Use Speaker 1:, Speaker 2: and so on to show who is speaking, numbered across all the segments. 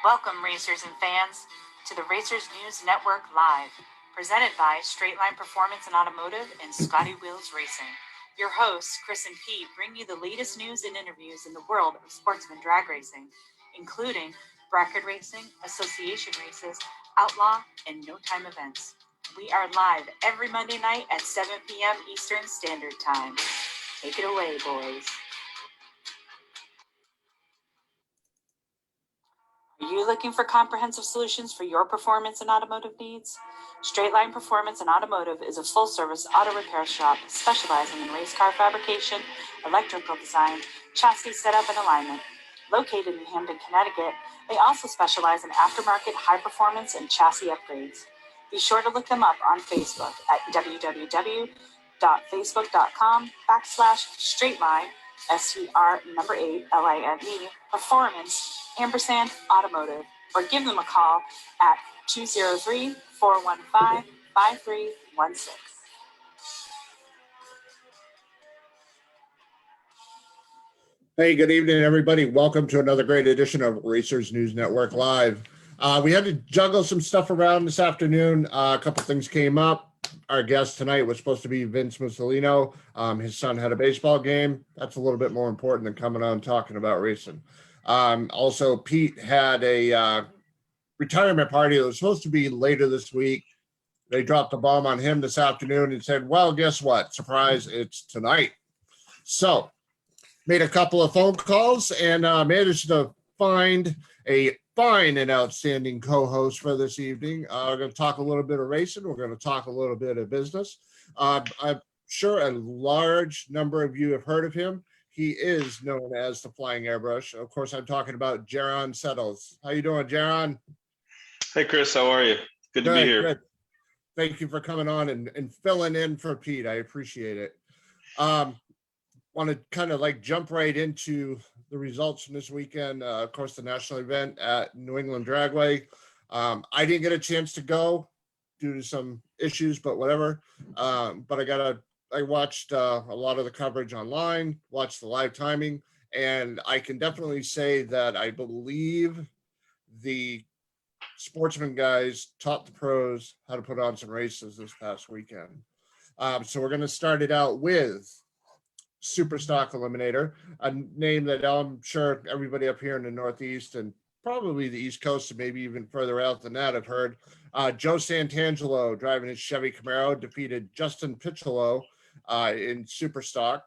Speaker 1: Welcome, racers and fans, to the Racers News Network Live, presented by Straight Line Performance and Automotive and Scotty Wheels Racing. Your hosts, Chris and Pete, bring you the latest news and interviews in the world of sportsman drag racing, including bracket racing, association races, outlaw, and no-time events. We are live every Monday night at 7 p.m. Eastern Standard Time. Take it away, boys. Are you looking for comprehensive solutions for your performance and automotive needs? Straight Line Performance and Automotive is a full-service auto repair shop specializing in race car fabrication, electrical design, chassis setup, and alignment. Located in Hamden, Connecticut, they also specialize in aftermarket high performance and chassis upgrades. Be sure to look them up on Facebook at www.facebook.com/straightline, STR8LINE, Performance, Automotive, or give them a call at 203-415-5316.
Speaker 2: Hey, good evening, everybody. Welcome to another great edition of Racers News Network Live. We had to juggle some stuff around this afternoon. A couple things came up. Our guest tonight was supposed to be Vince Mussolino. His son had a baseball game. That's a little bit more important than coming on talking about racing. Also, Pete had a retirement party that was supposed to be later this week. They dropped the bomb on him this afternoon and said, well, guess what? Surprise, it's tonight. So, made a couple of phone calls and managed to find a fine and outstanding co-host for this evening. We're going to talk a little bit of racing. We're going to talk a little bit of business. I'm sure a large number of you have heard of him. He is known as the Flying Airbrush. Of course, I'm talking about Jaron Settles. How you doing, Jaron?
Speaker 3: Hey, Chris. How are you? Good to be here.
Speaker 2: Good. Thank you for coming on and filling in for Pete. I appreciate it. Want to kind of like jump right into the results from this weekend. Of course, the national event at New England Dragway. I didn't get a chance to go due to some issues, but whatever. But I watched a lot of the coverage online, watched the live timing, and I can definitely say that I believe the sportsman guys taught the pros how to put on some races this past weekend. So we're going to start it out with Super Stock Eliminator, a name that I'm sure everybody up here in the Northeast and probably the East Coast and maybe even further out than that have heard. Joe Santangelo, driving his Chevy Camaro, defeated Justin Piccolo in Super Stock.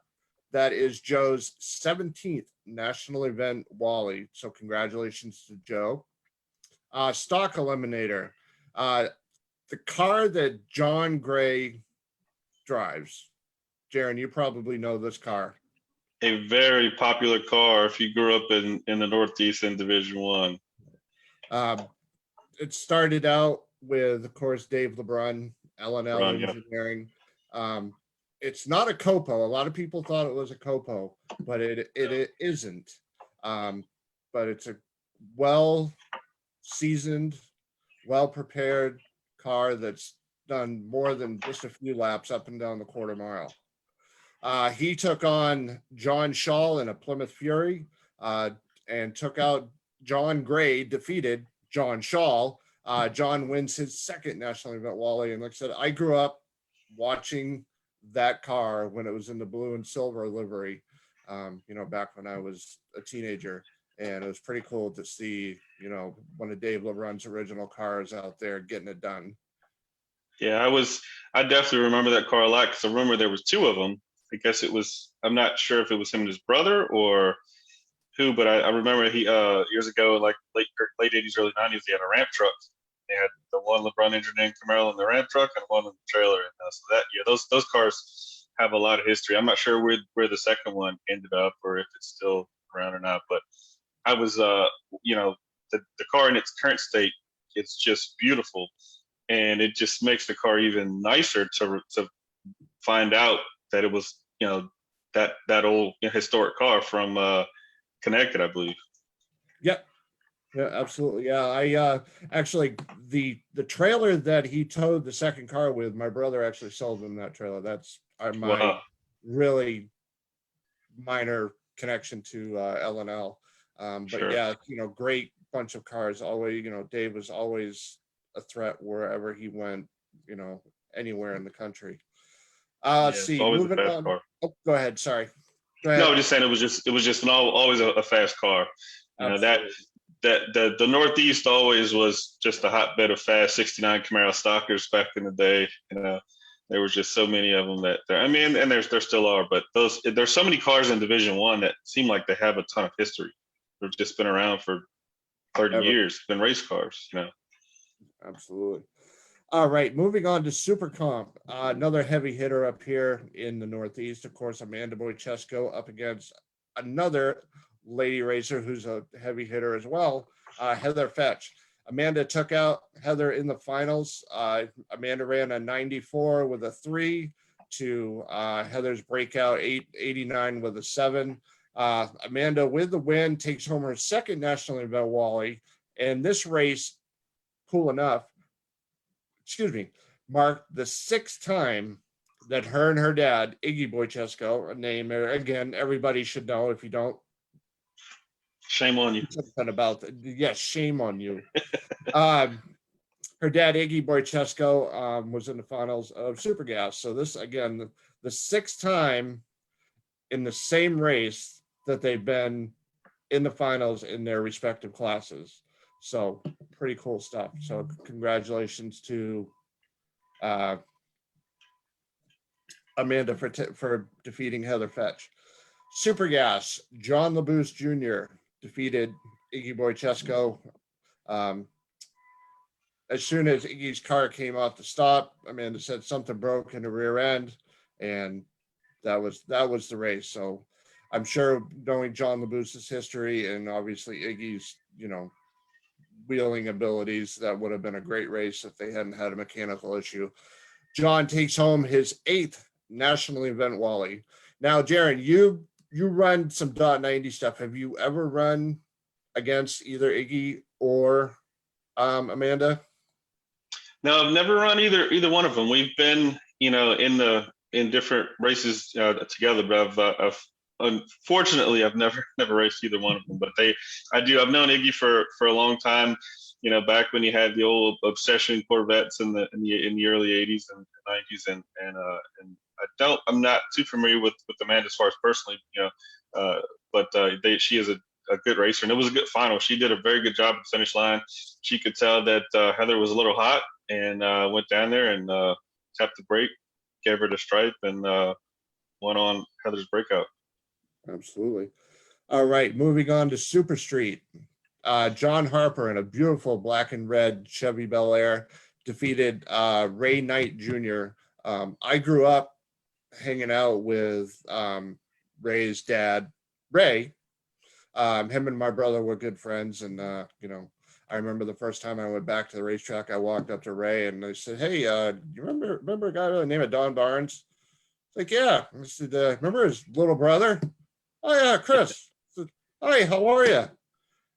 Speaker 2: That is Joe's 17th national event Wally. So congratulations to Joe. Stock Eliminator, the car that John Gray drives. Jaron, you probably know this car.
Speaker 3: A very popular car if you grew up in the Northeast in Division One.
Speaker 2: It started out with, of course, Dave LeBrun, L&L Engineering. Yep. It's not a Copo. A lot of people thought it was a Copo, but it isn't. But it's a well-seasoned, well-prepared car that's done more than just a few laps up and down the quarter mile. He took on John Shaw in a Plymouth Fury and took out John Gray, defeated John Shaw. John wins his second national event Wally. And like I said, I grew up watching that car when it was in the blue and silver livery, back when I was a teenager. And it was pretty cool to see, one of Dave LeBrun's original cars out there getting it done.
Speaker 3: Yeah, I definitely remember that car a lot because I remember there was two of them. I guess I'm not sure if it was him and his brother or who, but I remember he years ago, like late 80s, early 90s, he had a ramp truck. They had the one LeBrun engineering Camaro in the ramp truck and one in the trailer. And so that, those cars have a lot of history. I'm not sure where the second one ended up or if it's still around or not, but I was, the car in its current state, it's just beautiful. And it just makes the car even nicer to find out that it was, that old historic car from Connecticut, I believe.
Speaker 2: Yep. Yeah, absolutely. Yeah, I actually the trailer that he towed the second car with, my brother actually sold him that trailer. That's my really minor connection to L&L. But sure. Yeah, great bunch of cars. Always, Dave was always a threat wherever he went, anywhere in the country. Let's
Speaker 3: it's
Speaker 2: see,
Speaker 3: always a
Speaker 2: moving
Speaker 3: fast
Speaker 2: on.
Speaker 3: car.
Speaker 2: Oh, go ahead. Sorry. Go ahead.
Speaker 3: No, just saying it was just always a fast car.
Speaker 2: Absolutely.
Speaker 3: That the Northeast always was just a hotbed of fast '69 Camaro stockers back in the day. There was just so many of them that and there still are, but there's so many cars in Division One that seem like they have a ton of history. They've just been around for 30 years, been race cars.
Speaker 2: Absolutely. All right, moving on to Super Comp. Another heavy hitter up here in the Northeast, of course, Amanda Boychesko up against another lady racer who's a heavy hitter as well, Heather Fetch. Amanda took out Heather in the finals. Amanda ran a 94 with a 3 to Heather's breakout 89 with a 7. Amanda, with the win, takes home her second national event Wally. And this race, cool enough, marked the 6th time that her and her dad, Iggy Boychesko, a name, again, everybody should know. If you don't,
Speaker 3: shame on you.
Speaker 2: Something about that. Yes, shame on you. Her dad, Iggy Boychesko, was in the finals of Super Gas. So this, again, the 6th time in the same race that they've been in the finals in their respective classes. So pretty cool stuff. So congratulations to Amanda for defeating Heather Fetch. Super Gas, John LaBoost Jr. defeated Iggy Boychesko. As soon as Iggy's car came off the stop, Amanda said something broke in the rear end, and that was the race. So I'm sure, knowing John LaBoost's history and obviously Iggy's, wheeling abilities, that would have been a great race if they hadn't had a mechanical issue. John takes home his 8th national event Wally. Now, Jaron, you run some .90 stuff. Have you ever run against either Iggy or Amanda?
Speaker 3: No, I've never run either one of them. We've been, in different races together, but I've unfortunately I've never raced either one of them. But I've known Iggy for a long time. Back when he had the old obsession Corvettes in the early '80s and '90s, and I'm not too familiar with Amanda as far as personally, but she is a good racer, and it was a good final. She did a very good job at the finish line. She could tell that Heather was a little hot, and went down there and tapped the brake, gave her the stripe, and went on Heather's breakout.
Speaker 2: Absolutely. All right, moving on to Super Street. John Harper in a beautiful black and red Chevy Bel Air defeated Ray Knight Jr. I grew up hanging out with Ray's dad, Ray. Him and my brother were good friends, and I remember the first time I went back to the racetrack, I walked up to Ray and I said, "Hey, you remember a guy by the name of Don Barnes?" Like, yeah. I said, "Remember his little brother?" "Oh yeah, Chris." I said, "Hi, how are you?"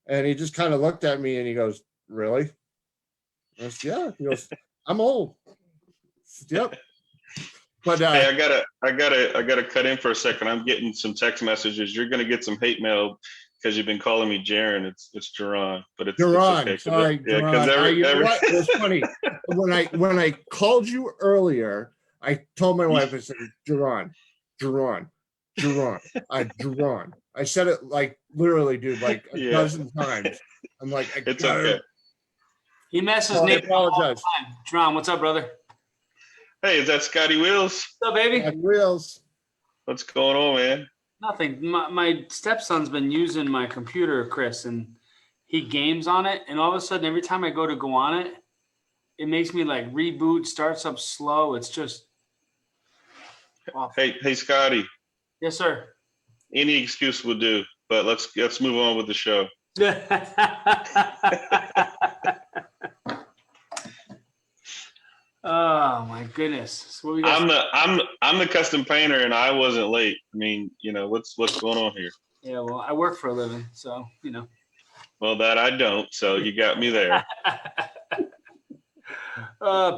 Speaker 2: And he just kind of looked at me and he goes, "Really?" I said, "Yeah." He goes, "I'm old." I said, "Yep." But
Speaker 3: hey, I gotta cut in for a second. I'm getting some text messages. You're gonna get some hate mail because you've been calling me Jaron. It's Jerron, but it's
Speaker 2: Jerron.
Speaker 3: okay.
Speaker 2: Sorry, Jerron. It was funny when I called you earlier. I told my wife, I said, Jerron. I said it like literally, dude, like a dozen times. I'm like,
Speaker 3: it's okay.
Speaker 4: He messes
Speaker 2: I
Speaker 4: Nick
Speaker 2: apologize.
Speaker 4: all the time. Jerron, what's up, brother?
Speaker 3: Hey, is that Scotty Wheels?
Speaker 4: What's up, baby?
Speaker 2: Scotty Wheels.
Speaker 3: What's going on, man?
Speaker 4: Nothing. My stepson's been using my computer, Chris, and he games on it. And all of a sudden, every time I go on it, it makes me like reboot, starts up slow. It's just awful.
Speaker 3: Hey, Scotty.
Speaker 4: Yes, sir.
Speaker 3: Any excuse will do, but let's move on with the show.
Speaker 4: Oh my goodness! So what we got?
Speaker 3: I'm the custom painter, and I wasn't late. I mean, what's going on here?
Speaker 4: Yeah, well, I work for a living, so
Speaker 3: Well, that I don't. So you got me there.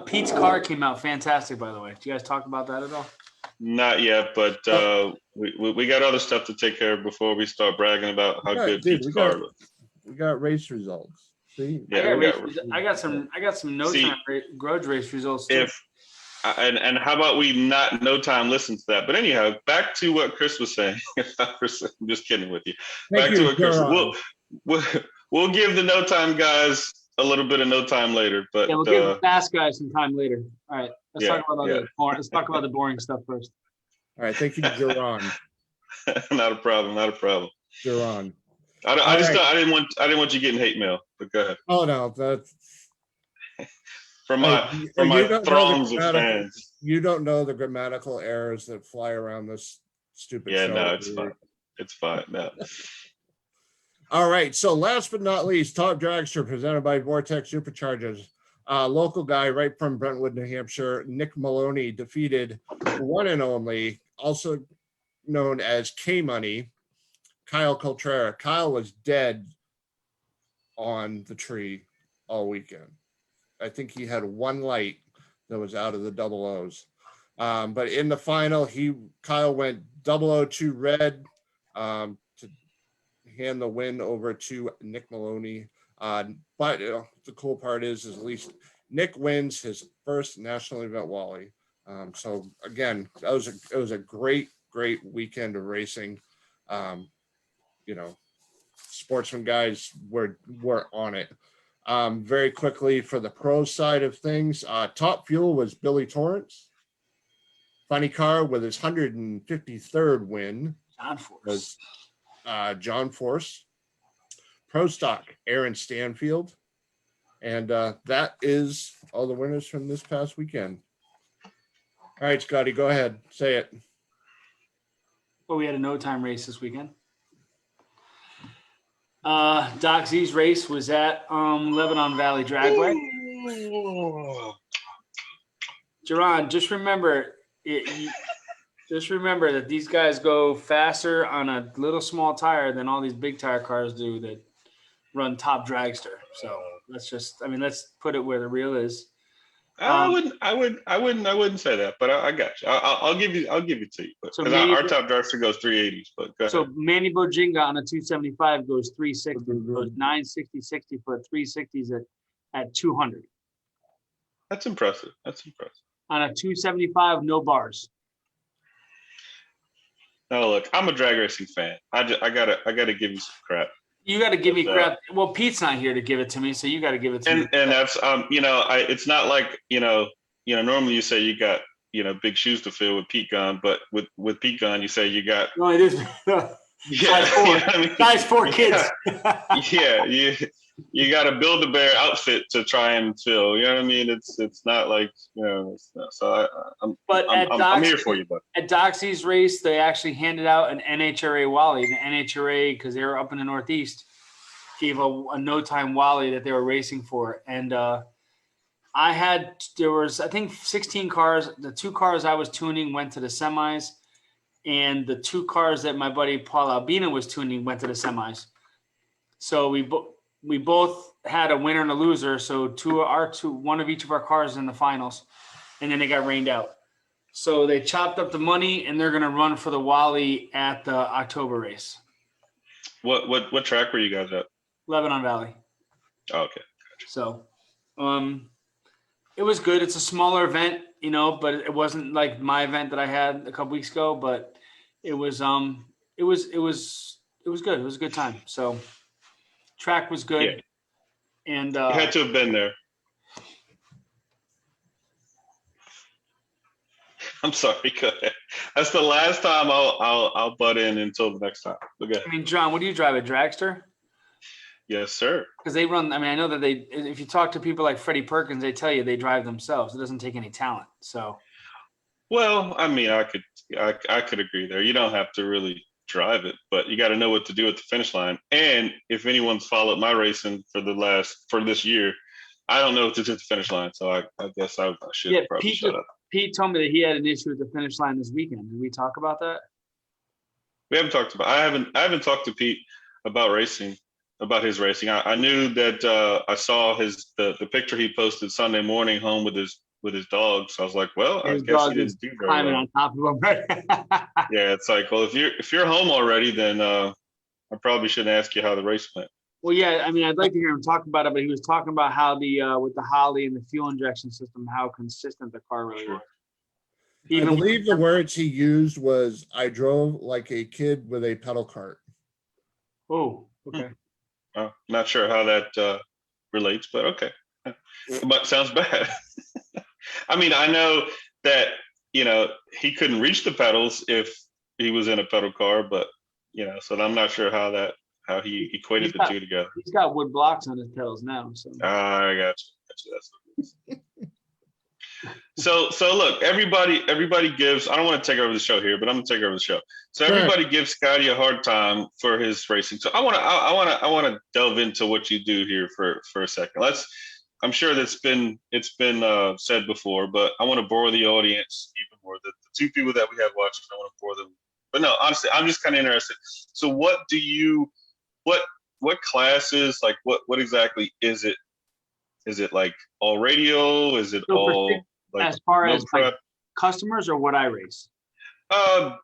Speaker 4: Pete's car came out fantastic, by the way. Did you guys talk about that at all?
Speaker 3: Not yet, but we got other stuff to take care of before we start bragging about how good Pete's car looks.
Speaker 2: We got race results. See,
Speaker 3: Yeah,
Speaker 4: I got some no
Speaker 3: See,
Speaker 4: time grudge race results too.
Speaker 3: if and how about we not no time listen to that? But anyhow, back to what Chris was saying. I'm just kidding with you.
Speaker 2: Thank
Speaker 3: Back to
Speaker 2: you,
Speaker 3: what Chris.
Speaker 2: Huron.
Speaker 3: We'll give the no time guys a little bit of no time later. But
Speaker 4: Yeah, we'll give the fast guys some time later. All right, let's
Speaker 3: Yeah,
Speaker 4: talk about let's talk about the boring stuff first.
Speaker 2: All right, thank you, Huron.
Speaker 3: Not a problem. Not a problem.
Speaker 2: Huron.
Speaker 3: I didn't want you getting hate mail. But go ahead.
Speaker 2: Oh no, that's
Speaker 3: From my
Speaker 2: you don't know
Speaker 3: throngs of fans.
Speaker 2: You don't know the grammatical errors that fly around this stupid
Speaker 3: Yeah,
Speaker 2: show.
Speaker 3: no, it's fine. It's fine. No.
Speaker 2: All right. So last but not least, Top Dragster presented by Vortex Superchargers. Local guy right from Brentwood, New Hampshire, Nick Maloney defeated the one and only, also known as K Money, Kyle Coltrera. Kyle was dead on the tree all weekend. I think he had one light that was out of the double O's. But in the final, Kyle went 002 red to hand the win over to Nick Maloney. But the cool part is at least Nick wins his first national event Wally. So again, it was a great weekend of racing. Sportsman guys were on it. Very quickly for the pro side of things, top fuel was Billy Torrance. Funny car with his 153rd win was John Force. Pro stock, Aaron Stanfield. And that is all the winners from this past weekend. All right, Scotty, go ahead. Say it.
Speaker 4: Well, we had a no time race this weekend. Doc Z's race was at Lebanon Valley Dragway. Jerron, just remember that these guys go faster on a little small tire than all these big tire cars do that run Top Dragster. So let's put it where the real is.
Speaker 3: I wouldn't say that, but I got you. I'll give you to you. Because our Top Dragster goes 380s, but go ahead.
Speaker 4: So Manny Bojinga on a 275 goes 360, goes 960, 60 foot, 360s at 200.
Speaker 3: That's impressive.
Speaker 4: On a 275, no bars.
Speaker 3: No, look, I'm a drag racing fan. I gotta give you some crap.
Speaker 4: You got to give me crap. Well, Pete's not here to give it to me, so you got to give it to me.
Speaker 3: And that's it's not like normally you say you got big shoes to fill with Pete Gunn, but with Pete Gunn you say you got.
Speaker 4: No, it is. Size 4 kids.
Speaker 3: Yeah, you got a Build-A-Bear outfit to try and fill. You know what I mean? It's not like So I'm here for you, bud.
Speaker 4: At Doxy's race, they actually handed out an NHRA Wally. The NHRA, because they were up in the Northeast, gave a no time Wally that they were racing for, and there was I think 16 cars. The 2 cars I was tuning went to the semis, and the 2 cars that my buddy Paul Albina was tuning went to the semis. So we both had a winner and a loser. So one of each of our cars in the finals, and then they got rained out. So they chopped up the money, and they're going to run for the Wally at the October race.
Speaker 3: What track were you guys at?
Speaker 4: Lebanon Valley.
Speaker 3: Oh, okay. Gotcha.
Speaker 4: So, it was good. It's a smaller event, but it wasn't like my event that I had a couple weeks ago. But it was good. It was a good time. So, track was good, and
Speaker 3: you had to have been there. I'm sorry. Go ahead. That's the last time I'll butt in until the next time. Okay.
Speaker 4: I mean, John, what do you drive, a dragster?
Speaker 3: Yes, sir.
Speaker 4: Because they run. I mean, I know that if you talk to people like Freddie Perkins, they tell you they drive themselves. It doesn't take any talent. So.
Speaker 3: Well, I mean, I could agree there. You don't have to really drive it, but you got to know what to do at the finish line. And if anyone's followed my racing for this year, I don't know what to do at the finish line. So I guess I should probably shut up.
Speaker 4: Pete told me that he had an issue at the finish line this weekend. Did we talk about that?
Speaker 3: We haven't talked about. I haven't talked to Pete about racing. About his racing. I knew that I saw the picture he posted Sunday morning home with his dog. So I was like, well, I guess he didn't do very
Speaker 4: climbing
Speaker 3: well.
Speaker 4: On top of him.
Speaker 3: Yeah, it's like, well, if you're home already, then I probably shouldn't ask you how the race went.
Speaker 4: Well, yeah, I mean, I'd like to hear him talk about it, but he was talking about how the with the Holly and the fuel injection system, how consistent the car really was.
Speaker 2: I
Speaker 4: Even
Speaker 2: believe the words he used was, "I drove like a kid with a pedal cart."
Speaker 4: oh, okay.
Speaker 3: Not sure how that relates, but okay. But sounds bad. I mean, I know that, he couldn't reach the pedals if he was in a pedal car, but, so I'm not sure how he equated the two together.
Speaker 4: He's got wood blocks on his pedals now. So
Speaker 3: I got you. That's what it is. So look, everybody gives. I don't want to take over the show here, but I'm gonna take over the show. So everybody gives Scotty a hard time for his racing. So I want to delve into what you do here for a second. I'm sure it's been said before, but I want to bore the audience even more. The two people that we have watching, I want to bore them. But no, honestly, I'm just kind of interested. So what classes, like what exactly is it? Is it like all radio? Is it all like
Speaker 4: as far
Speaker 3: no
Speaker 4: as like customers or what I race?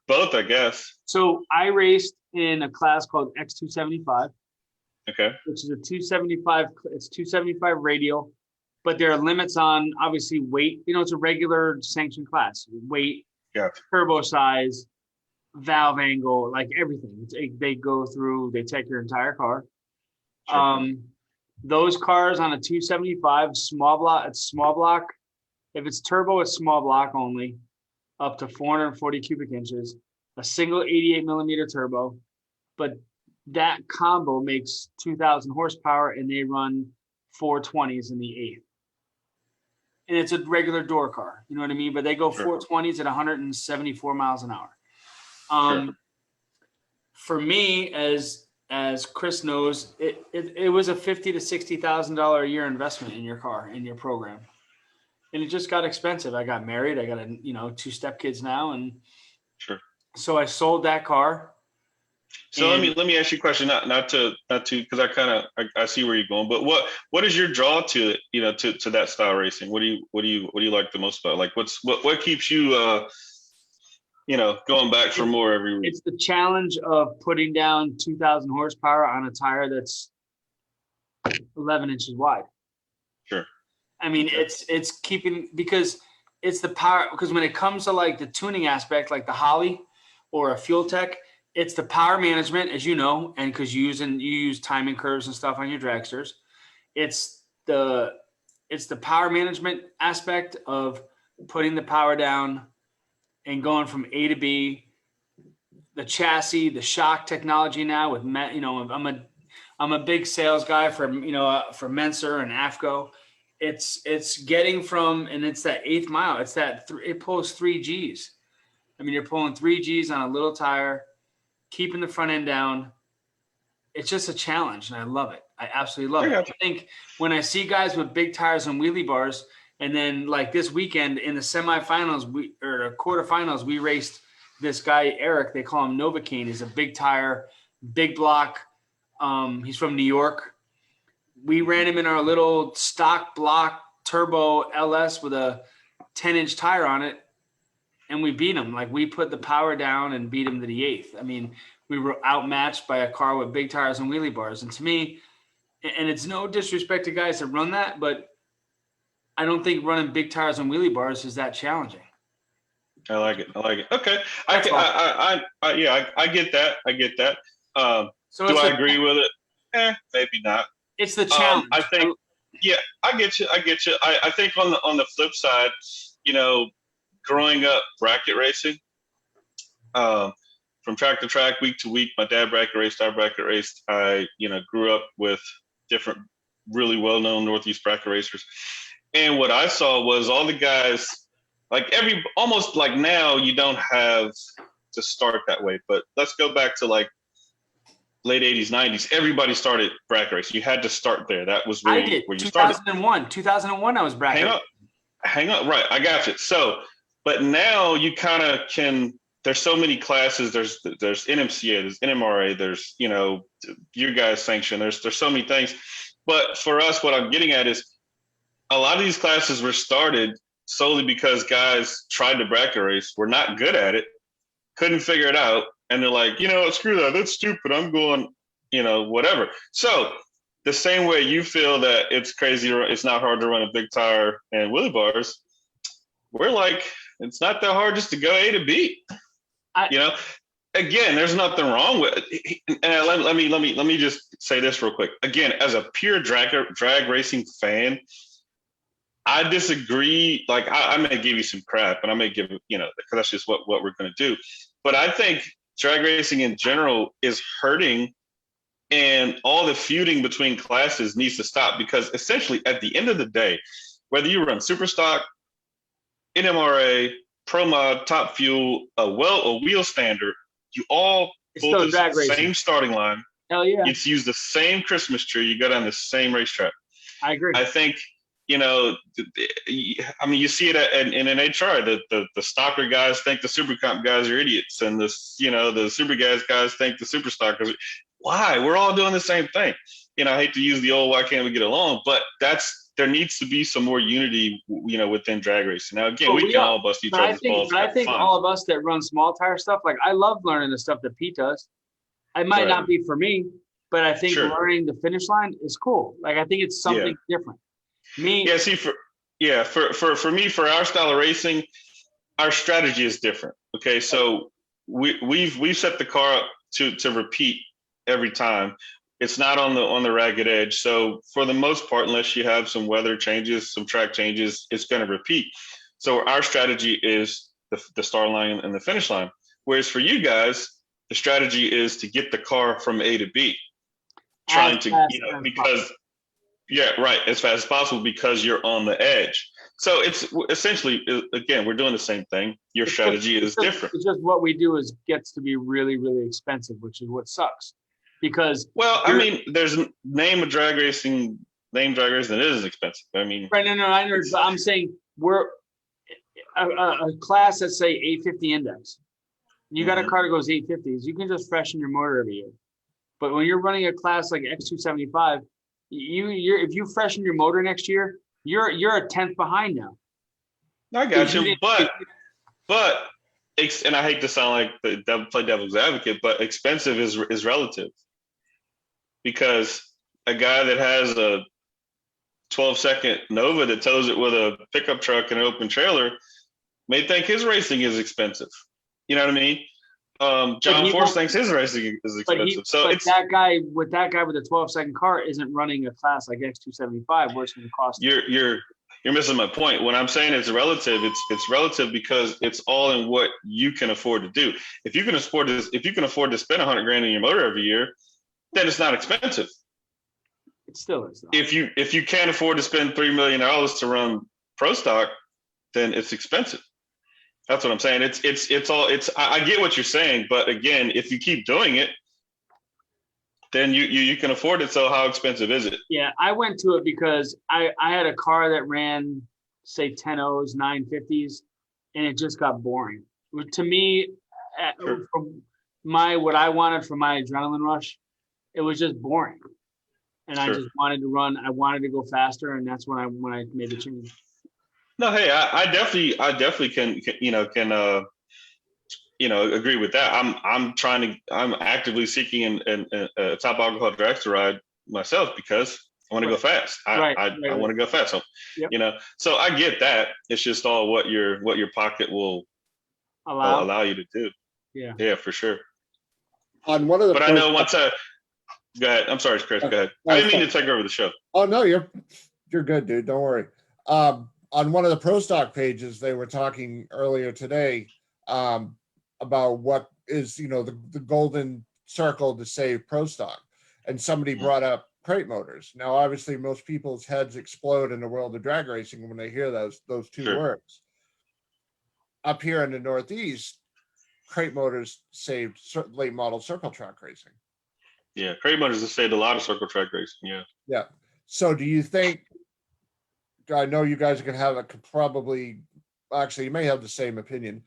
Speaker 3: Both, I guess.
Speaker 4: So I raced in a class called X275.
Speaker 3: Okay.
Speaker 4: Which is a 275. It's 275 radial, but there are limits on obviously weight. It's a regular sanctioned class. Weight, turbo size, valve angle, like everything. They go through. They take your entire car. Sure. Those cars on a 275 small block. It's small block. If it's turbo, it's small block only, up to 440 cubic inches. A single 88 millimeter turbo, but that combo makes 2,000 horsepower, and they run 420s in the eighth. And it's a regular door car, you know what I mean? But they go 420s at 174 miles an hour. For me, as Chris knows, it was a $50,000 to $60,000 a year investment in your car, in your program. And it just got expensive. I got married. I got 2 stepkids now, and so I sold that car.
Speaker 3: So let me ask you a question, not to because I see where you're going, but what is your draw to to that style racing? What do you like the most about? Like what keeps you going back for more every week?
Speaker 4: It's the challenge of putting down 2,000 horsepower on a tire that's 11 inches wide.
Speaker 3: Sure.
Speaker 4: I mean, it's keeping, because it's the power, because when it comes to like the tuning aspect, like the Holly or a Fuel Tech, it's the power management, as you know, and because you use timing curves and stuff on your dragsters. It's the power management aspect of putting the power down and going from A to B. The chassis, the shock technology now with I'm a big sales guy for Menser and AFCO. It's getting from, and it's that 8th mile. It's that it pulls 3 Gs. I mean, you're pulling 3 Gs on a little tire, keeping the front end down. It's just a challenge, and I love it. I absolutely love it. I think when I see guys with big tires and wheelie bars, and then like this weekend in the semifinals, or the quarterfinals, we raced this guy, Eric, they call him Novocaine. He's a big tire, big block. He's from New York. We ran him in our little stock block turbo LS with a 10-inch tire on it, and we beat him. Like, we put the power down and beat him to the 8th. I mean, we were outmatched by a car with big tires and wheelie bars. And to me, and it's no disrespect to guys that run that, but I don't think running big tires and wheelie bars is that challenging.
Speaker 3: I like it. Okay. I get that. So do I agree with it? Maybe not.
Speaker 4: It's the challenge.
Speaker 3: I think, I get you. I think on the flip side, growing up bracket racing, from track to track, week to week, my dad bracket raced, I bracket raced. I, grew up with different really well-known Northeast bracket racers. And what I saw was all the guys, like almost like now you don't have to start that way, but let's go back to like late 80s, 90s. Everybody started bracket racing. You had to start there. That was where you started.
Speaker 4: 2001, I was bracket.
Speaker 3: Hang on. Right. I got you. So, but now you kind of there's so many classes. There's NMCA, there's NMRA, there's, your guys sanction. There's so many things. But for us, what I'm getting at is a lot of these classes were started solely because guys tried to bracket race, were not good at it, couldn't figure it out. And they're like, screw that. That's stupid. I'm going, whatever. So the same way you feel that it's crazy, it's not hard to run a big tire and wheelie bars, we're like, it's not that hard just to go A to B. You know, again, there's nothing wrong with it. And let me just say this real quick. Again, as a pure drag racing fan, I disagree. Like, I may give you some crap, and I may give, you know, because that's just what we're going to do. But I think drag racing in general is hurting, and all the feuding between classes needs to stop, because essentially at the end of the day, whether you run super stock, NMRA, Pro Mod, Top Fuel, a wheel standard, you all pull the same starting line.
Speaker 4: Hell yeah.
Speaker 3: It's use the same Christmas tree. You go down the same racetrack.
Speaker 4: I agree.
Speaker 3: I think, you know, I mean, you see it in an HR. The stocker guys think the super comp guys are idiots, and the super guys think the super stockers. Why? We're all doing the same thing. You know, I hate to use the old "why can't we get along," but there needs to be some more unity, you know, within drag racing. Now, again, we can all bust each other's balls.
Speaker 4: But I think all of us that run small tire stuff, like, I love learning the stuff that Pete does. It might not be for me, but I think learning the finish line is cool. Like, I think it's something different. For me, for our style of racing, our strategy is different. Okay, so we've set the car up to repeat every time. It's not on the ragged edge. So for the most part, unless you have some weather changes, some track changes, it's going to repeat. So our strategy is the start line and the finish line. Whereas for you guys, the strategy is to get the car from A to B, trying to, you know, because as fast as possible, because you're on the edge. So it's essentially, again, we're doing the same thing. Your strategy is different. It's just what we do gets to be really, really expensive, which is what sucks. Because
Speaker 3: I mean, there's name drag racing that is expensive. I mean,
Speaker 4: right? No, I know. I'm saying we're a class that's say 850 index. You got a car that goes 850s. You can just freshen your motor every year. But when you're running a class like X275, if you freshen your motor next year, you're a tenth behind now.
Speaker 3: I got you, but and I hate to sound like play devil's advocate, but expensive is relative. Because a guy that has a 12-second Nova that tows it with a pickup truck and an open trailer may think his racing is expensive. You know what I mean? John Force thinks his racing is expensive.
Speaker 4: But that guy with a 12-second car isn't running a class like X275, where it's going to cost.
Speaker 3: You're missing my point. When I'm saying it's relative, it's relative because it's all in what you can afford to do. If you can afford to spend $100,000 in your motor every year, then it's not expensive.
Speaker 4: It still is.
Speaker 3: If you can't afford to spend $3 million to run pro stock, then it's expensive. That's what I'm saying. I get what you're saying, but again, if you keep doing it, then you can afford it. So how expensive is it?
Speaker 4: Yeah, I went to it because I had a car that ran, say, 10.0s, 950s, and it just got boring. To me, from what I wanted for my adrenaline rush, it was just boring. And I just wanted to run. I wanted to go faster, and that's when I made the change. No,
Speaker 3: hey, I definitely can agree with that. I'm actively seeking a top alcohol dragster ride myself because I want to go fast. I want to go fast. So, so I get that. It's just all what your pocket will allow you to do. Yeah, for sure.
Speaker 2: On one of the,
Speaker 3: I know once go ahead. I'm sorry, Chris. Go ahead. I didn't mean to take over the show.
Speaker 2: Oh no, you're good, dude. Don't worry. On one of the pro stock pages, they were talking earlier today about what is, the golden circle to save pro stock. And somebody brought up crate motors. Now, obviously, most people's heads explode in the world of drag racing when they hear those two words. Up here in the Northeast, crate motors saved late model circle track racing.
Speaker 3: Yeah, crate motors have saved a lot of circle track racing. Yeah.
Speaker 2: Yeah. So do you think, I know you guys are going to have you may have the same opinion.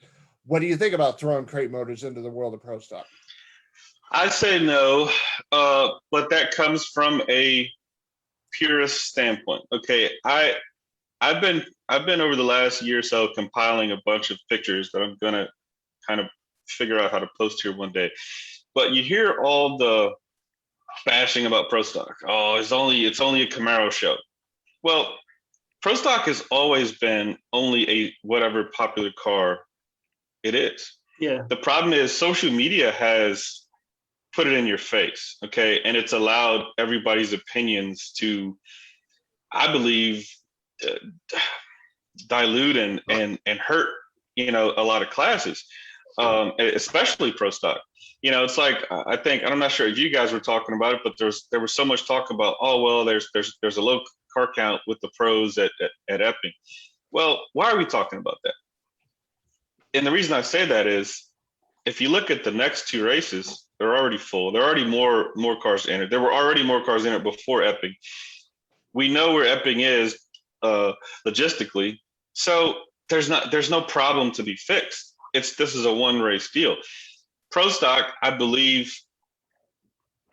Speaker 2: What do you think about throwing crate motors into the world of pro stock?
Speaker 3: I say no, but that comes from a purist standpoint. Okay, I've been over the last year or so compiling a bunch of pictures that I'm gonna kind of figure out how to post here one day. But you hear all the bashing about Pro Stock. Oh, it's only a Camaro show. Well, Pro Stock has always been only a whatever popular car it is.
Speaker 4: Yeah.
Speaker 3: The problem is social media has put it in your face, okay? And it's allowed everybody's opinions to, I believe, dilute and hurt, a lot of classes, especially Pro Stock. It's like, I think, I'm not sure if you guys were talking about it, but there was so much talk about, oh, well, there's a low car count with the pros at Epping. Well, why are we talking about that? And the reason I say that is, if you look at the next two races, they're already full. There are already more cars entered. There were already more cars entered before Epping. We know where Epping is logistically, so there's no problem to be fixed. This is a one race deal. Pro Stock, I believe,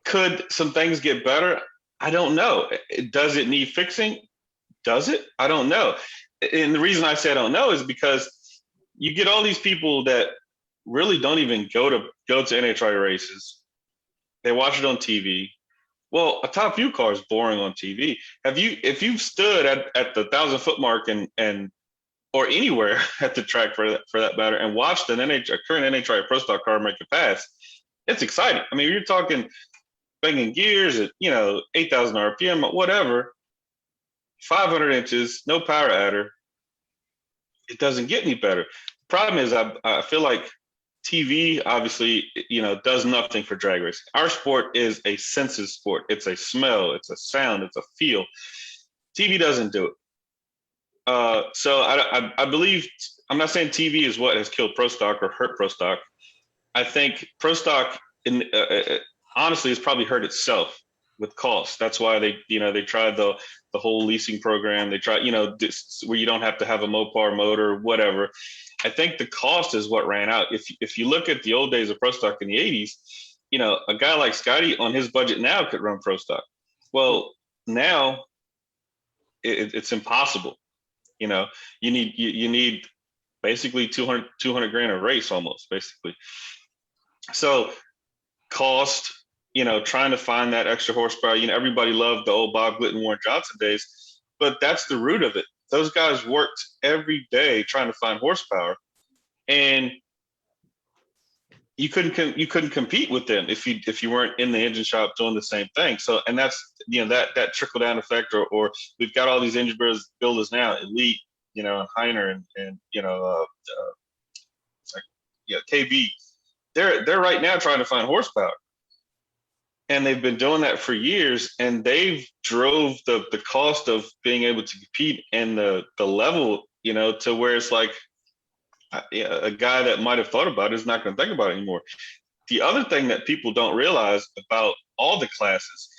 Speaker 3: could some things get better? I don't know. Does it need fixing? Does it? I don't know. And the reason I say I don't know is because you get all these people that really don't even go to NHRA races. They watch it on TV. Well, a top view car is boring on TV. If you've stood at the 1,000-foot mark and or anywhere at the track for that matter and watched a current NHRA Pro Stock car make a pass, it's exciting. I mean, you're talking banging gears at 8,000 RPM, whatever, 500 inches, no power adder. It doesn't get any better. The problem is I feel like TV obviously, does nothing for drag racing. Our sport is a senses sport. It's a smell, it's a sound, it's a feel. TV doesn't do it. So I believe, I'm not saying TV is what has killed Pro Stock or hurt Pro Stock. I think Pro Stock, honestly, has probably hurt itself with cost. That's why they tried the whole leasing program. They tried, where you don't have to have a Mopar motor, whatever. I think the cost is what ran out. If you look at the old days of Pro Stock in the 80s, a guy like Scotty on his budget now could run Pro Stock. Well, now it's impossible. You need basically 200 grand a race almost, basically. So cost, trying to find that extra horsepower. Everybody loved the old Bob Glidden, Warren Johnson days, but that's the root of it. Those guys worked every day trying to find horsepower, and you couldn't compete with them if you weren't in the engine shop doing the same thing. So, and that's that trickle down effect, or we've got all these engine builders now, Elite, and Heiner and KB. They're right now trying to find horsepower. And they've been doing that for years, and they've drove the cost of being able to compete and the level, to where it's like a guy that might have thought about it is not going to think about it anymore. The other thing that people don't realize about all the classes,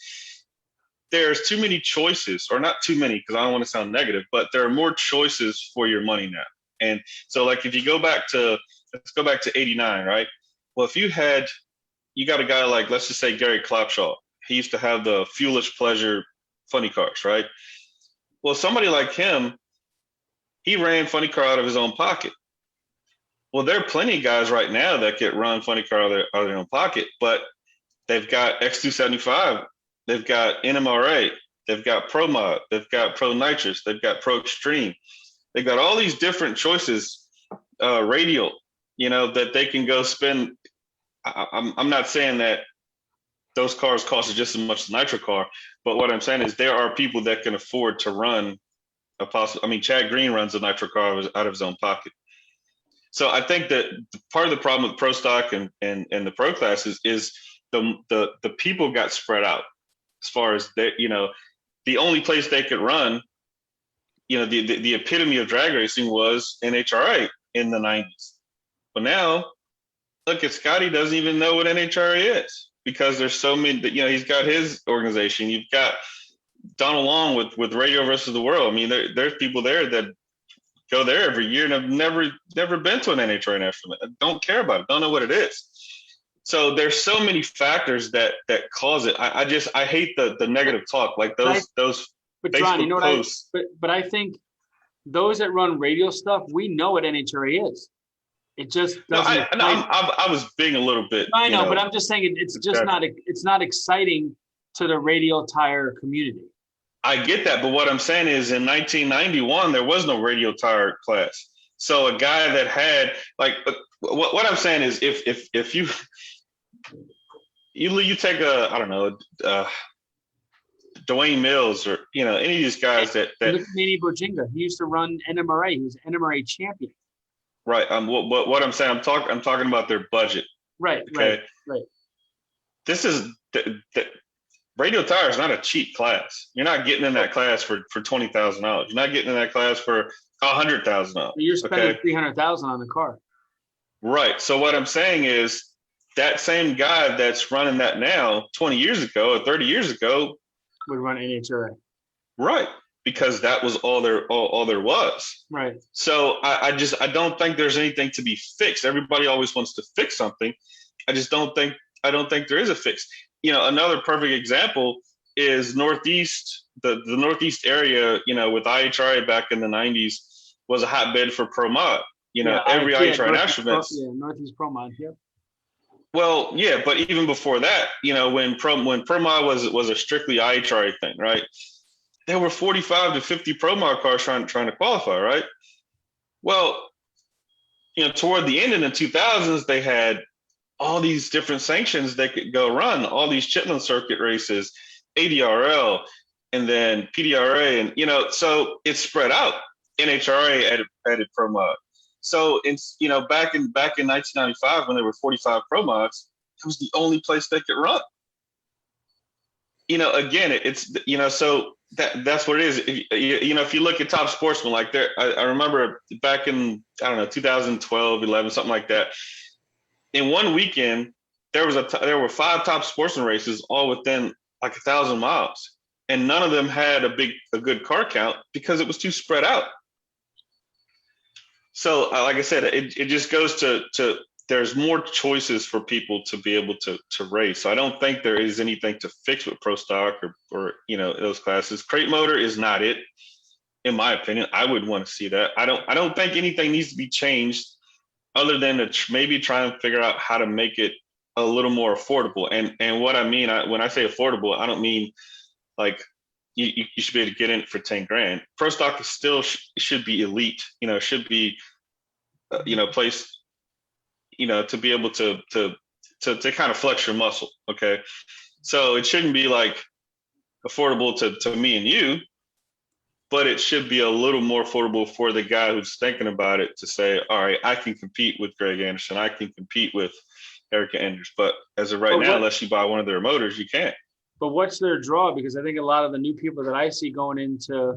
Speaker 3: there's too many choices, or not too many, because I don't want to sound negative, but there are more choices for your money now. And so, like, if you let's go back to 89, right? Well, if you got a guy like, let's just say Gary Klopshaw. He used to have the Fuelish Pleasure funny cars, right? Well, somebody like him, he ran funny car out of his own pocket. Well, there are plenty of guys right now that get run funny car out of their own pocket, but they've got X275, they've got NMRA, they've got Pro Mod, they've got Pro Nitrous, they've got Pro Extreme. They've got all these different choices, radial, that they can go spend. I'm not saying that those cars cost just as much as a nitro car, but what I'm saying is there are people that can afford to run Chad Green runs a nitro car out of his own pocket. So I think that part of the problem with Pro Stock and the pro classes is the people got spread out as far as the only place they could run, the epitome of drag racing was NHRA in the 90s. But now, look at Scotty doesn't even know what NHRA is because there's so many, he's got his organization. You've got Donald Long with Radio versus the World. I mean, there's people there that go there every year and have never been to an NHRA national event. Don't care about it. Don't know what it is. So there's so many factors that cause it. I hate the negative talk, like those
Speaker 4: But
Speaker 3: Facebook
Speaker 4: John,
Speaker 3: posts.
Speaker 4: but I think those that run radio stuff, we know what NHRA is. It just doesn't.
Speaker 3: I was being a little bit.
Speaker 4: I know, but I'm just saying it's just not. It's not exciting to the radial tire community.
Speaker 3: I get that, but what I'm saying is in 1991 there was no radial tire class. So a guy that had like what I'm saying is if you take a I don't know Dwayne Mills or any of these guys that
Speaker 4: Look at Manny Bojinga. He used to run NMRA. He was an NMRA champion.
Speaker 3: right. What I'm saying, I'm talking about their budget.
Speaker 4: Right.
Speaker 3: Okay.
Speaker 4: Right.
Speaker 3: This is the radial tire is not a cheap class. You're not getting in that class for $20,000. You're not getting in that class for $100,000.
Speaker 4: You're spending $300,000 on the car.
Speaker 3: Right. So what I'm saying is that same guy that's running that now, 20 years ago or 30 years ago,
Speaker 4: would run NHRA.
Speaker 3: Right. Because that was all there was.
Speaker 4: Right.
Speaker 3: So I don't think there's anything to be fixed. Everybody always wants to fix something. I don't think there is a fix. Another perfect example is Northeast, the Northeast area, with IHRA back in the 90s was a hotbed for Pro Mod. Every IHRA national event.
Speaker 4: Yeah, Northeast Pro Mod. Yep.
Speaker 3: Well, yeah, but even before that, when Pro Mod was a strictly IHRA thing, right? There were 45 to 50 Pro Mod cars trying to qualify, right? Well, toward the end in the 2000s, they had all these different sanctions they could go run, all these Chitlin circuit races, ADRL, and then PDRA, and so it's spread out. NHRA added Pro Mod. So it's back in 1995 when there were 45 Pro Mods, it was the only place they could run. Again, it's so that's what it is. If you look at Top Sportsman, like there, I remember back in 2012, 11, something like that. In one weekend, there were 5 Top Sportsman races, all within like 1,000 miles, and none of them had a good car count because it was too spread out. So, like I said, it just goes to there's more choices for people to be able to race. So I don't think there is anything to fix with Pro Stock or those classes. Crate motor is not it, in my opinion. I would want to see that. I don't think anything needs to be changed other than to maybe try and figure out how to make it a little more affordable. And what I mean, when I say affordable, I don't mean like you should be able to get in it for 10 grand. Pro Stock is still should be elite, should be, placed, to be able to kind of flex your muscle. Okay. So it shouldn't be like affordable to me and you, but it should be a little more affordable for the guy who's thinking about it to say, all right, I can compete with Greg Anderson. I can compete with Erica Enders. But as of right now, unless you buy one of their motors, you can't.
Speaker 4: But what's their draw? Because I think a lot of the new people that I see going into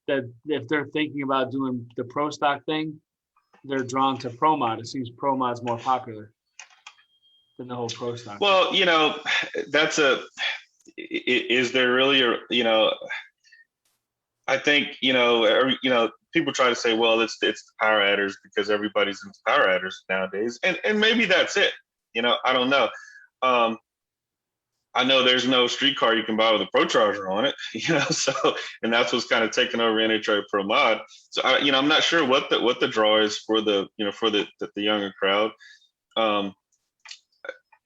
Speaker 4: that, if they're thinking about doing the Pro Stock thing, they're drawn to Pro Mod. It seems Pro Mod's more popular than the whole Pro Stock.
Speaker 3: Well, is there really I think, people try to say, well, it's the power adders because everybody's into power adders nowadays. And maybe that's it. I don't know. I know there's no street car you can buy with a Pro Charger on it, so, and that's what's kind of taken over NHRA Pro Mod. So, I'm not sure what the draw is for the younger crowd.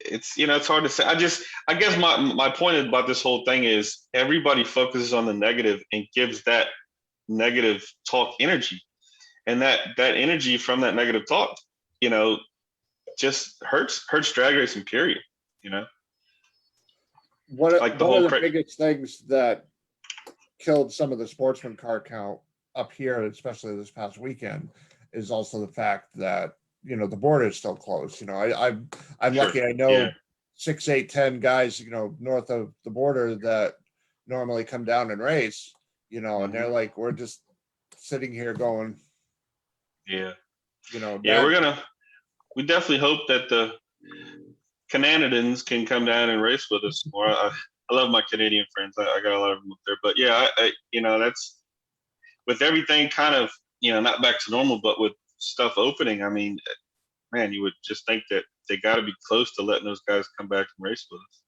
Speaker 3: It's hard to say. I guess my point about this whole thing is everybody focuses on the negative and gives that negative talk energy, and that energy from that negative talk, just hurts drag racing, period.
Speaker 2: One of the biggest things that killed some of the sportsman car count up here, especially this past weekend, is also the fact that the border is still closed. I'm
Speaker 3: Sure.
Speaker 2: lucky. I know 6, 8, 10 guys north of the border that normally come down and race. And they're like, we're just sitting here going,
Speaker 3: we definitely hope that the Canadians can come down and race with us more. I love my Canadian friends. I got a lot of them up there, but yeah, that's with everything kind of, not back to normal, but with stuff opening. I mean, man, you would just think that they got to be close to letting those guys come back and race with us.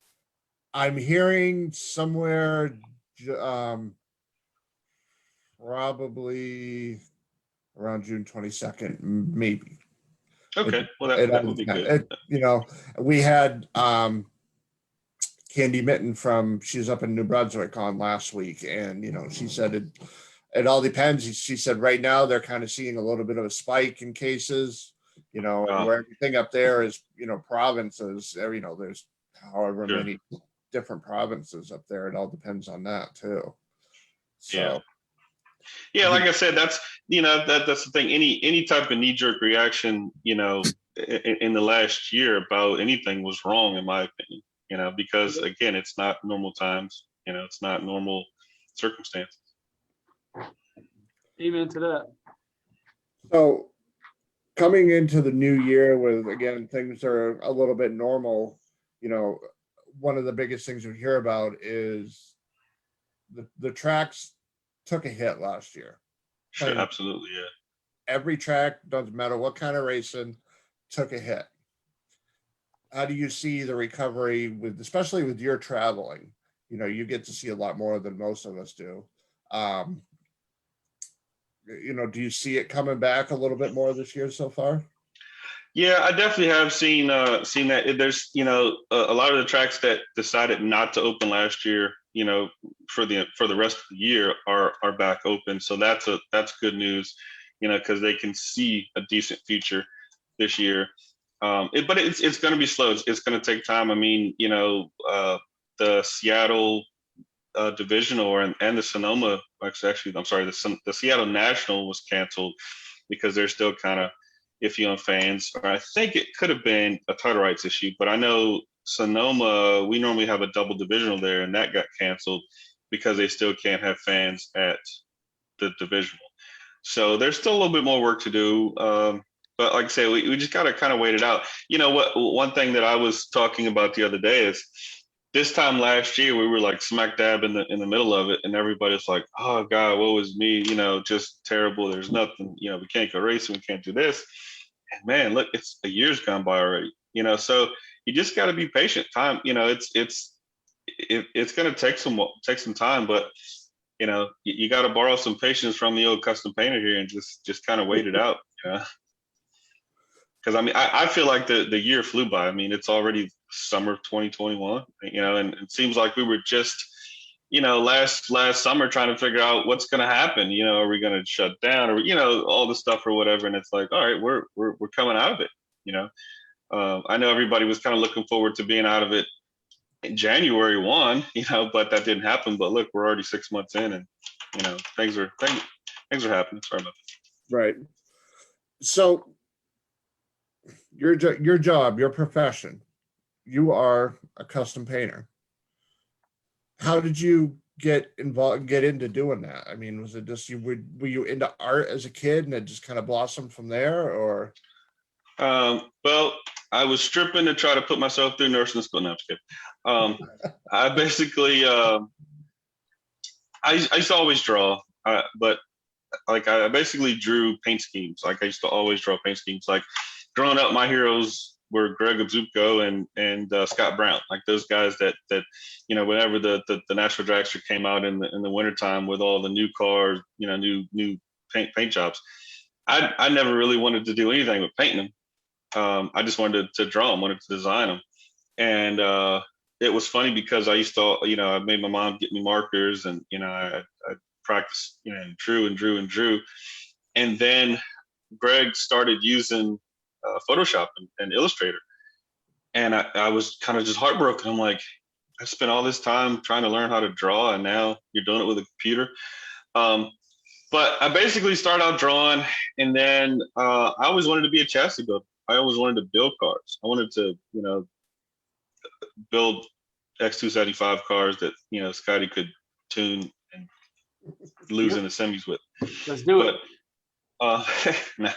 Speaker 2: I'm hearing somewhere, probably around June 22nd, maybe.
Speaker 3: Okay, well that would be good.
Speaker 2: We had Candy Mitten she's up in New Brunswick on last week, and she said it all depends. She said right now they're kind of seeing a little bit of a spike in cases, and where everything up there is, provinces, there's however
Speaker 3: Sure.
Speaker 2: many different provinces up there. It all depends on that too.
Speaker 3: Yeah.
Speaker 2: So
Speaker 3: Yeah, like I said, that's that's the thing. Any type of knee jerk reaction, in the last year about anything was wrong in my opinion. Because again, it's not normal times. It's not normal circumstances.
Speaker 4: Amen to that.
Speaker 2: So coming into the new year with, again, things are a little bit normal, one of the biggest things we hear about is the tracks took a hit last year.
Speaker 3: Sure, absolutely, yeah.
Speaker 2: Every track, doesn't matter what kind of racing, took a hit. How do you see the recovery especially with your traveling? You get to see a lot more than most of us do. Do you see it coming back a little bit more this year so far?
Speaker 3: Yeah, I definitely have seen that. There's a lot of the tracks that decided not to open last year, for the rest of the year are back open. So that's good news, because they can see a decent future this year. But it's going to be slow. It's going to take time. I mean, the Seattle divisional and the Sonoma, actually, I'm sorry, the Seattle National was canceled because they're still kind of iffy on fans. Or I think it could have been a title rights issue, but I know Sonoma, we normally have a double divisional there, and that got canceled because they still can't have fans at the divisional. So there's still a little bit more work to do. But like I say, we just got to kind of wait it out. One thing that I was talking about the other day is this time last year, we were like smack dab in the middle of it, and everybody's like, "Oh God, woe is me!" Just terrible. There's nothing. We can't go racing. We can't do this. And man, look, it's a year's gone by already. So you just got to be patient. Time, it's going to take some time, but you got to borrow some patience from the old custom painter here and just kind of wait it out. Because I feel like the year flew by. I mean, it's already summer of 2021, and it seems like we were just, last summer trying to figure out what's going to happen. Are we going to shut down, or all the stuff or whatever? And it's like, all right, we're coming out of it. I know everybody was kind of looking forward to being out of it in January 1, but that didn't happen. But look, we're already 6 months in, and things are happening. Sorry about that.
Speaker 2: Right. So your job, your profession, you are a custom painter. How did you get into doing that? I mean, was it just were you into art as a kid and it just kind of blossomed from there, or?
Speaker 3: Well, I was stripping to try to put myself through nursing school. No, I'm just kidding. I basically, I used to always draw, but like I basically drew paint schemes. Like I used to always draw paint schemes. Like growing up, my heroes were Greg Obzupko and Scott Brown. Like those guys that whenever the National Dragster came out in the wintertime with all the new cars, new paint jobs. I never really wanted to do anything with painting them. I just wanted to draw them, wanted to design them. And it was funny because I used to, I made my mom get me markers, and, I practiced, and drew. And then Greg started using Photoshop and Illustrator. And I was kind of just heartbroken. I'm like, I spent all this time trying to learn how to draw, and now you're doing it with a computer. But I basically started out drawing, and then I always wanted to be a chassis builder. I always wanted to build cars. I wanted to, build X275 cars that, Scotty could tune and lose in the semis with.
Speaker 4: Let's do it.
Speaker 3: No.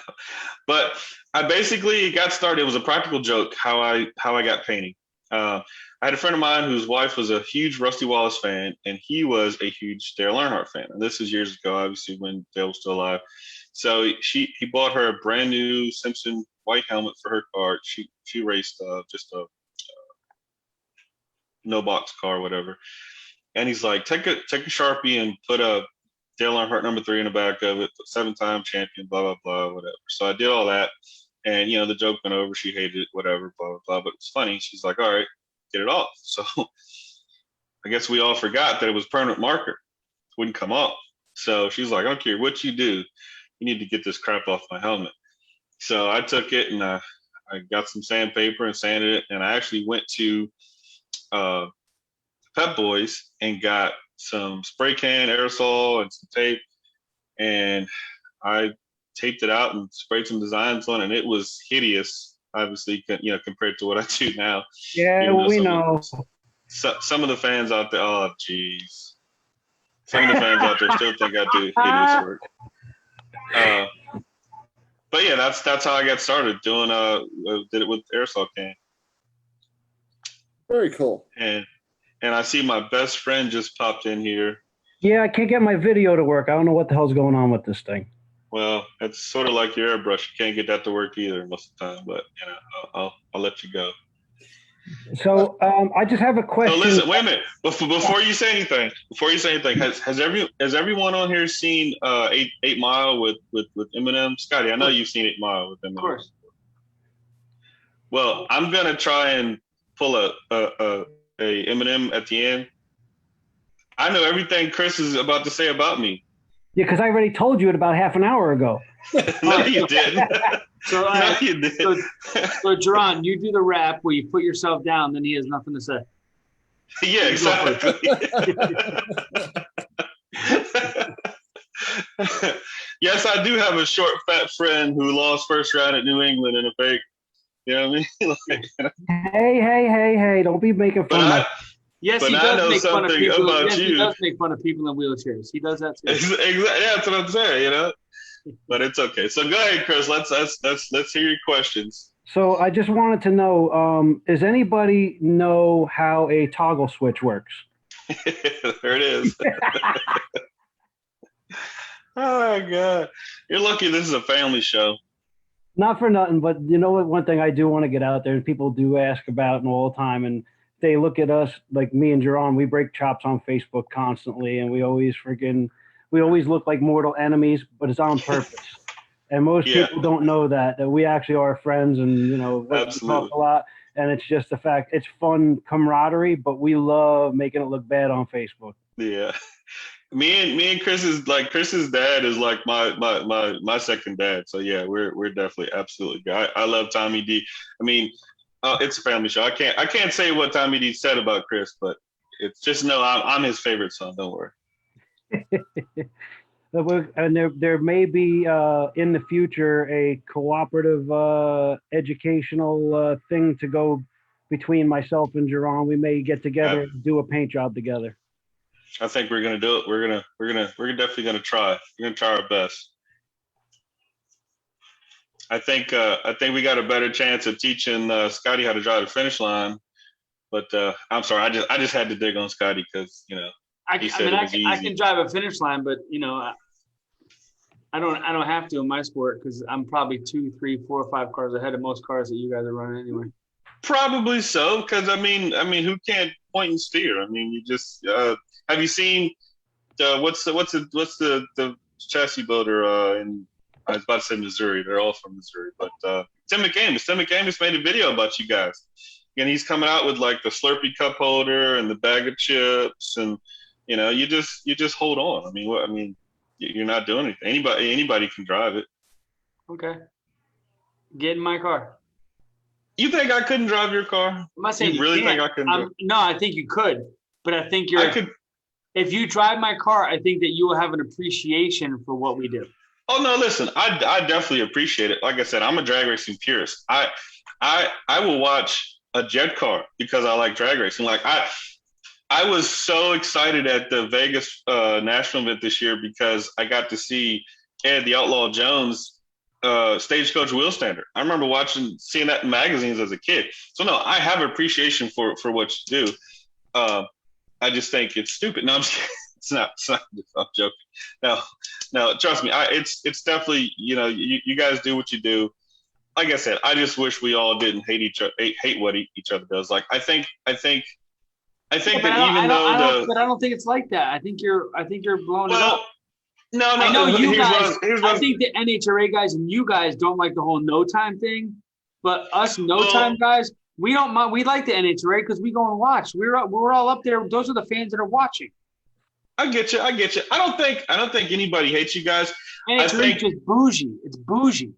Speaker 3: But I basically got started. It was a practical joke how I got painting. I had a friend of mine whose wife was a huge Rusty Wallace fan, and he was a huge Dale Earnhardt fan. And this is years ago, obviously, when Dale was still alive. So he bought her a brand new Simpson white helmet for her car. She raced just a no box car, whatever. And he's like, take a Sharpie and put a Dale Earnhardt number 3 in the back of it, 7-time champion, blah, blah, blah, whatever. So I did all that. And, the joke went over. She hated it, whatever, blah, blah, blah. But it's funny. She's like, all right, get it off. So I guess we all forgot that it was permanent marker. It wouldn't come off. So she's like, I don't care what you do. You need to get this crap off my helmet. So I took it and I got some sandpaper and sanded it. And I actually went to Pep Boys and got some spray can, aerosol, and some tape. And I taped it out and sprayed some designs on it. And it was hideous, obviously, compared to what I do now.
Speaker 5: Yeah, we know.
Speaker 3: Some of the fans out there, oh, geez. Some of the fans out there still think I do hideous work. But yeah, that's how I got started doing. Did it with aerosol can.
Speaker 2: Very cool.
Speaker 3: And I see my best friend just popped in here.
Speaker 5: Yeah, I can't get my video to work. I don't know what the hell's going on with this thing.
Speaker 3: Well, it's sort of like your airbrush. You can't get that to work either most of the time. But I'll let you go.
Speaker 5: So I just have a question.
Speaker 3: So listen, wait a minute. Before you say anything, has everyone on here seen 8 Mile with Eminem? Scotty, I know you've seen 8 Mile with Eminem.
Speaker 4: Of course.
Speaker 3: Well, I'm gonna try and pull a Eminem at the end. I know everything Chris is about to say about me.
Speaker 5: Yeah, because I already told you it about half an hour ago.
Speaker 3: No, you didn't.
Speaker 4: So,
Speaker 3: No, you didn't.
Speaker 4: so Jerron, you do the rap where you put yourself down, then he has nothing to say.
Speaker 3: Yeah, exactly. Yes, I do have a short, fat friend who lost first round at New England in a fake. You know what I mean?
Speaker 5: Hey! Don't be making fun of me.
Speaker 4: Yes, he does make fun of people. Yes, he does make fun of people in wheelchairs. He does that too.
Speaker 3: Exactly. Yeah, that's what I'm saying. But it's okay. So go ahead, Chris. Let's hear your questions.
Speaker 5: So I just wanted to know, does anybody know how a toggle switch works?
Speaker 3: There it is. Oh my God. You're lucky this is a family show.
Speaker 5: Not for nothing, but you know what? One thing I do want to get out there, and people do ask about and all the time, and they look at us like me and Jerron. We break chops on Facebook constantly, and we always look like mortal enemies, but it's on purpose. And most people don't know that we actually are friends, and we talk a lot. And it's just the fact it's fun camaraderie, but we love making it look bad on Facebook.
Speaker 3: Yeah. Me and Chris's dad is like my second dad. So yeah, we're definitely absolutely good. I love Tommy D. I mean, it's a family show. I can't say what Tommy D said about Chris, but it's just I'm his favorite son. Don't worry.
Speaker 5: And there may be in the future a cooperative educational thing to go between myself and Jerron. We may get together and do a paint job together.
Speaker 3: I think we're gonna do it. We're definitely gonna try. We're gonna try our best. I think we got a better chance of teaching Scotty how to drive the finish line. But I'm sorry, I just had to dig on Scotty because
Speaker 4: I can drive a finish line, but I don't have to in my sport because I'm probably 2, 3, 4, 5 cars ahead of most cars that you guys are running anyway.
Speaker 3: Probably so, because I mean, who can't point and steer? I mean, you just have you seen what's the chassis builder in? I was about to say Missouri. They're all from Missouri, but Tim McCamus. Tim McCamus made a video about you guys, and he's coming out with like the Slurpee cup holder and the bag of chips, and you just hold on. I mean, you're not doing anything. Anybody can drive it.
Speaker 4: Okay, get in my car.
Speaker 3: You think I couldn't drive your car?
Speaker 4: I'm not saying
Speaker 3: you really think I couldn't?
Speaker 4: No, I think you could, but I think if you drive my car, I think that you will have an appreciation for what we do.
Speaker 3: Oh no, listen, I definitely appreciate it. Like I said, I'm a drag racing purist. I will watch a jet car because I like drag racing. Like I was so excited at the Vegas national event this year because I got to see Ed the Outlaw Jones stagecoach wheel standard. I remember seeing that in magazines as a kid. So no, I have appreciation for what you do. I just think it's stupid. No, I'm just kidding. It's not. I'm joking. No, trust me. It's definitely, you guys do what you do. Like I said, I just wish we all didn't hate what each other does. Like I think that
Speaker 4: but I don't think it's like that. I think you're blowing it up.
Speaker 3: No.
Speaker 4: I know you guys. I think the NHRA guys and you guys don't like the whole no time thing, but us no time guys, We don't mind. We like the NHRA because we go and watch. We're all up there. Those are the fans that are watching.
Speaker 3: I get you. I don't think anybody hates you guys.
Speaker 4: NHRA is just bougie. It's bougie.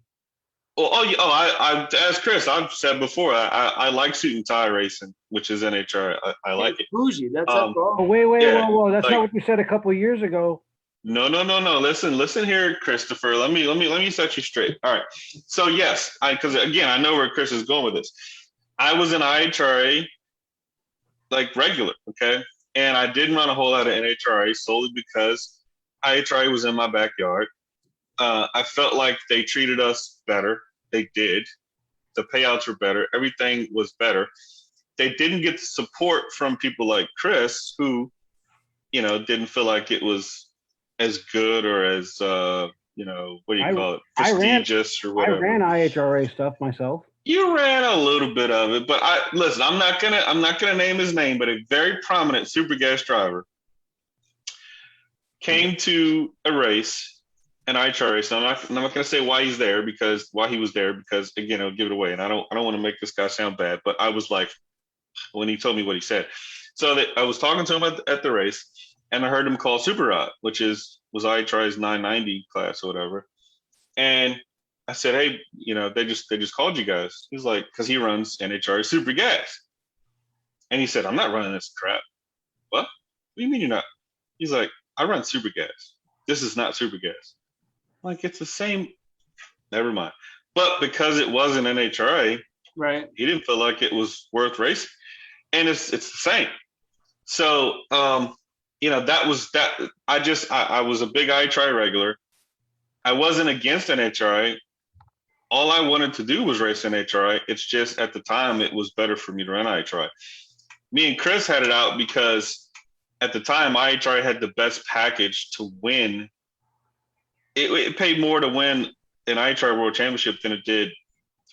Speaker 3: Well, I as Chris, I've said before, I like suit and tie racing, which is NHRA. I like it.
Speaker 4: Bougie. That's
Speaker 5: Oh,
Speaker 4: all.
Speaker 5: wait,
Speaker 3: Yeah,
Speaker 5: whoa. That's
Speaker 3: like-
Speaker 5: not what you said a couple of years ago.
Speaker 3: No. Listen here, Christopher. Let me set you straight. All right. So yes, because again, I know where Chris is going with this. I was in IHRA like regular, okay, and I didn't run a whole lot of NHRA solely because IHRA was in my backyard. I felt like they treated us better. They did. The payouts were better. Everything was better. They didn't get the support from people like Chris, who, didn't feel like it was as good or as, what do you call it? Prestigious or whatever.
Speaker 5: I ran IHRA stuff myself.
Speaker 3: You ran a little bit of it, but listen, I'm not gonna name his name, but a very prominent super gas driver came to a race, an IHR race. I'm not gonna say why he was there because again, it'll give it away, and I don't want to make this guy sound bad, but I was like, when he told me what he said. So I was talking to him at the race, and I heard him call Super Rod, which was IHR's 990 class or whatever, and I said, hey, they just called you guys. He's like, because he runs NHRA Super Gas. And he said, I'm not running this crap. What do you mean you're not? He's like, I run Super Gas. This is not Super Gas. I'm like, it's the same. Never mind. But because it wasn't NHRA,
Speaker 4: right,
Speaker 3: he didn't feel like it was worth racing. And it's the same. So, that was that. I was a big IHRA regular. I wasn't against NHRA. All I wanted to do was race NHRA. It's just at the time it was better for me to run IHRA. Me and Chris had it out because at the time IHRA had the best package to win. It paid more to win an IHRA World Championship than it did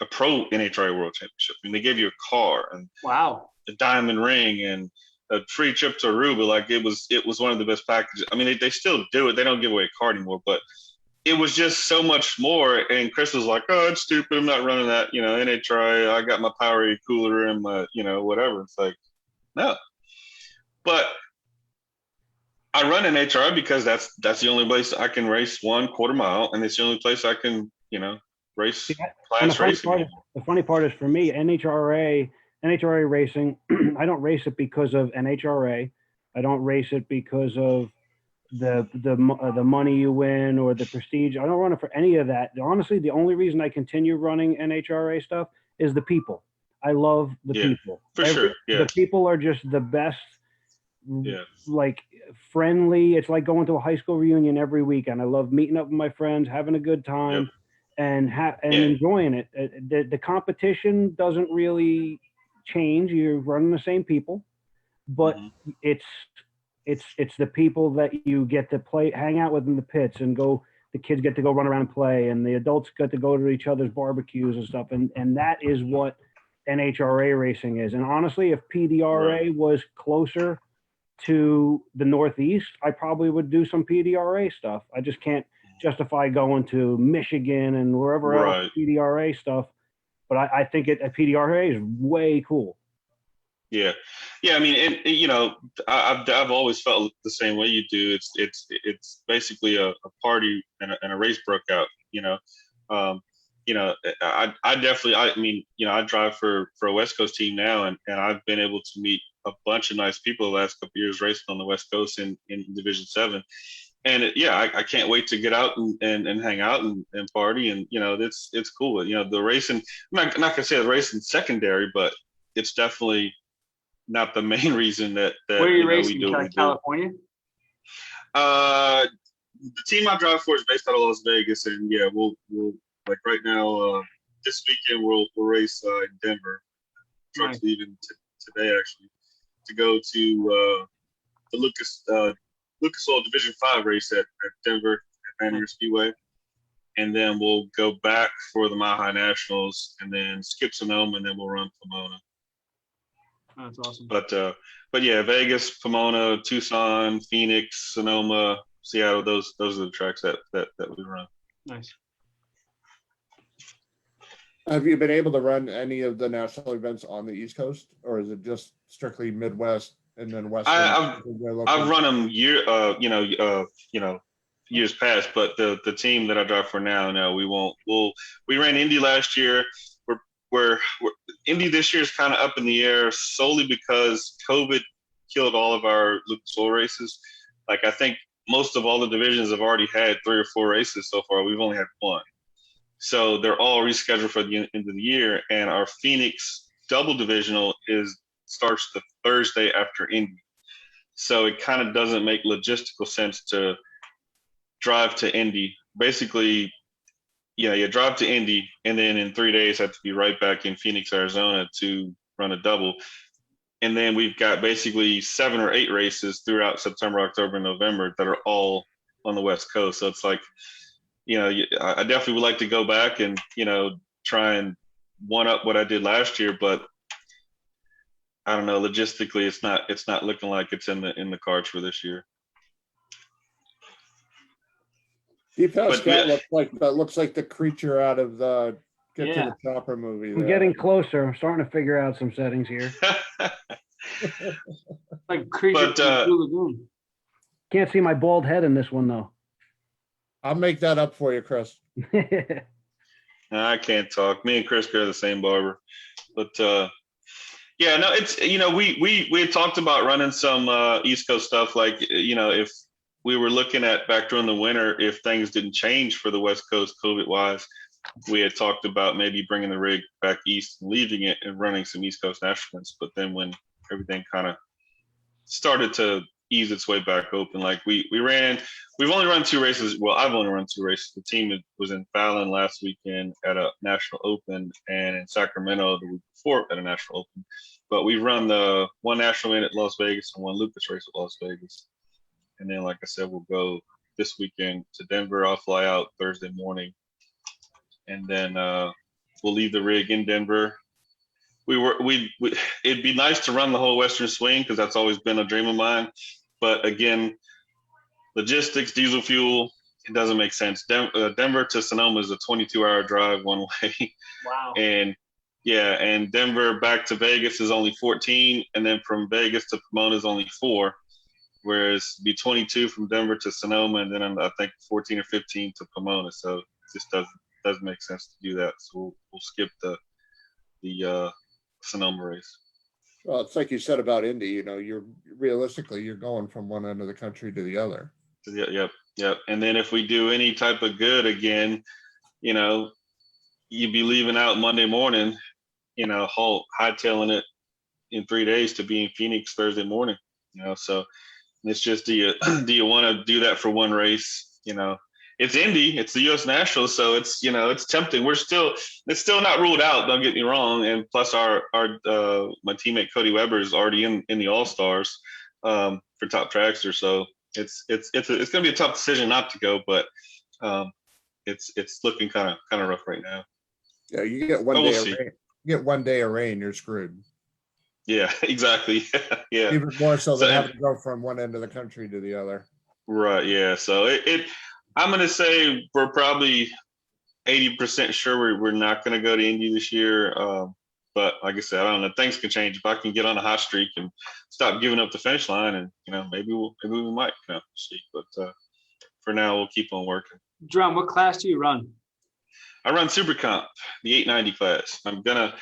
Speaker 3: a pro NHRA World Championship. I mean, they gave you a car and a diamond ring and a free trip to Aruba. Like it was one of the best packages. I mean, they still do it. They don't give away a car anymore, but it was just so much more. And Chris was like, oh, it's stupid. I'm not running that, NHRA. I got my Powerade cooler and my, whatever. It's like, no. But I run NHRA because that's the only place I can race 1/4 mile. And it's the only place I can, race class racing.
Speaker 5: The funny part is for me, NHRA racing, I don't race it because of NHRA. I don't race it because of the money you win or the prestige. I don't run it for any of that. Honestly, the only reason I continue running NHRA stuff is the people. I love the people.
Speaker 3: For sure. Yeah.
Speaker 5: The people are just the best.
Speaker 3: Yeah.
Speaker 5: Like friendly. It's like going to a high school reunion every weekend. I love meeting up with my friends, having a good time, and enjoying it. The competition doesn't really change. You're running the same people, but it's the people that you get to hang out with in the pits and go. The kids get to go run around and play, and the adults get to go to each other's barbecues and stuff. And that is what NHRA racing is. And honestly, if PDRA was closer to the Northeast, I probably would do some PDRA stuff. I just can't justify going to Michigan and wherever else PDRA stuff. But I think PDRA is way cool.
Speaker 3: Yeah. I mean, I've always felt the same way you do. It's basically a party and a race broke out. I drive for a West Coast team now, and I've been able to meet a bunch of nice people the last couple of years racing on the West Coast in Division 7. And I can't wait to get out and hang out and party. And, it's cool. The racing, I'm not gonna say the racing secondary, but it's definitely not the main reason that
Speaker 4: where are you racing?
Speaker 3: We do
Speaker 4: California?
Speaker 3: The team I drive for is based out of Las Vegas, and we'll like right now this weekend we'll race in Denver. Truck's leaving today actually to go to the Lucas Oil Division 5 race at Denver at Van Air Speedway, and then we'll go back for the Mile High Nationals, and then skip Sonoma, and then we'll run Pomona.
Speaker 4: Oh, that's awesome.
Speaker 3: But yeah, Vegas, Pomona, Tucson, Phoenix, Sonoma, Seattle. Those are the tracks that we run.
Speaker 4: Nice.
Speaker 2: Have you been able to run any of the national events on the East Coast, or is it just strictly Midwest and then Western?
Speaker 3: I've run them years past, but the team that I drive for now, no, we won't. We ran Indy last year. We're Indy this year is kind of up in the air solely because COVID killed all of our Lucas Oil races. Like I think most of all the divisions have already had 3 or 4 races so far. We've only had 1. So they're all rescheduled for the end of the year. And our Phoenix double divisional starts the Thursday after Indy. So it kind of doesn't make logistical sense to drive to Indy. Basically, you drive to Indy and then in 3 days have to be right back in Phoenix, Arizona to run a double. And then we've got basically 7 or 8 races throughout September, October, and November that are all on the West Coast. So it's like, I definitely would like to go back and, try and one up what I did last year, but I don't know, logistically, it's not looking like it's in the cards for this year.
Speaker 2: Deep House Scott looks like the creature out of the Get to the Chopper movie.
Speaker 5: I'm getting closer. I'm starting to figure out some settings here.
Speaker 4: Like creature from the Blue Lagoon.
Speaker 5: Can't see my bald head in this one though.
Speaker 2: I'll make that up for you, Chris.
Speaker 3: I can't talk. Me and Chris are the same barber, but it's we had talked about running some East Coast stuff. Like if we were looking at back during the winter, if things didn't change for the West Coast COVID wise, we had talked about maybe bringing the rig back east and leaving it and running some East Coast nationals. But then when everything kind of started to ease its way back open, like we've only run 2 races. Well, I've only run 2 races. The team was in Fallon last weekend at a national open and in Sacramento the week before at a national open. But we run the 1 national in at Las Vegas and 1 Lucas race at Las Vegas. And then, like I said, we'll go this weekend to Denver. I'll fly out Thursday morning. And then we'll leave the rig in Denver. It'd be nice to run the whole Western swing because that's always been a dream of mine. But again, logistics, diesel fuel, it doesn't make sense. Denver to Sonoma is a 22-hour drive one way.
Speaker 4: Wow.
Speaker 3: And Denver back to Vegas is only 14, and then from Vegas to Pomona is only 4, whereas it'd be 22 from Denver to Sonoma, and then I think 14 or 15 to Pomona. So it just doesn't make sense to do that. So we'll skip the Sonoma race.
Speaker 2: Well, it's like you said about Indy, you're going from one end of the country to the other.
Speaker 3: Yep. And then if we do any type of good again, you'd be leaving out Monday morning, hightailing it in 3 days to be in Phoenix Thursday morning, so it's just, do you want to do that for one race? It's Indy, it's the U.S. National, so it's it's tempting. It's still not ruled out. Don't get me wrong. And plus, our my teammate Cody Weber is already in the All Stars for Top Dragster, so it's going to be a tough decision not to go, but it's looking kind of rough right now.
Speaker 2: Yeah, you get one day of rain. You get 1 day of rain, you're screwed.
Speaker 3: Yeah, exactly. Yeah,
Speaker 2: even more so than having to go from one end of the country to the other.
Speaker 3: Right. Yeah. So I'm going to say we're probably 80% sure we're not going to go to Indy this year. But like I said, I don't know. Things can change. If I can get on a hot streak and stop giving up the finish line, and maybe we might see. But for now, we'll keep on working.
Speaker 4: Drum, what class do you run?
Speaker 3: I run Super Comp, the 890 class. I'm gonna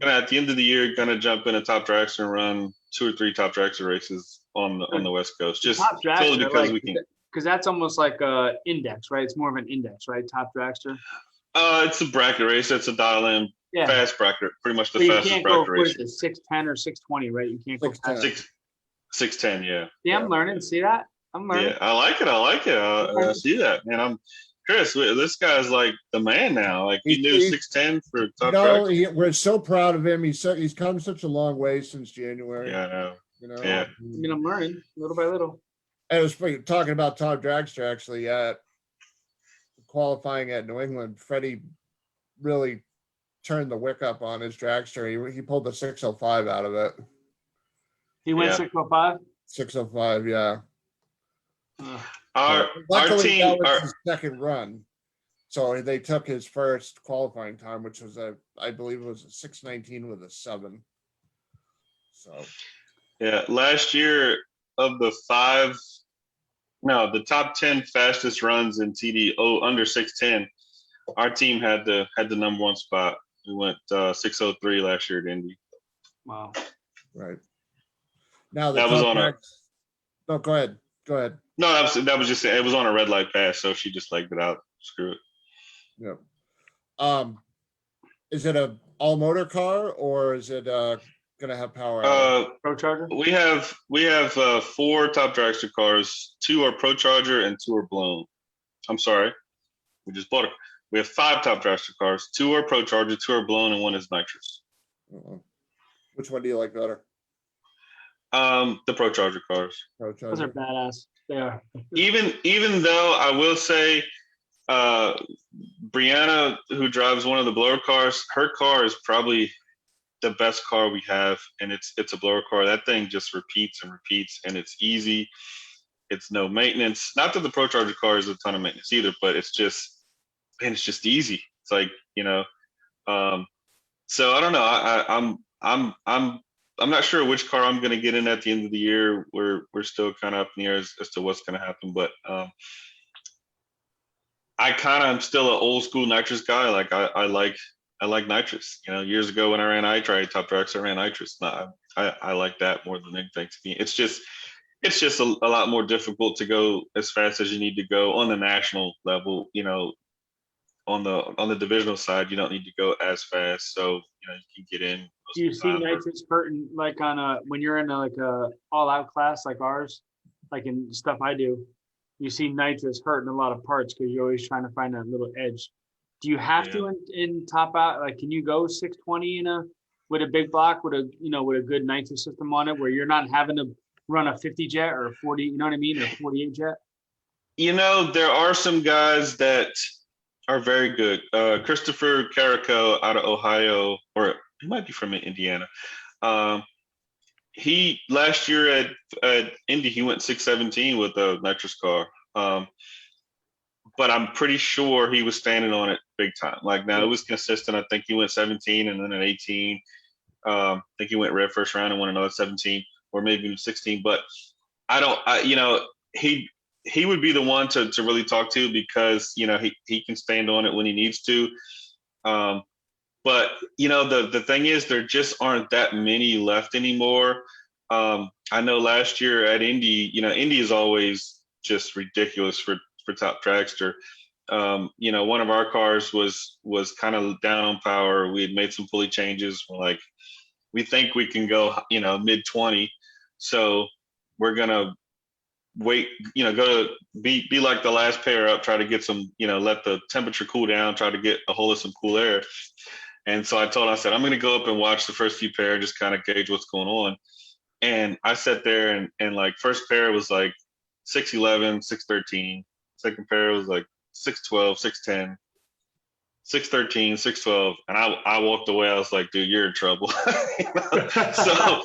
Speaker 3: at the end of the year jump in a Top Dragster and run 2 or 3 Top Dragster races on the West Coast. Just solely because we can.
Speaker 4: Because that's almost like a index, right? It's more of an index, right? Top Dragster.
Speaker 3: It's a bracket race. It's a dial-in fast bracket, pretty much the fastest bracket race.
Speaker 4: You can't go 610 or 620, right? You can't go
Speaker 3: 610. Yeah.
Speaker 4: Yeah, I'm learning. See that? I'm learning.
Speaker 3: Yeah, I like it. I see that, man. Chris, this guy's like the man now. Like he knew 610 for Top Dragster.
Speaker 2: We're so proud of him. He's come such a long way since January.
Speaker 3: Yeah, I know.
Speaker 4: Yeah. I mean, I'm learning little by little.
Speaker 2: I was talking about Top Dragster actually at qualifying at New England. Freddie really turned the wick up on his dragster. He pulled the 605 out of it.
Speaker 4: He went 605?
Speaker 2: 605, yeah.
Speaker 3: Our
Speaker 2: Luckily,
Speaker 3: team,
Speaker 2: that was his second run. So they took his first qualifying time, which was I believe it was a 6:19 with a 7. So
Speaker 3: Yeah, last year of the the top 10 fastest runs in TD under 6:10, our team had the number one spot. We went 6:03 last year at Indy.
Speaker 4: Wow.
Speaker 2: right now the
Speaker 3: That was
Speaker 2: top
Speaker 3: on a
Speaker 2: tracks. No, go ahead. Go ahead.
Speaker 3: no, that was just it was on a red light pass, so she just legged it out. Screw it.
Speaker 2: Yeah. Is it a all motor car or is it gonna have power out?
Speaker 4: Pro Charger?
Speaker 3: We have 4 top dragster cars. 2 are Pro Charger and 2 are blown. I'm sorry, we just bought it. We have 5 top dragster cars. 2 are Pro Charger, 2 are blown, and 1 is nitrous.
Speaker 2: Which one do you like better?
Speaker 3: The Pro Charger cars.
Speaker 2: Pro
Speaker 4: Those are
Speaker 2: Charger.
Speaker 4: badass. They are.
Speaker 3: Even though I will say, Brianna, who drives one of the blower cars, her car is probably the best car we have, and it's a blower car. That thing just repeats and repeats, and it's easy. It's no maintenance. Not that the Pro Charger car is a ton of maintenance either, but it's just easy. It's like, so I don't know. I'm not sure which car I'm going to get in at the end of the year. We're still kind of up in the air as to what's going to happen, but I kind of am still an old school nitrous guy. Like I like nitrous. Years ago when I ran I-Tri top tracks, I ran nitrous. I like that more than anything. To me, it's just a lot more difficult to go as fast as you need to go on the national level. On the divisional side, you don't need to go as fast, so you can get in.
Speaker 4: Do you see nitrous hurting like on when you're in like a all out class like ours, like in stuff I do? You see nitrous hurting a lot of parts because you're always trying to find that little edge. Do you have to in top out? Like, can you go 620 with a big block with a good nitrous system on it, where you're not having to run a 50 jet or a 40, you know what I mean, or a 48 jet?
Speaker 3: There are some guys that are very good. Christopher Carrico out of Ohio, or he might be from Indiana. He last year at Indy, he went 6:17 with a nitrous car. But I'm pretty sure he was standing on it big time. Like, now it was consistent. I think he went 17 and then an 18. I think he went red first round and won another 17 or maybe even 16. But he would be the one to really talk to, because he can stand on it when he needs to. But the thing is, there just aren't that many left anymore. I know last year at Indy, Indy is always just ridiculous for top dragster. One of our cars was kind of down on power. We had made some pulley changes. We're like, we think we can go mid 20, so we're gonna wait, go to be like the last pair up, try to get some, let the temperature cool down, try to get a hold of some cool air. And so I said, I'm going to go up and watch the first few pair, just kind of gauge what's going on. And I sat there and like, first pair was like 6:11, 6:13. Second pair was like 6:12, 6:10, 6:13, 6:12. And I walked away. I was like, dude, you're in trouble. So,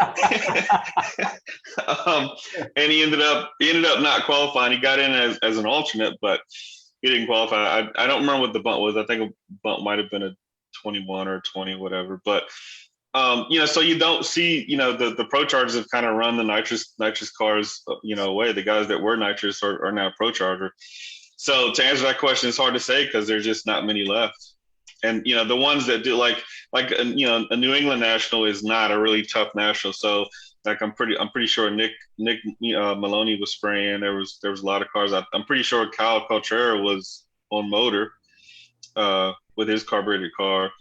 Speaker 3: and he ended up not qualifying. He got in as an alternate, but he didn't qualify. I don't remember what the bunt was. I think a bunt might have been a 21 or 20, whatever. But so you don't see, the Pro Chargers have kind of run the nitrous cars, away. The guys that were nitrous are now Pro Charger. So to answer that question, it's hard to say because there's just not many left. And the ones that do like a New England national is not a really tough national. So like I'm pretty sure Nick Maloney was spraying. There was a lot of cars. I'm pretty sure Kyle Coltrera was on motor with his carbureted car.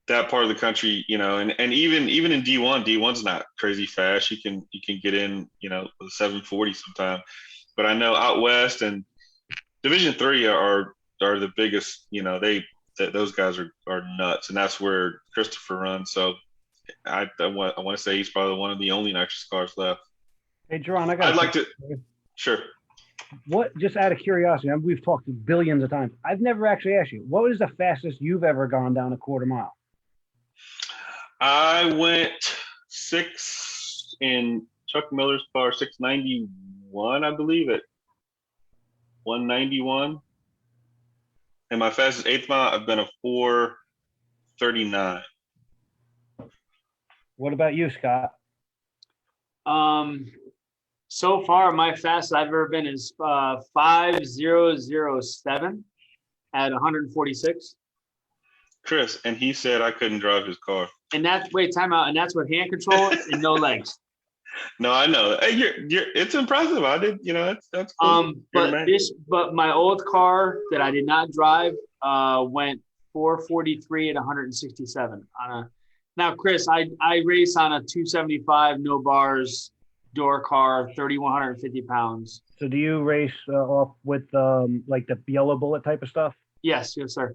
Speaker 3: That part of the country, and even in D1's not crazy fast. You can get in, with a 740 sometime. But I know out west and Division III are the biggest. Those guys are nuts, and that's where Christopher runs. So I want to say he's probably one of the only nitrous cars left.
Speaker 5: Hey, Jerron,
Speaker 3: I'd like to. Sure.
Speaker 5: What, just out of curiosity, we've talked billions of times. I've never actually asked you, what is the fastest you've ever gone down a quarter mile?
Speaker 3: I went 6 in Chuck Miller's car, 691, I believe, at 191. And my fastest 8th mile, I've been a 4:39.
Speaker 5: What about you, Scott?
Speaker 4: So far, my fastest I've ever been is 5007 at 146.
Speaker 3: Chris, and he said I couldn't drive his car.
Speaker 4: And that's time out. And that's with hand control and no legs.
Speaker 3: No, I know. Hey, it's impressive. I did, that's cool.
Speaker 4: But my old car that I did not drive went 443 at 167 now, Chris, I race on a 275 no bars door car, 3,150 pounds.
Speaker 5: So do you race off with like the yellow bullet type of stuff?
Speaker 4: Yes, sir.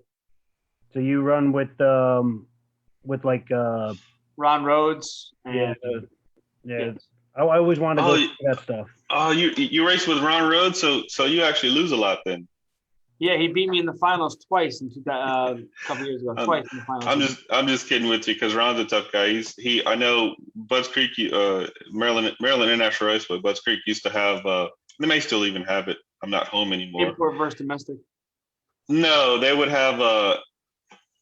Speaker 5: So you run with like
Speaker 4: Ron Rhodes and
Speaker 5: yeah. I always wanted to go through that stuff.
Speaker 3: Oh, you race with Ron Rhodes, so you actually lose a lot then.
Speaker 4: Yeah, he beat me in the finals twice a couple years ago. Twice in the finals.
Speaker 3: I'm just kidding with you because Ron's a tough guy. I know Budds Creek, Maryland International Raceway. Budds Creek used to have. They may still even have it. I'm not home anymore.
Speaker 4: Import versus domestic.
Speaker 3: No, they would have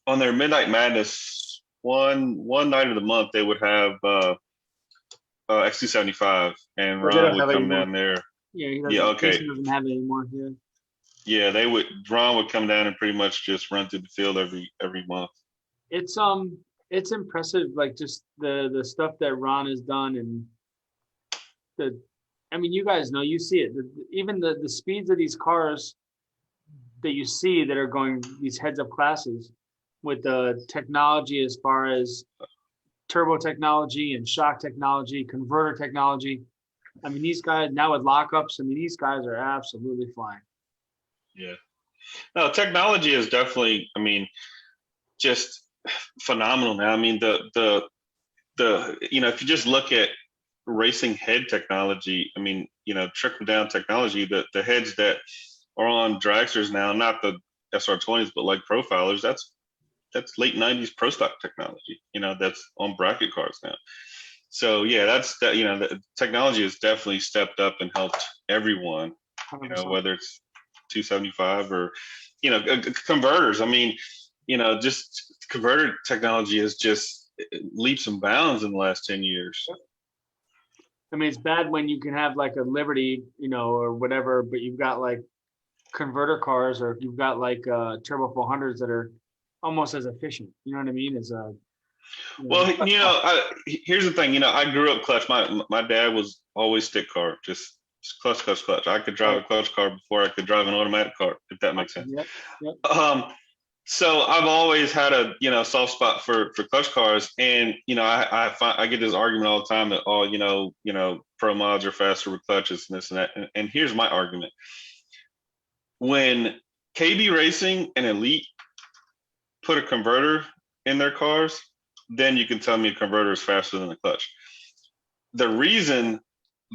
Speaker 3: on their Midnight Madness one night of the month. They would have X275, and Ron would come down there.
Speaker 4: Yeah, he doesn't have it anymore. Yeah.
Speaker 3: Yeah, Ron would come down and pretty much just run through the field every month.
Speaker 4: It's impressive, like just the stuff that Ron has done, and you guys know, you see it. Even the speeds of these cars that you see that are going these heads-up classes with the technology as far as turbo technology and shock technology, converter technology. These guys now with lockups, these guys are absolutely flying.
Speaker 3: Yeah. No, technology is definitely, just phenomenal now. The if you just look at racing head technology, trickle down technology, the heads that are on dragsters now, not the SR20s, but like profilers, that's late 90s pro stock technology, that's on bracket cars now. So yeah, the technology has definitely stepped up and helped everyone, whether it's 275 or converters. Just converter technology has just leaps and bounds in the last 10 years.
Speaker 4: It's bad when you can have like a Liberty, or whatever, but you've got like converter cars, or you've got like turbo 400s that are almost as efficient. You know what I mean?
Speaker 3: Well, here's the thing. I grew up clutch. My dad was always stick car, just clutch. I could drive a clutch car before I could drive an automatic car, if that makes sense.
Speaker 4: Yep.
Speaker 3: So I've always had a soft spot for clutch cars, and I get this argument all the time that pro mods are faster with clutches and this and that. And here's my argument: when KB Racing and Elite put a converter in their cars, then you can tell me a converter is faster than a clutch. The reason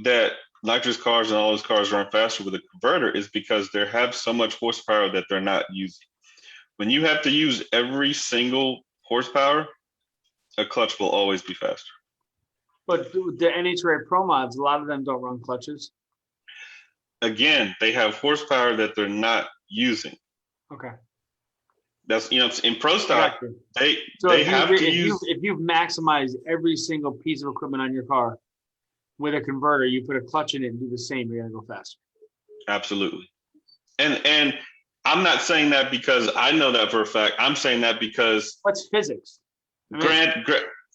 Speaker 3: that nitrous cars and all those cars run faster with a converter is because they have so much horsepower that they're not using. When you have to use every single horsepower, a clutch will always be faster.
Speaker 4: But the NHRA Pro mods, a lot of them don't run clutches.
Speaker 3: Again, they have horsepower that they're not using.
Speaker 4: Okay.
Speaker 3: That's in pro stock,
Speaker 4: if you've maximized every single piece of equipment on your car with a converter, you put a clutch in it and do the same, you're gonna go faster.
Speaker 3: Absolutely. And I'm not saying that because I know that for a fact. I'm saying that because
Speaker 4: what's physics?
Speaker 3: Greg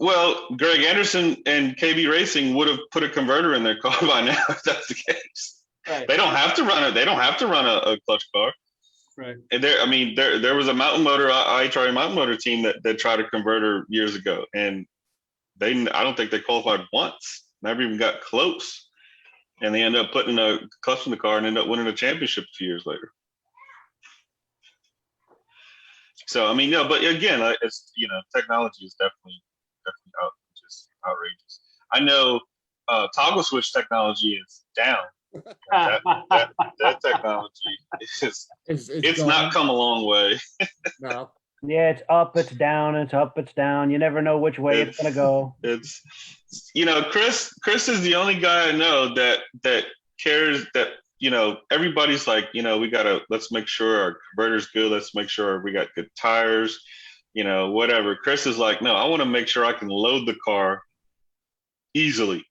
Speaker 3: Anderson and KB Racing would have put a converter in their car by now if that's the case.
Speaker 4: Right.
Speaker 3: They don't have to run it. They don't have to run a clutch car.
Speaker 4: Right.
Speaker 3: And there was a mountain motor, IHRA mountain motor team that tried a converter years ago, and I don't think they qualified once. Never even got close, and they ended up putting a clutch in the car and ended up winning a championship a few years later. So but again, it's technology is definitely just outrageous. I know toggle switch technology is down. that technology it's not come a long way.
Speaker 2: No.
Speaker 5: Yeah, it's up, it's down, it's up, it's down. You never know which way it's gonna go.
Speaker 3: It's Chris is the only guy I know that cares that everybody's like, let's make sure our converter's good. Let's make sure we got good tires, whatever. Chris is like, no, I want to make sure I can load the car easily.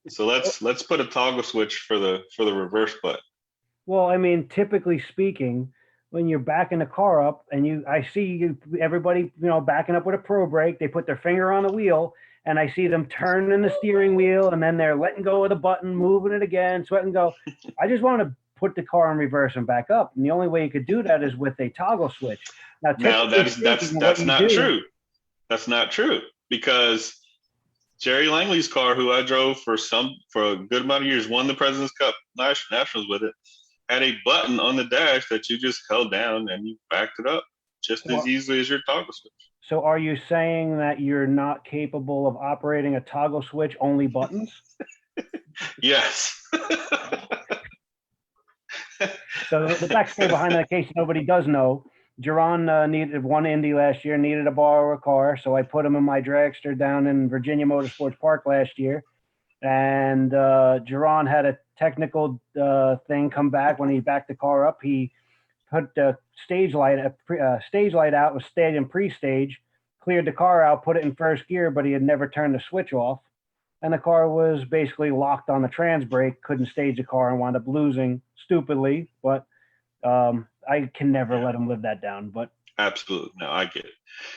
Speaker 3: So let's put a toggle switch for the reverse button.
Speaker 5: Well, I mean, typically speaking, when you're backing the car up and I see everybody, backing up with a pro brake, they put their finger on the wheel and I see them turning the steering wheel and then they're letting go of the button, moving it again, so I can go. I just want to put the car in reverse and back up. And the only way you could do that is with a toggle switch.
Speaker 3: Now that's not true. That's not true, because Jerry Langley's car, who I drove for a good amount of years, won the President's Cup Nationals with it, had a button on the dash that you just held down and you backed it up just as easily as your toggle switch.
Speaker 5: So are you saying that you're not capable of operating a toggle switch, only buttons?
Speaker 3: Yes.
Speaker 5: So the backstory behind that, in case nobody does know, Jerron needed one Indy last year, needed to borrow a car. So I put him in my dragster down in Virginia Motorsports Park last year. And Jerron had a technical thing come back when he backed the car up. He put the stage light out, was stayed in pre-stage, cleared the car out, put it in first gear, but he had never turned the switch off. And the car was basically locked on the trans brake, couldn't stage the car and wound up losing stupidly. But I can never let him live that down. But
Speaker 3: absolutely, no, I get it.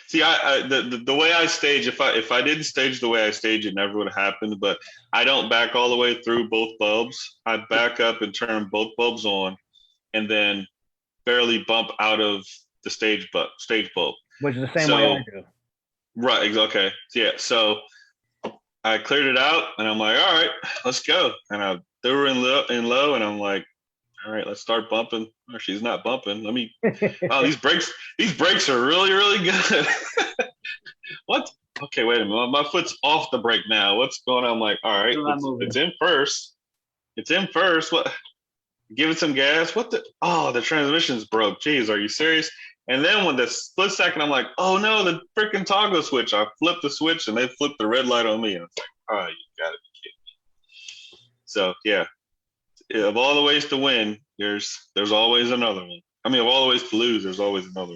Speaker 3: See, the way I stage, if I didn't stage the way I stage, it never would have happened. But I don't back all the way through both bulbs. I back up and turn both bulbs on, and then barely bump out of the stage bulb.
Speaker 5: Which is the same way I do.
Speaker 3: Right. Okay. Yeah. So I cleared it out, and I'm like, all right, let's go. And they were in low, and I'm like, all right, let's start bumping. Oh, she's not bumping. Let me. Oh, these brakes are really, really good. What? Okay, wait a minute. My foot's off the brake now. What's going on? I'm like, all right, it's in first. It's in first. What? Give it some gas. What the? Oh, the transmission's broke. Jeez, are you serious? And then when the split second, I'm like, oh no, the freaking toggle switch. I flipped the switch and they flipped the red light on me. And it's like, oh, you gotta be kidding me. So yeah. Of all the ways to win, there's always another one. I mean, of all the ways to lose, there's always another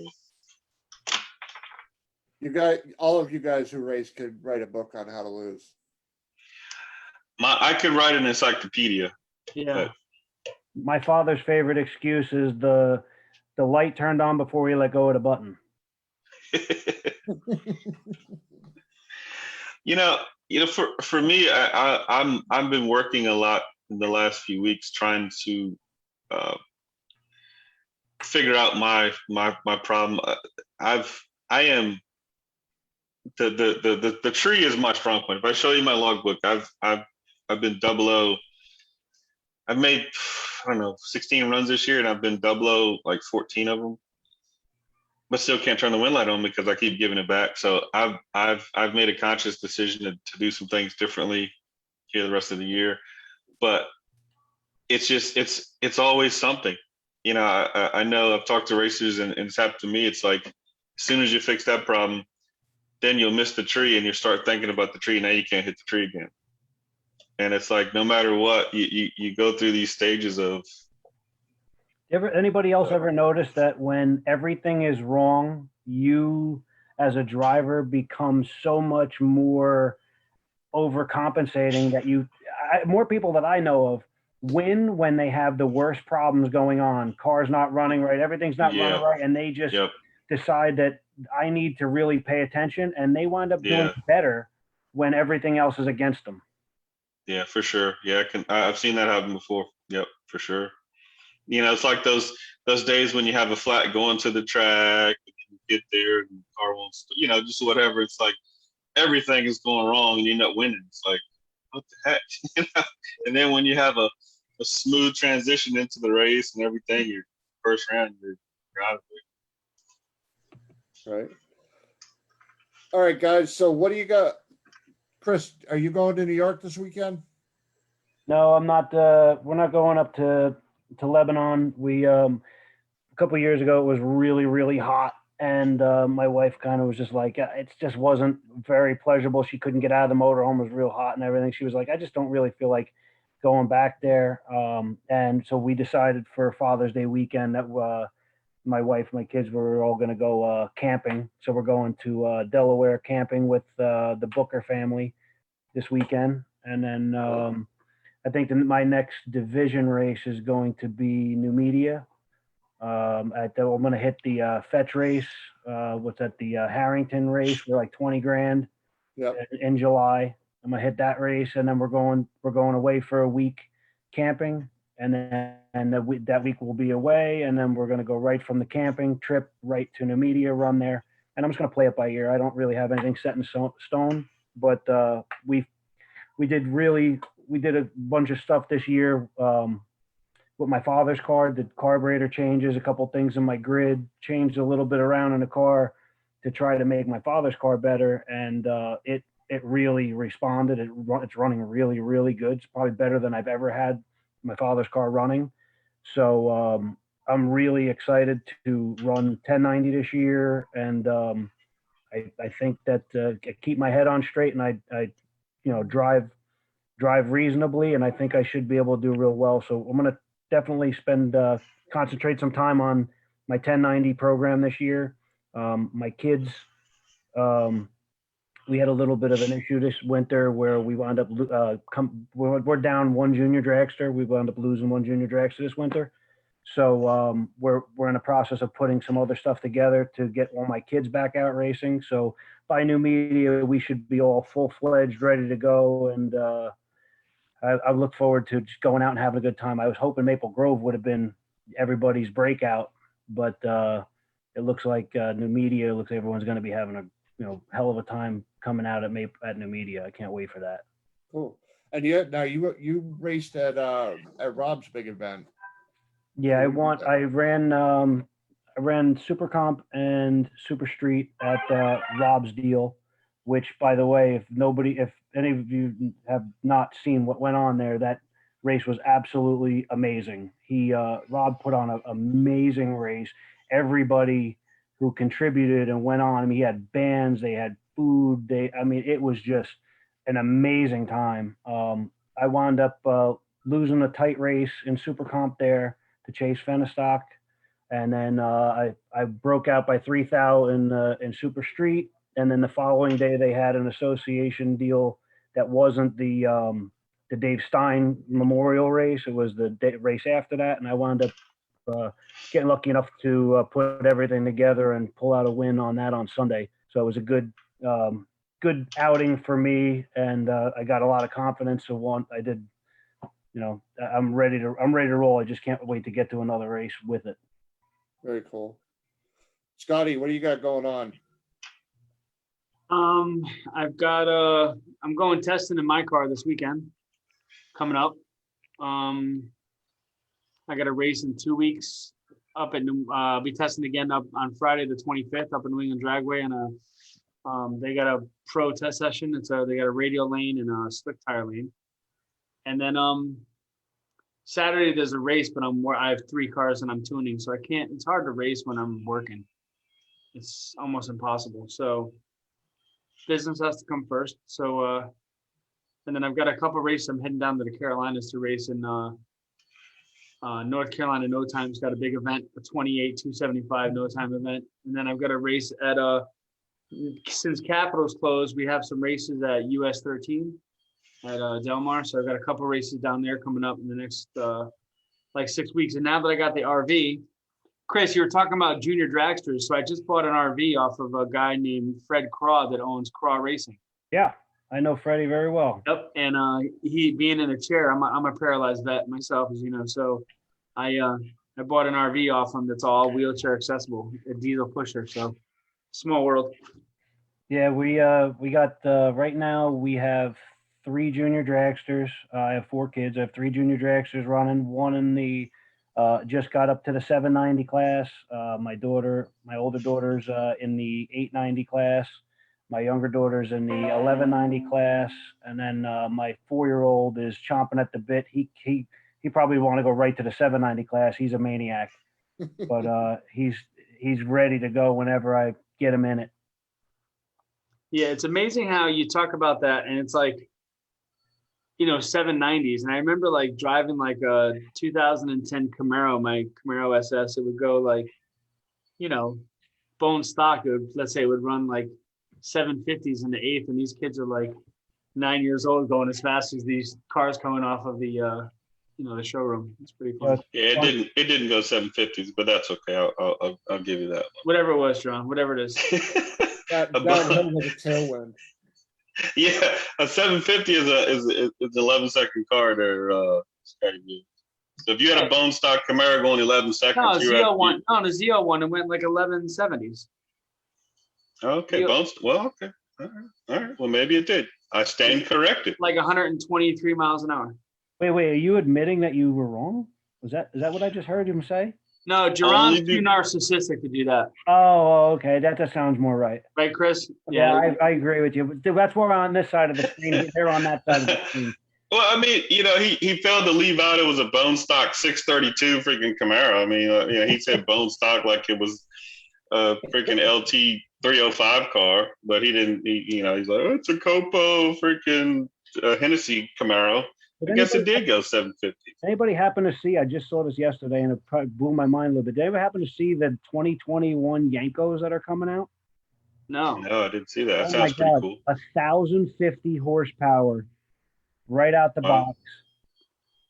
Speaker 3: one.
Speaker 2: All of you guys who race could write a book on how to lose.
Speaker 3: I could write an encyclopedia.
Speaker 5: Yeah. My father's favorite excuse is the light turned on before we let go of the button.
Speaker 3: For me, I've been working a lot in the last few weeks trying to figure out my problem. I am the tree is my strong point. If I show you my logbook, I've been 00. I've made 16 runs this year, and I've been 00 like 14 of them, but still can't turn the wind light on because I keep giving it back. So I've made a conscious decision to do some things differently here the rest of the year. But it's always something. I know I've talked to racers and it's happened to me. It's like, as soon as you fix that problem, then you'll miss the tree and you start thinking about the tree. Now you can't hit the tree again. And it's like, no matter what, you go through these stages of.
Speaker 5: Anybody else ever notice that when everything is wrong, you as a driver become so much more overcompensating that more people that I know of win when they have the worst problems going on. Cars not running right, everything's not running right, and they just decide that I need to really pay attention, and they wind up doing better when everything else is against them.
Speaker 3: Yeah, for sure. Yeah, I've seen that happen before. Yep, for sure. It's like those days when you have a flat going to the track, and you get there and the car won't, just whatever. It's like everything is going wrong and you end up winning. It's like, what the heck? And then when you have a smooth transition into the race and everything, your first round, you're out of it.
Speaker 2: Right. All right, guys. So what do you got? Chris, are you going to New York this weekend?
Speaker 5: No, I'm not. We're not going up to Lebanon. We a couple of years ago, it was really, really hot. And my wife kind of was just like, it just wasn't very pleasurable. She couldn't get out of the motorhome. It was real hot and everything. She was like, I just don't really feel like going back there. And so we decided for Father's Day weekend that my wife, my kids were all going to go camping. So we're going to Delaware camping with the Booker family this weekend. And then I think my next division race is going to be New Media. I'm going to hit the fetch race. What's that? The Harrington race for like 20 grand in July. I'm gonna hit that race, and then we're going away for a week camping, and then that week we'll be away, and then we're gonna go right from the camping trip right to New Media, run there, and I'm just gonna play it by ear. I don't really have anything set in stone, but we did a bunch of stuff this year. With my father's car, did carburetor changes, a couple things in my grid, changed a little bit around in the car to try to make my father's car better, and it really responded. It's running really, really good. It's probably better than I've ever had my father's car running. So I'm really excited to run 1090 this year, and I think that I keep my head on straight, and I drive reasonably, and I think I should be able to do real well. So I'm gonna definitely concentrate some time on my 1090 program this year. My kids, we had a little bit of an issue this winter where we wound up we're down one junior dragster. We wound up losing one junior dragster this winter. So we're in the process of putting some other stuff together to get all my kids back out racing. So by New Media, we should be all full-fledged, ready to go. And I look forward to just going out and having a good time. I was hoping Maple Grove would have been everybody's breakout, but it looks like New Media. Looks like everyone's going to be having a hell of a time coming out at New Media. I can't wait for that.
Speaker 2: Cool. And you raced at Rob's big event.
Speaker 5: Yeah, I ran Super Comp and Super Street at Rob's deal, which, by the way, if any of you have not seen what went on there, that race was absolutely amazing. Rob put on an amazing race. Everybody who contributed and went on, I mean, he had bands, they had food, it was just an amazing time. I wound up losing a tight race in Super Comp there to Chase Fennestock. And then I broke out by 3 thou in Super Street. And then the following day they had an association deal that wasn't the Dave Stein Memorial race. It was the race after that. And I wound up getting lucky enough to put everything together and pull out a win on that on Sunday. So it was a good outing for me. And I got a lot of confidence. So I did, I'm ready to roll. I just can't wait to get to another race with it.
Speaker 2: Very cool. Scotty, what do you got going on?
Speaker 4: I'm going testing in my car this weekend coming up. I got a race in 2 weeks up at I'll be testing again up on Friday the 25th up in New England Dragway, and they got a pro test session. They got a radial lane and a slick tire lane. And then Saturday there's a race, but I have 3 cars and I'm tuning, so it's hard to race when I'm working. It's almost impossible. So business has to come first. So and then I've got a couple of races. I'm heading down to the Carolinas to race in North Carolina. No Time's got a big event, a 28-275 No Time event. And then I've got a race at since Capitol's closed, we have some races at US 13 at Del Mar. So I've got a couple of races down there coming up in the next 6 weeks. And now that I got the RV, Chris, you were talking about junior dragsters. So I just bought an RV off of a guy named Fred Craw that owns Craw Racing.
Speaker 5: Yeah, I know Freddie very well.
Speaker 4: Yep, and he being in a chair, I'm a paralyzed vet myself, as you know. So I bought an RV off him that's all wheelchair accessible, a diesel pusher. So small world.
Speaker 5: Yeah, we got right now we have 3 junior dragsters. I have 4 kids. I have 3 junior dragsters running. One in the just got up to the 790 class. My older daughter's in the 890 class. My younger daughter's in the 1190 class, and then my 4-year-old is chomping at the bit. He probably want to go right to the 790 class. He's a maniac, but he's ready to go whenever I get him in it.
Speaker 4: Yeah, it's amazing how you talk about that, and it's like 790s. And I remember like driving like a 2010 Camaro, my Camaro SS. It would go like, bone stock. Let's say it would run like 750s in the eighth. And these kids are like 9 years old going as fast as these cars coming off of the showroom. It's pretty fun.
Speaker 3: Yeah, it didn't go 750s, but that's okay. I'll give you that
Speaker 4: Whatever it was, John, whatever it is.
Speaker 2: That hit with a tailwind.
Speaker 3: Yeah, a 750 is an 11-second car there, Scotty B. So if you had a bone stock Camaro going 11 seconds,
Speaker 4: No, the ZO one, it went like 1170s.
Speaker 3: Okay, well, okay. All right. Well, maybe it did. I stand corrected.
Speaker 4: Like 123 miles an hour.
Speaker 5: Wait, are you admitting that you were wrong? Is that what I just heard him say?
Speaker 4: No, Geron's too narcissistic to do that.
Speaker 5: Oh, okay. That sounds more right.
Speaker 4: Right, Chris?
Speaker 5: Yeah, I agree with you. That's why we're on this side of the screen. They're on that side of the screen.
Speaker 3: Well, I mean, he failed to leave out it was a bone stock 632 freaking Camaro. I mean, he said bone stock like it was a freaking LT 305 car, but he didn't. He's like, oh, it's a Copo freaking Hennessy Camaro. I guess it did go 750.
Speaker 5: Anybody happen to see? I just saw this yesterday, and it probably blew my mind a little bit. Did anybody happen to see the 2021 Yankos that are coming out?
Speaker 4: No,
Speaker 3: I didn't see that. That sounds pretty cool.
Speaker 5: 1,050 horsepower, right out the box.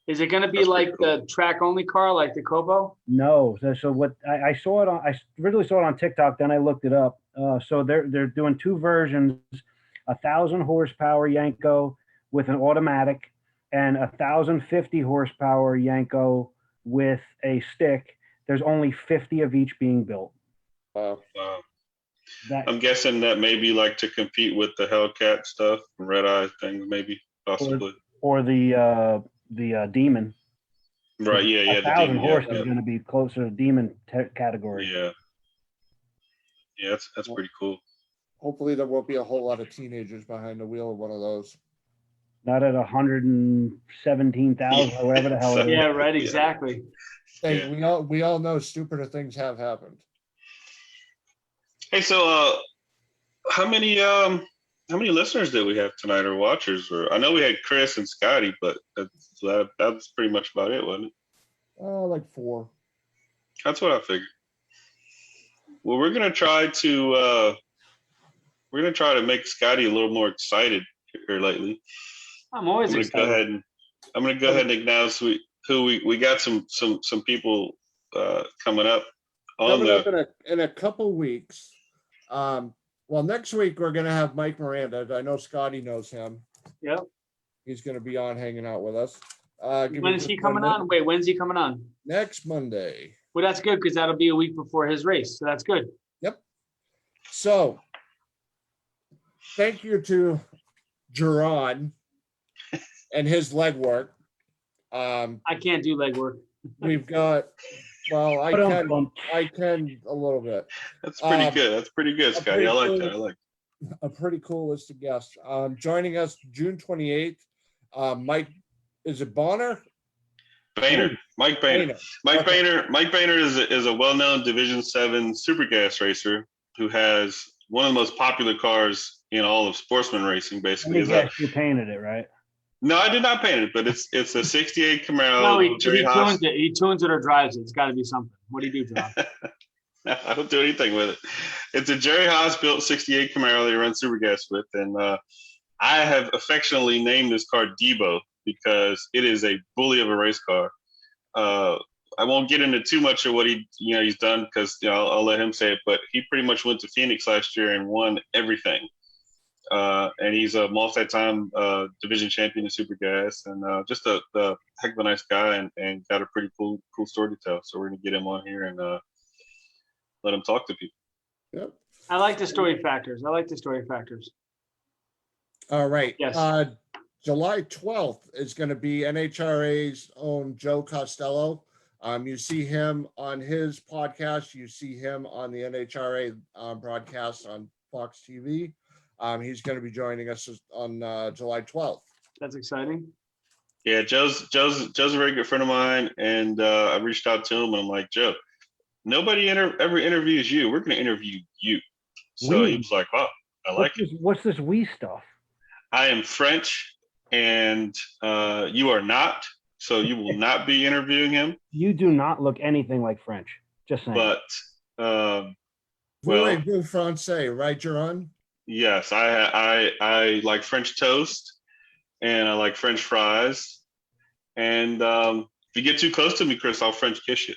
Speaker 4: Is it going to be like the track only car, like the Copo?
Speaker 5: No. So what I saw it on? I originally saw it on TikTok. Then I looked it up. So they're doing two versions: 1,000 horsepower Yanko with an automatic, and 1,050 horsepower Yanko with a stick. There's only 50 of each being built.
Speaker 3: Wow. I'm guessing that maybe like to compete with the Hellcat stuff, Red Eye things, maybe possibly,
Speaker 5: or the Demon.
Speaker 3: Right. Yeah.
Speaker 5: 1,000 horse is going to be closer to Demon category.
Speaker 3: Yeah. Yeah, that's pretty cool.
Speaker 2: Hopefully, there won't be a whole lot of teenagers behind the wheel of one of those.
Speaker 5: Not at 117,000 or whatever the hell it is.
Speaker 4: Yeah, right. Exactly.
Speaker 2: Hey, we all know stupider things have happened.
Speaker 3: Hey, so how many listeners did we have tonight, or watchers? Or I know we had Chris and Scotty, but that was pretty much about it, wasn't it?
Speaker 2: Like 4.
Speaker 3: That's what I figured. Well, we're gonna try to make Scotty a little more excited here lately.
Speaker 4: I'm always excited.
Speaker 3: I'm gonna go ahead and announce who we got some people coming up
Speaker 2: in a couple weeks. Well, next week we're gonna have Mike Miranda. I know Scotty knows him.
Speaker 4: Yep.
Speaker 2: He's gonna be on hanging out with us.
Speaker 4: When is he coming on? Wait, when's he coming on?
Speaker 2: Next Monday.
Speaker 4: Well, that's good because that'll be a week before his race, so that's good.
Speaker 2: Yep. So, thank you to Geron and his legwork.
Speaker 4: I can't do legwork.
Speaker 2: We've got. Well, I can a little bit.
Speaker 3: That's pretty good. That's pretty good, Scotty. I like that.
Speaker 2: A pretty cool list of guests. Joining us June 28th, Mike. Is it Bonner?
Speaker 3: Boehner. Mike Boehner. Mike Boehner is a well-known Division 7 super gas racer who has one of the most popular cars in all of sportsman racing. Basically,
Speaker 5: you painted it, right?
Speaker 3: No, I did not paint it, but it's a '68 Camaro.
Speaker 4: No, he tunes it. He tunes it or drives it. It's got to be something. What do you do, John?
Speaker 3: I don't do anything with it. It's a Jerry Haas built '68 Camaro they run super gas with, and I have affectionately named this car Debo because it is a bully of a race car. I won't get into too much of what he's done because I'll let him say it, but he pretty much went to Phoenix last year and won everything. And he's a multi-time division champion in super gas, and just a heck of a nice guy, and got a pretty cool story to tell. So we're gonna get him on here and let him talk to people.
Speaker 2: Yep.
Speaker 4: I like the story factors.
Speaker 2: All right.
Speaker 4: Yes.
Speaker 2: July 12th is going to be NHRA's own Joe Costello. You see him on his podcast. You see him on the NHRA broadcast on Fox TV. He's going to be joining us on July 12th.
Speaker 4: That's exciting.
Speaker 3: Yeah, Joe's a very good friend of mine, and I reached out to him and I'm like, Joe, nobody ever interviews you. We're going to interview you. So he was like, wow, I like it.
Speaker 5: What's this we stuff?
Speaker 3: I am French, and you are not. So you will not be interviewing him.
Speaker 5: You do not look anything like French. Just saying.
Speaker 3: But well,
Speaker 2: Voulez-vous français, right, Jerron?
Speaker 3: yes, I like French toast, and I like French fries. And if you get too close to me, Chris, I'll French kiss you.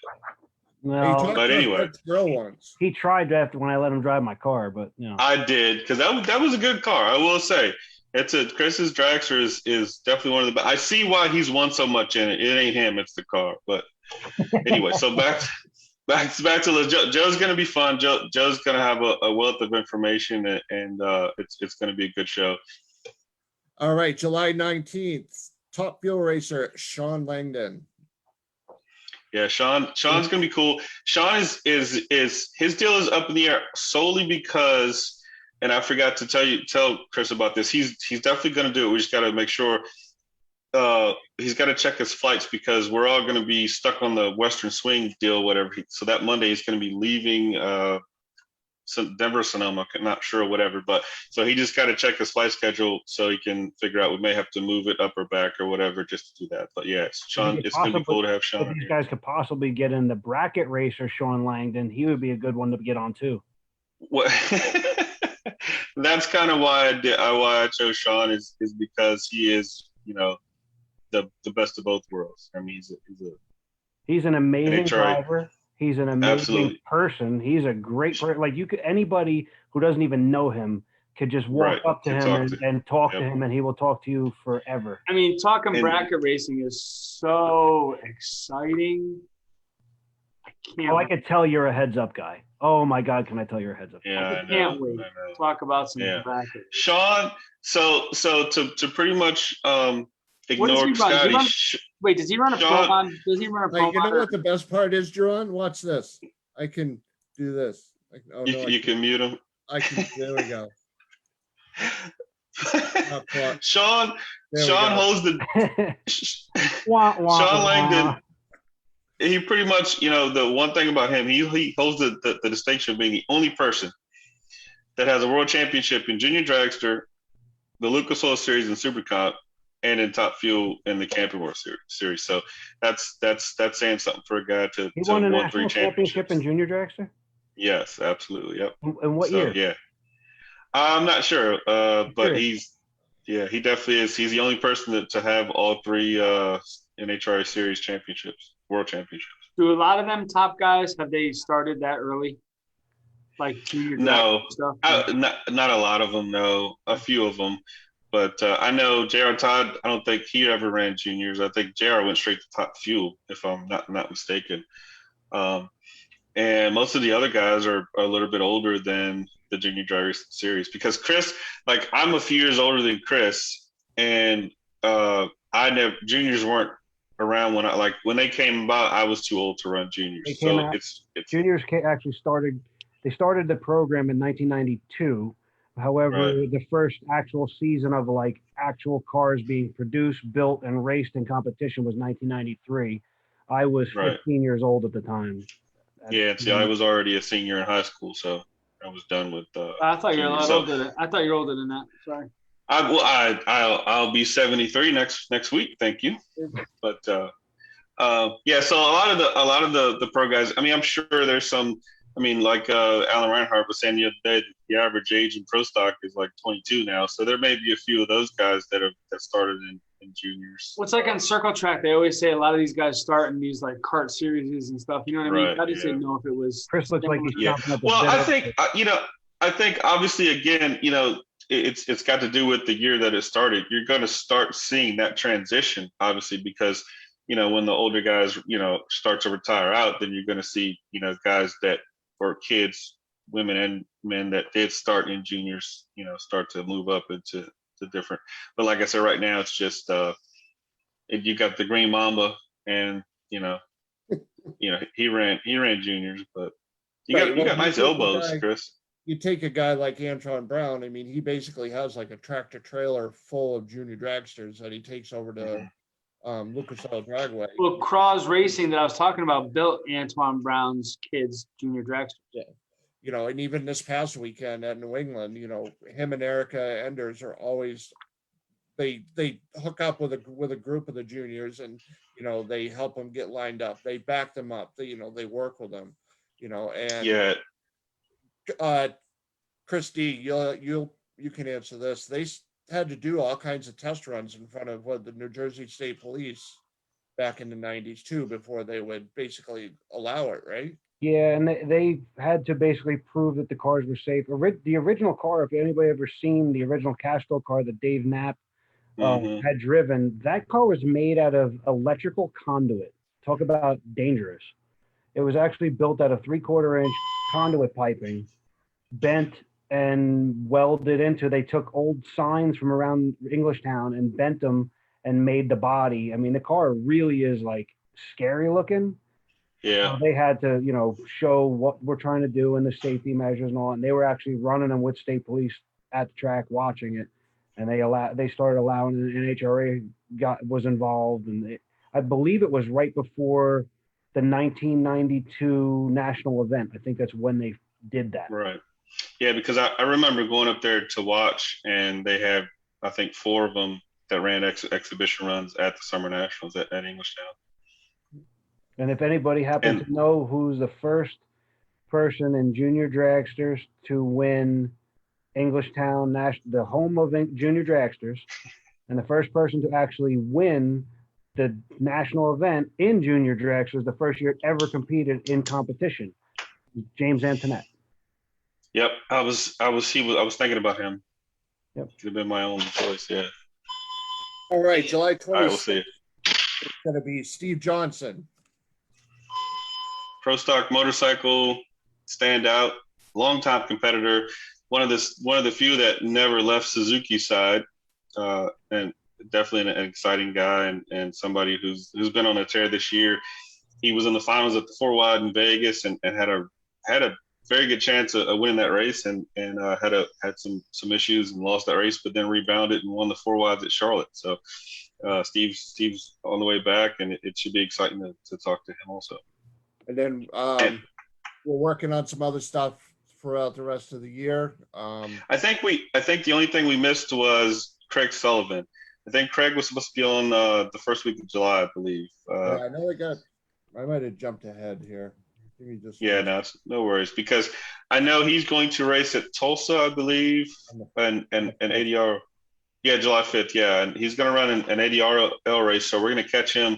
Speaker 2: He
Speaker 5: No,
Speaker 2: talked
Speaker 3: But
Speaker 2: to a
Speaker 3: anyway.
Speaker 2: French girl once.
Speaker 5: he tried after when I let him drive my car, but you know.
Speaker 3: I did, because that was a good car. I will say, Chris's dragster is definitely one of the best. I see why he's won so much in it. It ain't him, it's the car. But anyway, so back to Joe's going to be fun. Joe's going to have a wealth of information, and it's going to be a good show.
Speaker 2: All right, July 19th, Top Fuel Racer Sean Langdon.
Speaker 3: Yeah, Sean's going to be cool. Sean is his deal is up in the air solely because, and I forgot to tell Chris about this. He's definitely going to do it. We just got to make sure. He's got to check his flights because we're all going to be stuck on the Western Swing deal, whatever. So that Monday he's going to be leaving Denver, Sonoma, not sure, whatever. But so he just got to check his flight schedule so he can figure out. We may have to move it up or back or whatever just to do that. But yeah, Sean, it's going to be cool to have Sean.
Speaker 5: If these guys could possibly get in the bracket racer, Sean Langdon, he would be a good one to get on too.
Speaker 3: What? That's kind of why I chose Sean is because he is, the best of both worlds. I mean,
Speaker 5: he's an amazing
Speaker 3: NHRA.
Speaker 5: driver. He's an amazing
Speaker 3: Absolutely.
Speaker 5: person. He's a great person. Like anybody who doesn't even know him could just walk up to him and talk to him, and he will talk to you forever.
Speaker 4: I mean, talking bracket racing is so exciting.
Speaker 5: I could tell you're a heads up guy. Oh my God, can I tell you're a heads up?
Speaker 3: Yeah,
Speaker 4: I can't wait. Talk about some bracket.
Speaker 3: Sean, so to pretty much ignore Scotty.
Speaker 4: Wait, does he run a pro on? Does he run a pro?
Speaker 2: You know what the best part is, Jerron? Watch this. I can do this.
Speaker 3: You can mute him.
Speaker 2: I can. There we go.
Speaker 3: Sean holds the.
Speaker 5: Sean
Speaker 3: Langdon. He pretty much, the one thing about him, he holds the distinction of being the only person that has a world championship in Junior Dragster, the Lucas Oil Series, and Super Comp, and in Top Fuel in the Camping World Series. So that's saying something for a guy to
Speaker 5: won a
Speaker 3: won
Speaker 5: national
Speaker 3: 3
Speaker 5: championship in Junior Dragster.
Speaker 3: Yes, absolutely. Yep.
Speaker 5: In what year?
Speaker 3: Yeah, I'm not sure, but he definitely is. He's the only person to have all 3 NHRA Series championships, world championships.
Speaker 4: Do a lot of them top guys have they started that early? Like junior stuff?
Speaker 3: Not a lot of them. No, a few of them. But I know J.R. Todd, I don't think he ever ran juniors. I think J.R. went straight to Top Fuel, if I'm not mistaken. And most of the other guys are a little bit older than the Junior Driver Series. Because Chris, I'm a few years older than Chris, and juniors weren't around when they came about. I was too old to run juniors. So it's
Speaker 5: juniors actually started. They started the program in 1992. However, the first actual season of actual cars being produced, built, and raced in competition was 1993. I was 15 years old at the time.
Speaker 3: See, I was already a senior in high school, so I was done with.
Speaker 4: I thought you were a lot older. I thought you were older than that. Sorry.
Speaker 3: I'll be 73 next week. Thank you. But so a lot of the pro guys. I mean, I'm sure there's some. I mean, Alan Reinhart was saying the other day, the average age in pro stock is 22 now. So there may be a few of those guys that started in juniors.
Speaker 4: What's on Circle Track? They always say a lot of these guys start in these kart series and stuff. You know what I mean? I just didn't know if it was.
Speaker 5: Chris looks like he's chopping up.
Speaker 3: Well, I think obviously again, it's got to do with the year that it started. You're going to start seeing that transition, obviously, because when the older guys start to retire out, then you're going to see guys that. Or kids, women and men that did start in juniors, start to move up into the different. But like I said, right now it's just you got the Green Mamba, and he ran juniors, but you got nice elbows, Chris.
Speaker 2: You take a guy like Antoine Brown. I mean, he basically has a tractor trailer full of junior dragsters that he takes over to Lucas Oil Dragway.
Speaker 4: Well, Craws Racing that I was talking about built Antoine Brown's kids' junior dragster.
Speaker 2: Yeah. And even this past weekend at New England, him and Erica Enders are always they hook up with a group of the juniors, and they help them get lined up. They back them up. They work with them. And
Speaker 3: Yeah.
Speaker 2: Christy, you can answer this. They had to do all kinds of test runs in front of the New Jersey State Police back in the 90s too, before they would basically allow it, right?
Speaker 5: Yeah, and they had to basically prove that the cars were safe. The original car, if anybody ever seen the original Castrol car that Dave Knapp had driven, that car was made out of electrical conduit. Talk about dangerous. It was actually built out of 3/4 inch conduit piping, bent and welded into. They took old signs from around Englishtown and bent them and made the body. I mean, the car really is like scary looking.
Speaker 3: Yeah.
Speaker 5: They had to, show what we're trying to do and the safety measures and all. And they were actually running them with state police at the track, watching it. And they started allowing, and NHRA was involved. And I believe it was right before the 1992 national event. I think that's when they did that.
Speaker 3: Right. Yeah, because I remember going up there to watch, and they had, I think, 4 of them that ran exhibition runs at the Summer Nationals at Englishtown.
Speaker 5: And if anybody happens to know who's the first person in junior dragsters to win Englishtown, the home of junior dragsters, and the first person to actually win the national event in junior dragsters, the first year it ever competed in competition, James Antoinette.
Speaker 3: Yep, I was thinking about him.
Speaker 5: Yep,
Speaker 3: could have been my own choice. Yeah.
Speaker 2: All right, July 26th.
Speaker 3: All right, we'll see.
Speaker 2: It's going to be Steve Johnson.
Speaker 3: Pro stock motorcycle standout, longtime competitor, one of the few that never left Suzuki's side, and definitely an exciting guy and somebody who's been on a tear this year. He was in the finals at the 4 Wide in Vegas and had a very good chance of winning that race and had some issues and lost that race, but then rebounded and won the 4 Wides at Charlotte. So Steve's on the way back, and it should be exciting to talk to him also. And then
Speaker 2: we're working on some other stuff throughout the rest of the year.
Speaker 3: I think the only thing we missed was Craig Sullivan. I think Craig was supposed to be on the first week of July, I believe.
Speaker 2: Yeah, I know I might have jumped ahead here.
Speaker 3: No worries, because I know he's going to race at Tulsa, I believe, and ADR. Yeah, July 5th. Yeah, and he's going to run an ADRL race, so we're going to catch him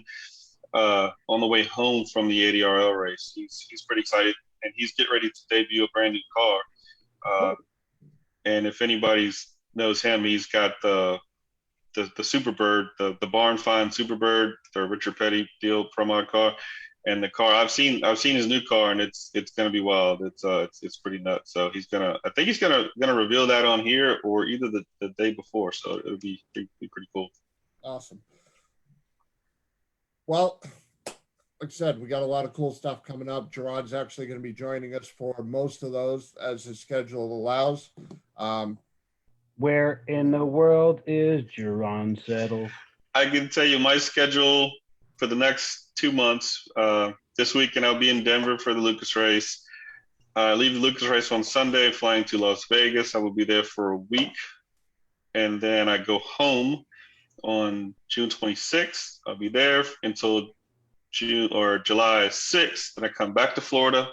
Speaker 3: on the way home from the ADRL race. He's pretty excited, and he's getting ready to debut a brand new car. And if anybody knows him, he's got the Superbird, the barn find Superbird, the Richard Petty deal Pro Mod car. And the car, I've seen his new car, and it's gonna be wild. It's pretty nuts. So I think he's gonna reveal that on here or either the day before. So it'll be pretty cool.
Speaker 2: Awesome. Well, like I said, we got a lot of cool stuff coming up. Gerard's actually going to be joining us for most of those as his schedule allows.
Speaker 5: Where in the world is Gerard Settle?
Speaker 3: I can tell you my schedule for the next 2 months. This weekend I'll be in Denver for the Lucas race. I leave the Lucas race on Sunday, flying to Las Vegas. I will be there for a week. And then I go home on June 26th. I'll be there until July 6th. Then I come back to Florida.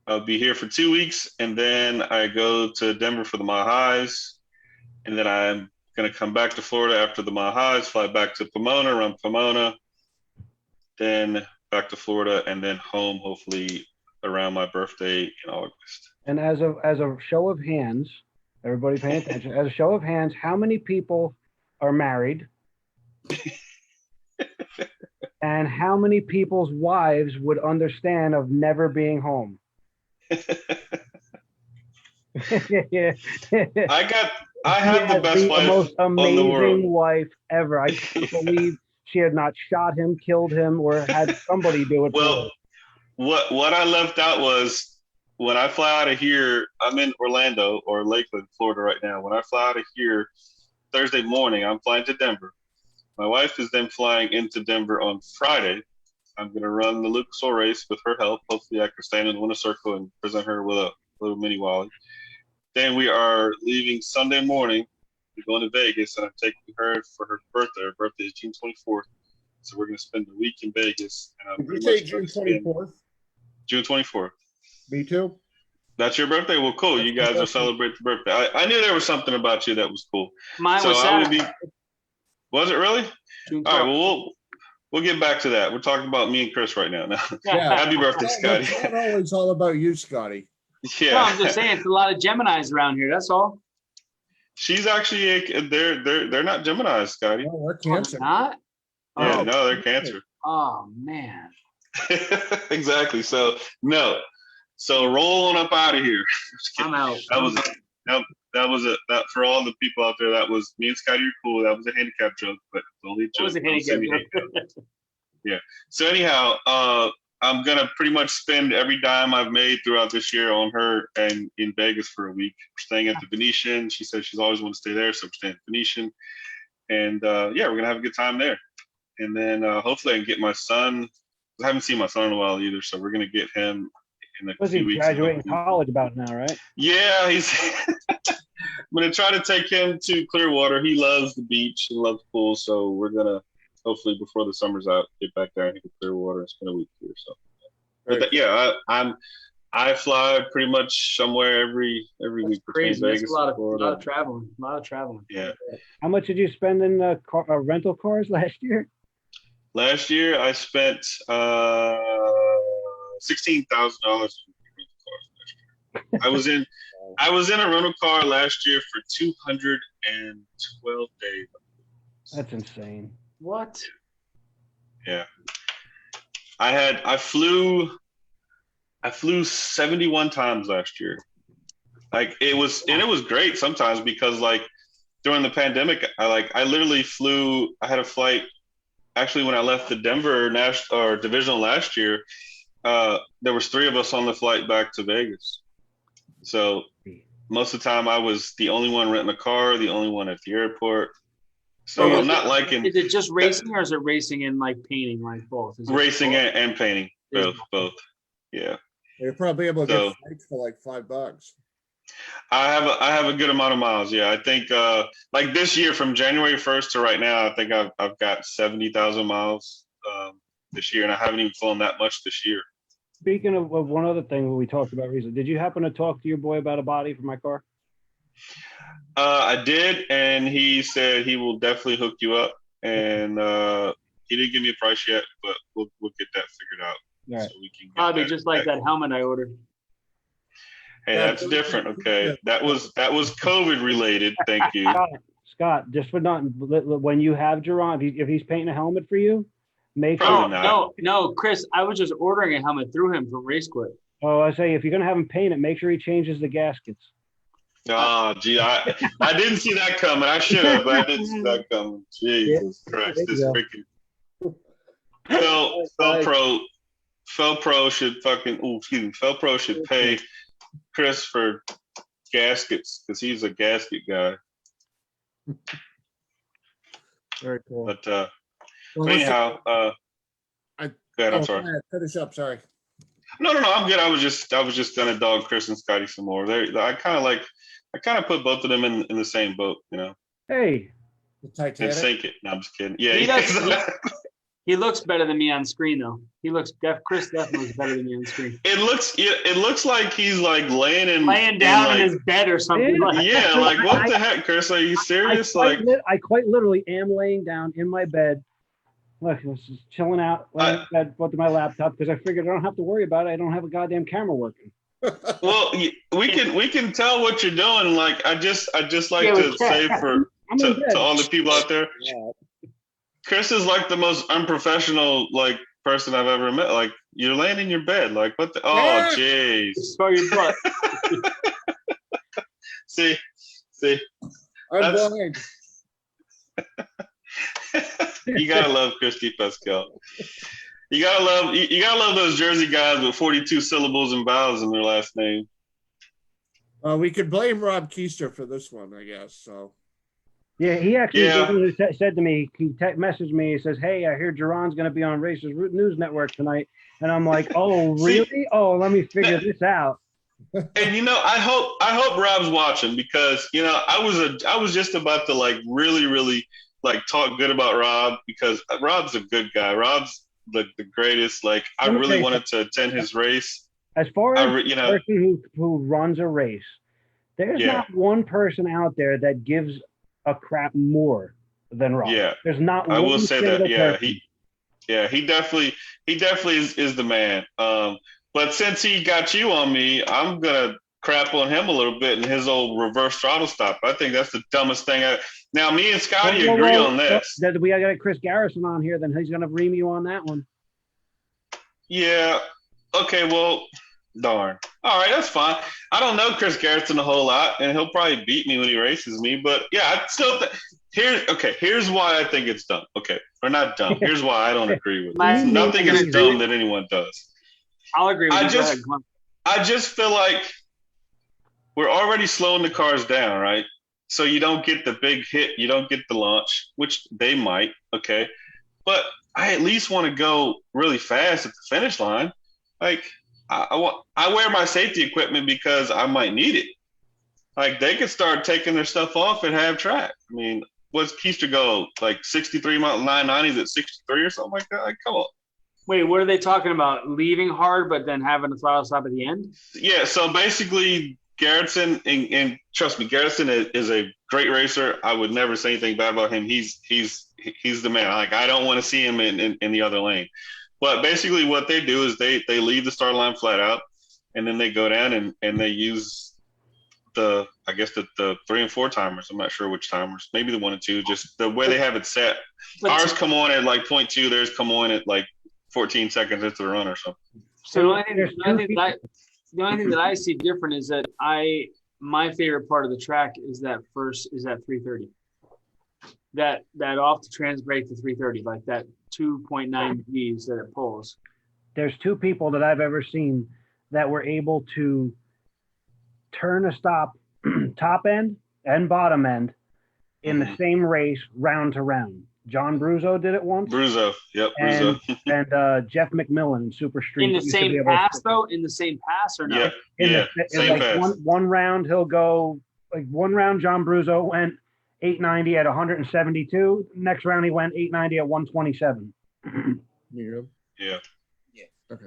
Speaker 3: I'll be here for 2 weeks, and then I go to Denver for the Mile Highs. And then I'm going to come back to Florida after the Mile Highs, fly back to Pomona, run Pomona, then back to Florida, and then home hopefully around my birthday in August.
Speaker 5: And as a show of hands, everybody paying attention, as a show of hands, how many people are married? And how many people's wives would understand of never being home?
Speaker 3: I have the best wife
Speaker 5: most amazing
Speaker 3: on the world.
Speaker 5: Wife ever. I can't believe she had not shot him, killed him, or had somebody do it.
Speaker 3: Well, what I left out was when I fly out of here, I'm in Orlando or Lakeland, Florida right now. When I fly out of here Thursday morning, I'm flying to Denver. My wife is then flying into Denver on Friday. I'm going to run the Lucas Oil race with her help. Hopefully I can stand in the winner circle and present her with a little mini Wally. Then we are leaving Sunday morning We're going to Vegas, and I'm taking her for her birthday. Her birthday is June 24th. So we're going to spend the week in Vegas. And
Speaker 2: Did you say June 24th?
Speaker 3: June 24th.
Speaker 2: Me too.
Speaker 3: That's your birthday? Well, cool. You guys will celebrate the birthday. I knew there was something about you that was cool.
Speaker 4: Mine
Speaker 3: so
Speaker 4: was
Speaker 3: I would
Speaker 4: Saturday.
Speaker 3: be. Was it really?
Speaker 4: June
Speaker 3: All right.
Speaker 4: 12th.
Speaker 3: Well, we'll get back to that. We're talking about me and Chris right now.
Speaker 2: Yeah.
Speaker 3: Happy birthday, Scotty.
Speaker 2: It's not always all about you, Scotty.
Speaker 3: Yeah.
Speaker 4: No, I'm just saying it's a lot of Geminis around here. That's all.
Speaker 3: She's actually they're not Geminis, Scotty.
Speaker 2: Oh, we're
Speaker 4: Oh,
Speaker 2: Cancer.
Speaker 4: not?
Speaker 3: Yeah,
Speaker 4: Oh.
Speaker 3: no, they're Cancer.
Speaker 4: Oh man.
Speaker 3: Exactly. So no. So roll on up out of here.
Speaker 4: I'm out.
Speaker 3: That was that for all the people out there. That was me and Scotty are cool. That was a handicap joke, but it's only a joke.
Speaker 4: It was a
Speaker 3: Don't
Speaker 4: handicap
Speaker 3: send me
Speaker 4: joke.
Speaker 3: hate. Yeah. So anyhow, I'm gonna pretty much spend every dime I've made throughout this year on her and in Vegas for a week. We're staying at the Venetian. She said she's always wanted to stay there, so we're staying at the Venetian. And yeah, we're gonna have a good time there. And then hopefully I can get my son. I haven't seen my son in a while either, so we're gonna get him in a
Speaker 5: Was
Speaker 3: few
Speaker 5: he
Speaker 3: weeks.
Speaker 5: graduating college about now, right?
Speaker 3: Yeah, he's. I'm gonna try to take him to Clearwater. He loves the beach and loves the pool, so we're gonna hopefully before the summer's out get back there and hit Clearwater and spend a week here. So, but yeah, I fly pretty much somewhere every week between
Speaker 4: Crazy. That's
Speaker 3: Vegas
Speaker 4: a lot
Speaker 3: and Florida.
Speaker 4: of traveling. A lot of traveling.
Speaker 3: Yeah.
Speaker 5: How much did you spend in rental cars last year?
Speaker 3: Last year I spent $16,000 I was in a rental car last year for 212 days.
Speaker 5: That's insane.
Speaker 4: What?
Speaker 3: Yeah. I flew 71 times last year. Like it was great sometimes because like during the pandemic, I literally flew. I had a flight actually when I left the Denver divisional last year. There was 3 of us on the flight back to Vegas. So most of the time I was the only one renting a car, the only one at the airport. So I'm not liking.
Speaker 4: Is it just racing or is it racing and like painting, like both?
Speaker 3: Racing and painting, both. Yeah.
Speaker 2: You're probably able to get flights for like $5.
Speaker 3: I have a good amount of miles. Yeah, I think like this year from January 1st to right now, I think I've got 70,000 miles this year, and I haven't even flown that much this year.
Speaker 5: Speaking of one other thing we talked about recently, did you happen to talk to your boy about a body for my car?
Speaker 3: I did, and he said he will definitely hook you up, and he didn't give me a price yet, but we'll get that figured out.
Speaker 5: All right.
Speaker 3: So we can
Speaker 4: Probably just like that helmet I ordered.
Speaker 3: Hey, that's different. Okay, that was COVID related. Thank you.
Speaker 5: Scott, just for nothing, when you have Jerron, if he's painting a helmet for you, make
Speaker 3: Probably
Speaker 5: sure.
Speaker 4: No, Chris, I was just ordering a helmet through him from Race Quit.
Speaker 5: Oh, I say if you're gonna have him paint it, make sure he changes the gaskets.
Speaker 3: Oh, gee, I didn't see that coming. I should have, but I didn't see that coming. Jesus Christ, this freaking Felpro should Felpro should pay Chris for gaskets because he's a gasket guy.
Speaker 5: Very cool.
Speaker 3: But
Speaker 2: Well,
Speaker 3: anyhow, go ahead. I'm sorry.
Speaker 2: Go ahead, finish up. Sorry.
Speaker 3: No, I'm good. I was just gonna dog Chris and Scotty some more. I kind of put both of them in the same boat, you know.
Speaker 5: Hey,
Speaker 2: The
Speaker 3: And
Speaker 2: Titanic.
Speaker 3: sink it. No, I'm just kidding. Yeah,
Speaker 4: He looks better than me on screen though. Chris definitely looks better than me on screen.
Speaker 3: It looks like he's like laying
Speaker 4: down
Speaker 3: like,
Speaker 4: in his bed or something. Like
Speaker 3: yeah, like what the heck, Chris? Are you serious?
Speaker 5: I quite literally am laying down in my bed. Look, I was just chilling out, laying in bed with my laptop because I figured I don't have to worry about it. I don't have a goddamn camera working.
Speaker 3: Well, we can tell what you're doing. Like I just like to say to all the people out there, Chris is like the most unprofessional like person I've ever met. Like you're laying in your bed, like what the? Oh, jeez.
Speaker 4: Show your butt.
Speaker 3: see.
Speaker 2: I'm blind.
Speaker 3: You gotta love Christy Pascal. You gotta love those Jersey guys with 42 syllables and vowels in their last name.
Speaker 2: We could blame Rob Keister for this one, I guess. So.
Speaker 5: Yeah, he actually said to me, he messaged me, he says, hey, I hear Jerron's going to be on Racers News Network tonight. And I'm like, oh, really? Let me figure this out.
Speaker 3: And I hope Rob's watching because I was just about to like really like talk good about Rob because Rob's a good guy. Rob's the greatest. Like I
Speaker 5: Let me tell
Speaker 3: really
Speaker 5: you
Speaker 3: wanted to attend his race.
Speaker 5: As far as
Speaker 3: You
Speaker 5: the
Speaker 3: know,
Speaker 5: person who runs a race, there's
Speaker 3: Yeah.
Speaker 5: not one person out there that gives a crap more than Rob.
Speaker 3: Yeah.
Speaker 5: There's not
Speaker 3: I
Speaker 5: one
Speaker 3: will say
Speaker 5: single
Speaker 3: that. Yeah,
Speaker 5: person.
Speaker 3: he definitely is the man. But since he got you on me, I'm gonna crap on him a little bit in his old reverse throttle stop. I think that's the dumbest thing. Now me and Scotty agree on this.
Speaker 5: We got Chris Garrison on here, then he's gonna ream you on that one.
Speaker 3: Yeah. Okay. Well, darn. All right, that's fine. I don't know Chris Garrison a whole lot, and he'll probably beat me when he races me. But yeah, I still here's why I think it's dumb. Okay, or not dumb. Here's why I don't agree with this. Nothing is dumb that anyone does.
Speaker 4: I'll agree with you.
Speaker 3: I just feel like we're already slowing the cars down, right? So you don't get the big hit, you don't get the launch, which they might. Okay, but I at least want to go really fast at the finish line. Like I wear my safety equipment because I might need it. Like they could start taking their stuff off at half track. I mean, what's Keister go like 63 mile 990s at 63 or something like that? Like, come on.
Speaker 4: Wait, what are they talking about? Leaving hard, but then having a throttle stop at the end?
Speaker 3: Yeah. So basically, Garrison and trust me, Garrison is a great racer. I would never say anything bad about him. He's the man. Like I don't want to see him in the other lane. But basically what they do is they leave the start line flat out and then they go down and they use the 3 and 4 timers. I'm not sure which timers, maybe the 1 and 2, just the way they have it set. Ours come on at like 0.2, theirs come on at like 14 seconds into the run or something.
Speaker 4: So the only thing that I see different is that my favorite part of the track is that 330. That off the trans brake to 330, like that 2.9 Gs that it pulls.
Speaker 5: There's 2 people that I've ever seen that were able to turn a stop top end and bottom end in the same race round to round. John Bruzo did it once.
Speaker 3: Bruzo, yep, Bruzo.
Speaker 5: and Jeff McMillan in Super Street.
Speaker 4: In the same pass, though? In the same pass or no?
Speaker 3: Yeah, same pass.
Speaker 5: One round, he'll go, like one round, John Bruzo went 890 at 172. Next round, he went 890 at 127.
Speaker 3: Yeah.
Speaker 2: Okay.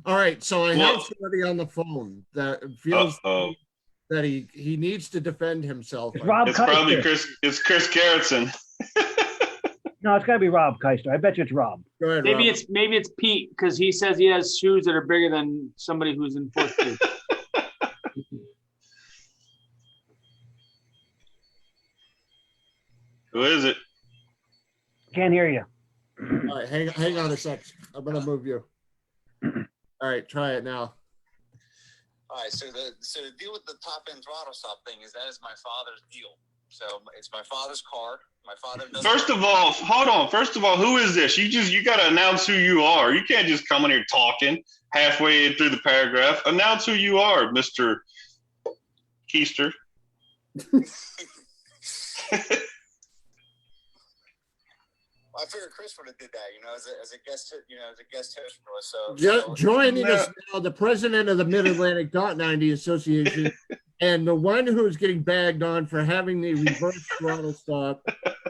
Speaker 2: All right. So I have somebody on the phone that feels that he needs to defend himself.
Speaker 3: It's probably Chris. It's Chris Garrison.
Speaker 5: No, it's got to be Rob Keister. I bet you it's Rob.
Speaker 2: Go ahead,
Speaker 4: maybe
Speaker 2: Rob.
Speaker 4: it's Pete because he says he has shoes that are bigger than somebody who's in 4th grade.
Speaker 3: Who is it?
Speaker 5: Can't hear you.
Speaker 2: All right, hang on a sec. I'm gonna move you. All right, try it now.
Speaker 6: All right, so the deal with the top end throttle stop thing is that is my father's deal. So it's my father's car. My father doesn't.
Speaker 3: First of all, hold on. First of all, who is this? You got to announce who you are. You can't just come in here talking halfway through the paragraph. Announce who you are, Mr. Keister.
Speaker 6: I figured Chris would have did that, as a guest, as a guest host for us. So
Speaker 2: joining us now, the president of the Mid Atlantic .90 Association, and the one who's getting bagged on for having the reverse throttle stop.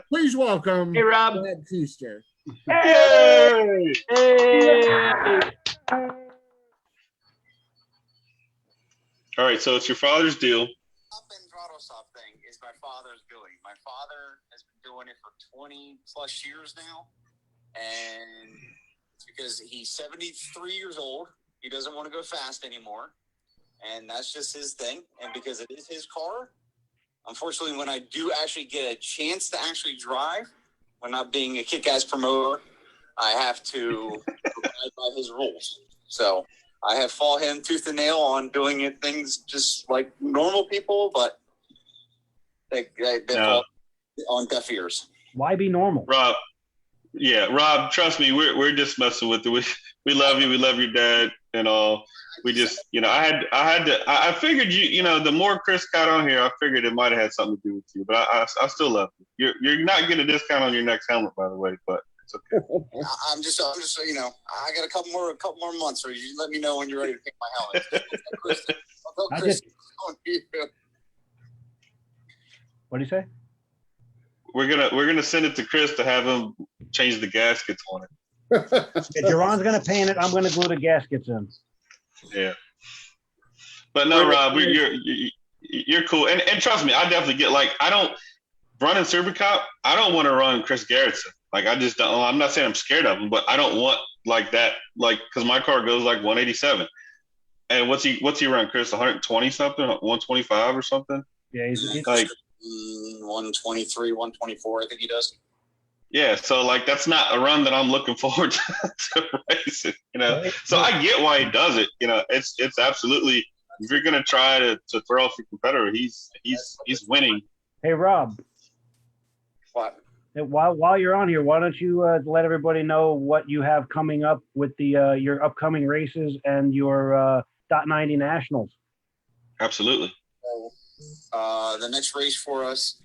Speaker 2: Please welcome
Speaker 4: Rob
Speaker 2: Keister.
Speaker 3: Hey! All right, so it's your father's deal.
Speaker 6: Top end throttle stop thing is my father's doing. My father has been doing it for 20 plus years now, and it's because he's 73 years old. He doesn't want to go fast anymore, and that's just his thing. And because it is his car, unfortunately, when I do actually get a chance to actually drive, when not being a kick-ass promoter, I have to abide by his rules. So I have fought him tooth and nail on doing things just like normal people, but they fall on deaf ears.
Speaker 5: Why be normal?
Speaker 3: Rob, trust me, we're just messing with it. We love you. We love your dad and all. We just, I figured the more Chris got on here, I figured it might have had something to do with you, but I still love you. You're not getting a discount on your next helmet, by the way, but It's okay.
Speaker 6: I'm just, you know, I got a couple more months, so you let me know when you're ready to pick my helmet. I'll tell Chris.
Speaker 5: What do you say?
Speaker 3: We're gonna send it to Chris to have him change the gaskets on it.
Speaker 5: Yeah, Jerron's gonna paint it. I'm gonna glue the gaskets in.
Speaker 3: Yeah. But no, Rob, you're cool, and trust me, I definitely get like I don't running Super Cup. I don't want to run Chris Garrettson. Like I just don't. I'm not saying I'm scared of him, but I don't want like that. Like because my car goes like 187, and what's he run, Chris? 120 something, 125 or something.
Speaker 5: Yeah, he's
Speaker 3: like
Speaker 6: 123, 124. I think he does.
Speaker 3: Yeah, so like that's not a run that I'm looking forward to racing, you know. So I get why he does it, you know. It's absolutely, if you're gonna try to throw off your competitor, he's winning.
Speaker 5: Hey Rob.
Speaker 6: What?
Speaker 5: While you're on here, why don't you let everybody know what you have coming up with the your upcoming races and your .90 Nationals?
Speaker 3: Absolutely.
Speaker 6: The next race for us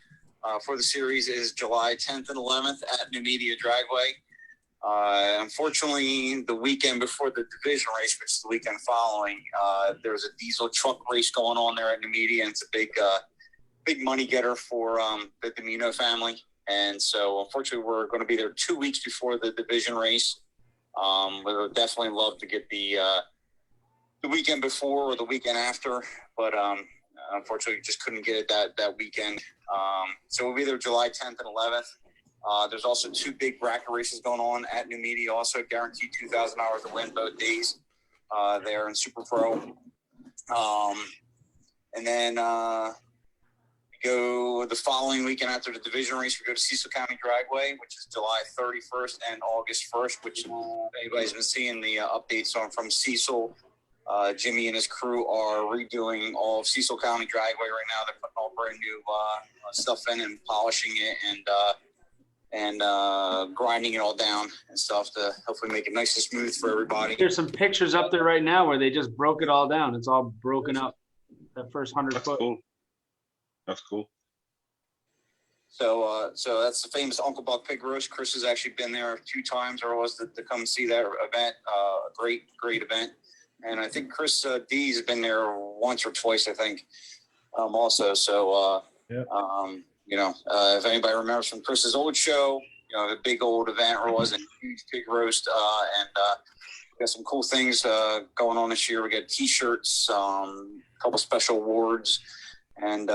Speaker 6: for the series is July 10th and 11th at New Media Dragway. Unfortunately, the weekend before the division race, which is the weekend following, there's a diesel truck race going on there at New Media, and it's a big money getter for the Domino family. And so, unfortunately, we're going to be there 2 weeks before the division race. We would definitely love to get the weekend before or the weekend after, but unfortunately, just couldn't get it that weekend. So we'll be there July 10th and 11th. There's also 2 big bracket races going on at New Media, also guaranteed 2,000 hours to win both days there in Super Pro. And then we go the following weekend after the division race, we go to Cecil County Dragway, which is July 31st and August 1st, which anybody's been seeing the updates on from Cecil. Jimmy and his crew are redoing all of Cecil County Dragway right now. They're putting all brand new stuff in and polishing it and grinding it all down and stuff to hopefully make it nice and smooth for everybody.
Speaker 4: There's some pictures up there right now where they just broke it all down. It's all broken up. That first 100
Speaker 3: That's
Speaker 4: foot.
Speaker 3: cool. That's cool.
Speaker 6: So that's the famous Uncle Buck Pig Roast. Chris has actually been there 2 times or was to come see that event. Great event. And I think Chris D's been there once or twice, I think, also. So,
Speaker 5: yeah.
Speaker 6: You know, if anybody remembers from Chris's old show, you know, the big old event where it was a huge pig roast. And we got some cool things going on this year. We got T-shirts, a couple special awards. And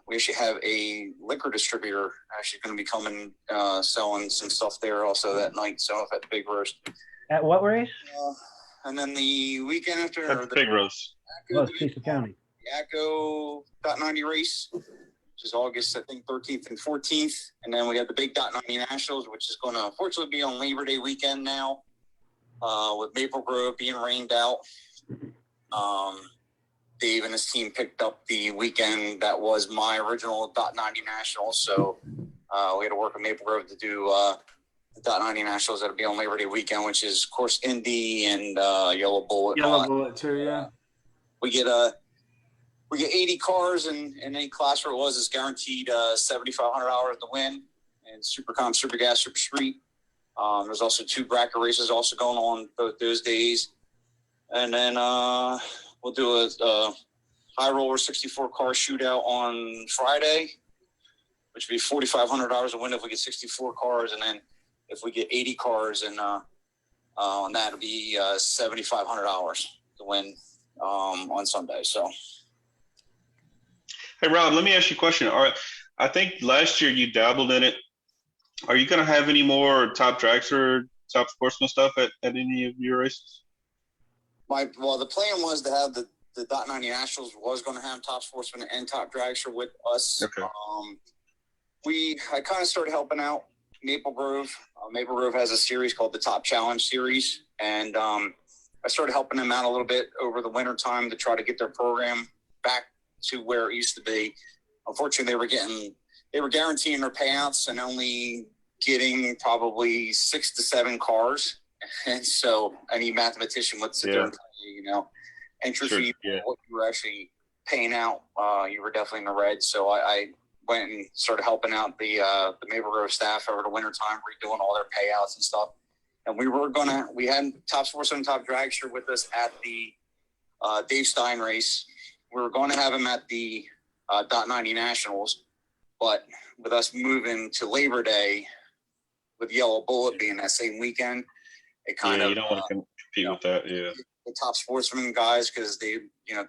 Speaker 6: we actually have a liquor distributor actually going to be coming, selling some stuff there also that night. So at the big roast.
Speaker 5: At what race?
Speaker 6: And then the weekend after,
Speaker 3: That's the big roast.
Speaker 5: Cecil County.
Speaker 6: The ACO .90 race, which is August, I think, 13th and 14th. And then we have the big .90 Nationals, which is going to unfortunately be on Labor Day weekend now, with Maple Grove being rained out. Dave and his team picked up the weekend that was my original .90 Nationals. So we had to work with Maple Grove to do the .90 Nationals that'll be on Labor Day weekend, which is, of course, Indy and Yellow Bullet.
Speaker 4: Yellow Bullet too, yeah.
Speaker 6: We get 80 cars in any class where it was. It's guaranteed $7,500 to win, and Super Comp, Super Gas, Super Street. There's also 2 bracket races also going on both those days, and then we'll do a high roller 64 car shootout on Friday, which would be $4,500 to win if we get 64 cars, and then if we get 80 cars, and on that, it'll be $7,500 to win on Sunday. So,
Speaker 3: Hey Rob, let me ask you a question. I think last year you dabbled in it. Are you going to have any more top dragster, top sportsman stuff at any of your races?
Speaker 6: The plan was to have the .90 Nationals was going to have top sportsman and top dragster with us.
Speaker 3: Okay.
Speaker 6: I kind of started helping out Maple Grove. Maple Grove has a series called the Top Challenge Series, and I started helping them out a little bit over the winter time to try to get their program back to where it used to be. Unfortunately, they were guaranteeing their payouts and only getting probably 6 to 7 cars. And so any mathematician would sit there and tell you, entry fee, what you were actually paying out, you were definitely in the red. So I went and started helping out the Maple Grove staff over the wintertime, redoing all their payouts and stuff. And we had Top Sportsman and Top Dragster with us at the Dave Stein race. We were going to have him at the .90 Nationals, but with us moving to Labor Day with Yellow Bullet being that same weekend, it kind of
Speaker 3: you don't want to compete with that. Yeah,
Speaker 6: the Top Sportsman guys, because they,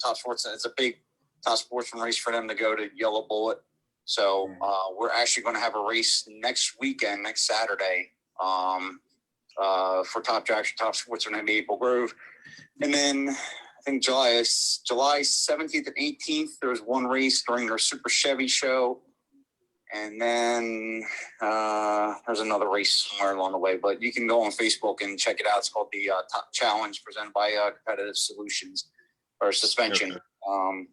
Speaker 6: Top Sportsman, it's a big Top Sportsman race for them to go to Yellow Bullet. So we're actually going to have a race next weekend, next Saturday, for Top Dragster, Top Sportsman at Maple Grove. And then I think July 17th and 18th, there was one race during their Super Chevy show. And then there's another race somewhere along the way, but you can go on Facebook and check it out. It's called the Top Challenge, presented by Competitive Solutions or Suspension.
Speaker 3: Okay.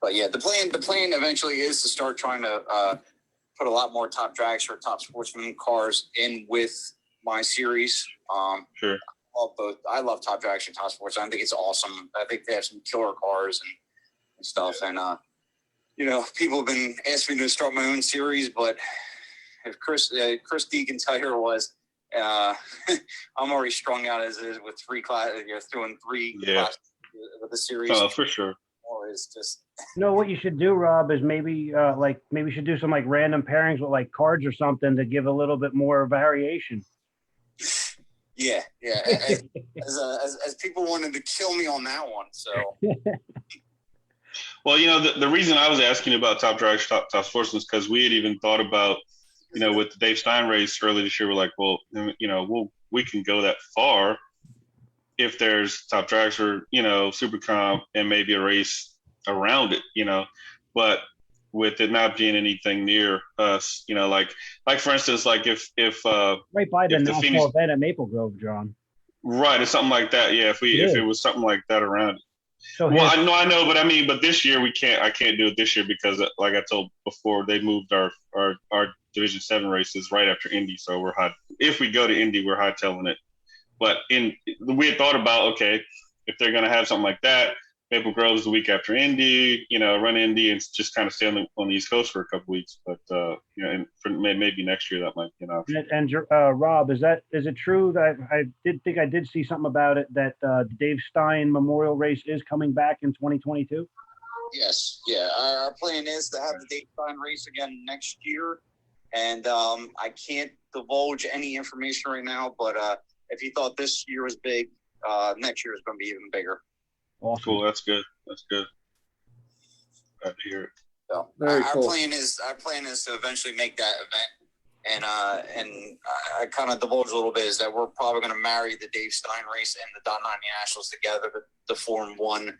Speaker 6: But yeah, the plan eventually is to start trying to put a lot more Top Dragster, Top Sportsman cars in with my series.
Speaker 3: Sure.
Speaker 6: I love Top Dragster and Top Sportsman. I think it's awesome. I think they have some killer cars and stuff. And people have been asking me to start my own series, but if Chris D can tell you was, I'm already strung out as is with three classes. You're throwing three classes with the series.
Speaker 3: Oh, for sure.
Speaker 6: Or is just.
Speaker 5: What you should do, Rob, is maybe you should do some like random pairings with like cards or something to give a little bit more variation.
Speaker 6: Yeah. As people wanted to kill me on that one, so.
Speaker 3: Well, the reason I was asking about Top Dragster, Top Sportsman is because we had even thought about, with the Dave Stein race earlier this year, we're like, well, we can go that far if there's Top Dragster, Super Comp, and maybe a race around it, but with it not being anything near us, like for instance, like if
Speaker 5: right by the national
Speaker 3: Phoenix
Speaker 5: event at Maple Grove, John.
Speaker 3: Right, or something like that. Yeah, if it was something like that around it.
Speaker 5: So
Speaker 3: I know, but this year I can't do it this year because, like I told before, they moved our Division 7 races right after Indy, so if we go to Indy, we're hightailing it. But we had thought about, okay, if they're going to have something like that, Maple Grove's the week after Indy, run Indy and just kind of stay on the East Coast for a couple weeks. But and for maybe next year that might be an option.
Speaker 5: And Rob, is it true that I did see something about it that the Dave Stein Memorial Race is coming back in 2022?
Speaker 6: Yes, yeah. Our plan is to have the Dave Stein race again next year, and I can't divulge any information right now. But if you thought this year was big, next year is going to be even bigger.
Speaker 5: Awesome.
Speaker 3: Cool. That's good. Glad to hear it.
Speaker 6: So
Speaker 2: Very
Speaker 6: our
Speaker 2: cool.
Speaker 6: plan is to eventually make that event, and I kind of divulge a little bit is that we're probably going to marry the Dave Stein race and the .90 Nationals together to form one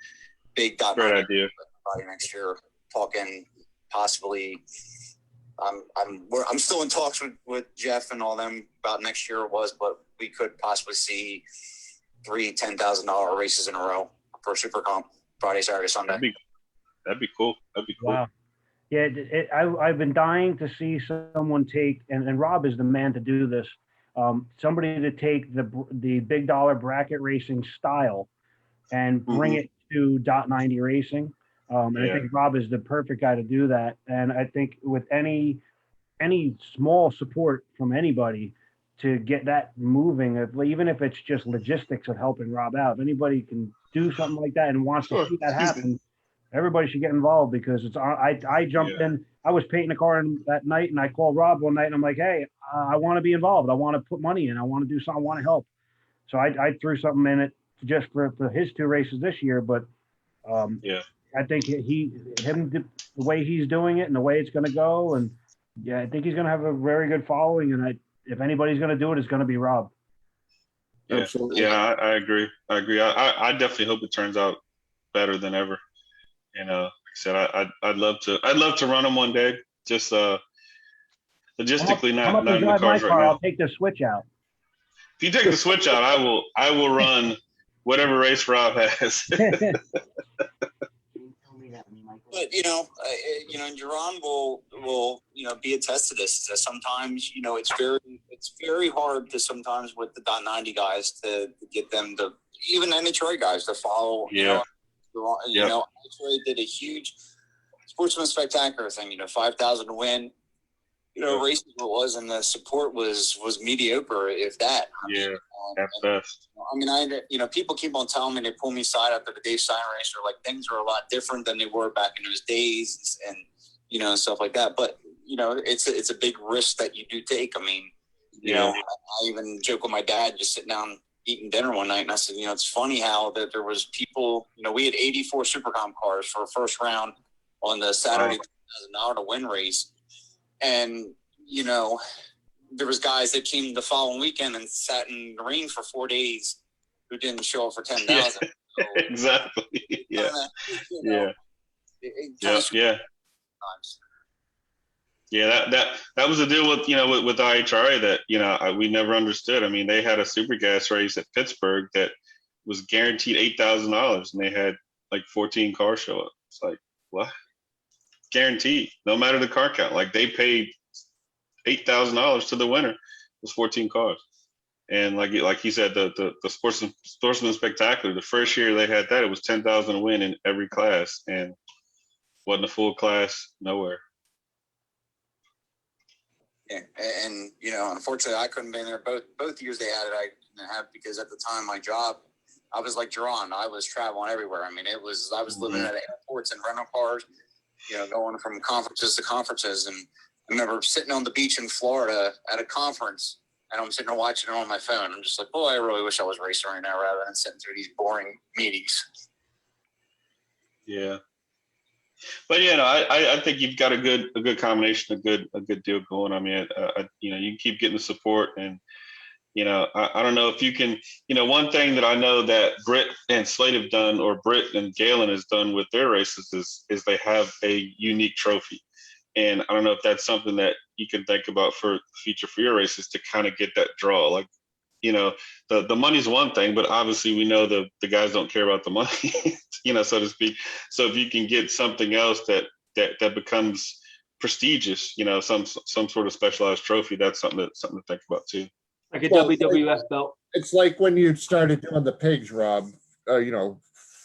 Speaker 6: big .90
Speaker 3: Great idea.
Speaker 6: probably next year. Talking possibly, I'm still in talks with Jeff and all them about next year but we could possibly see 3 $10,000 races in a row for Super Comp Friday, Saturday, Sunday.
Speaker 3: That'd be cool.
Speaker 5: Wow. Yeah, I've been dying to see someone take, and Rob is the man to do this, somebody to take the big dollar bracket racing style and bring it to .90 racing. And I think Rob is the perfect guy to do that. And I think with any small support from anybody to get that moving, even if it's just logistics of helping Rob out, if anybody can do something like that and wants to see that happen, everybody should get involved because I jumped in. I was painting a car that night and I called Rob one night and I'm like, hey, I want to be involved. I want to put money in. I want to do something. I want to help. So I threw something in it just for his 2 races this year. But I think the way he's doing it and the way it's going to go. And I think he's going to have a very good following. And if anybody's going to do it, it's going to be Rob.
Speaker 2: Absolutely.
Speaker 3: Yeah, I agree. I definitely hope it turns out better than ever. And like I said, I'd love to run them one day. Just logistically, not in the cars right now.
Speaker 5: I'll take the switch out.
Speaker 3: If you take the switch out, I will run whatever race Rob has.
Speaker 6: But Jerron will be attest to this. That sometimes it's very hard to sometimes with the .90 guys to get them to, even NHRA guys to follow. NHRA did a huge Sportsman Spectacular thing, 5,000 to win. Races it was, and the support was mediocre, if that.
Speaker 3: At best.
Speaker 6: People keep on telling me, they pull me aside after the Dave Stein race, or like things are a lot different than they were back in those days, and stuff like that. But it's a big risk that you do take. I even joke with my dad, just sitting down eating dinner one night, and I said, it's funny how that there was people. We had 84 Supercom cars for a first round on the Saturday $1,000 to win race. And, there was guys that came the following weekend and sat in the rain for 4 days who didn't show up for 10,000.
Speaker 3: Yeah.
Speaker 6: So,
Speaker 3: Exactly. Yeah. Yeah. That was the deal with, with IHRA that, we never understood. They had a super gas race at Pittsburgh that was guaranteed $8,000, and they had like 14 cars show up. It's like, what? Guaranteed, no matter the car count. Like, they paid $8,000 to the winner. It was 14 cars, and like he said, the Sportsman Spectacular. The first year they had that, it was 10,000 to win in every class, and wasn't a full class nowhere.
Speaker 6: Yeah, and unfortunately, I couldn't be in there both years they had it. I didn't have, because at the time my job, I was like Jerron. I was traveling everywhere. I was living at airports and rental cars. Going from conferences to conferences. And I remember sitting on the beach in Florida at a conference, and I'm sitting there watching it on my phone. I'm just like, boy, I really wish I was racing right now rather than sitting through these boring meetings.
Speaker 3: Yeah. But, I think you've got a good combination, a good deal going. You can keep getting the support, and, I don't know if you can, one thing that I know that Britt and Slate have done, or Britt and Galen has done with their races, is they have a unique trophy. And I don't know if that's something that you can think about for the future for your races, to kind of get that draw. Like, the money's one thing, but obviously we know the guys don't care about the money, so to speak. So if you can get something else that becomes prestigious, some sort of specialized trophy, that's something to think about too.
Speaker 4: Like a WWF belt.
Speaker 2: It's like when you started doing the pigs, Rob, 4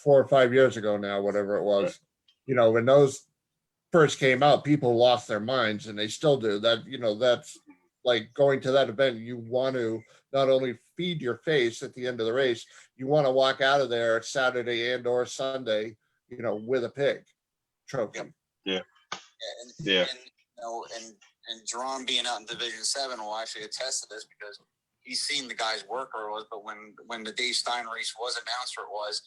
Speaker 2: or 5 years ago now, whatever it was, when those first came out, people lost their minds, and they still do. That, that's like going to that event. You want to not only feed your face at the end of the race, you want to walk out of there Saturday and or Sunday, with a pig trophy.
Speaker 3: Yeah.
Speaker 6: And Jerron, being out in Division 7, will actually attest to this, because he's seen the guy's work early. But when the Dave Stein race was announced, or it was,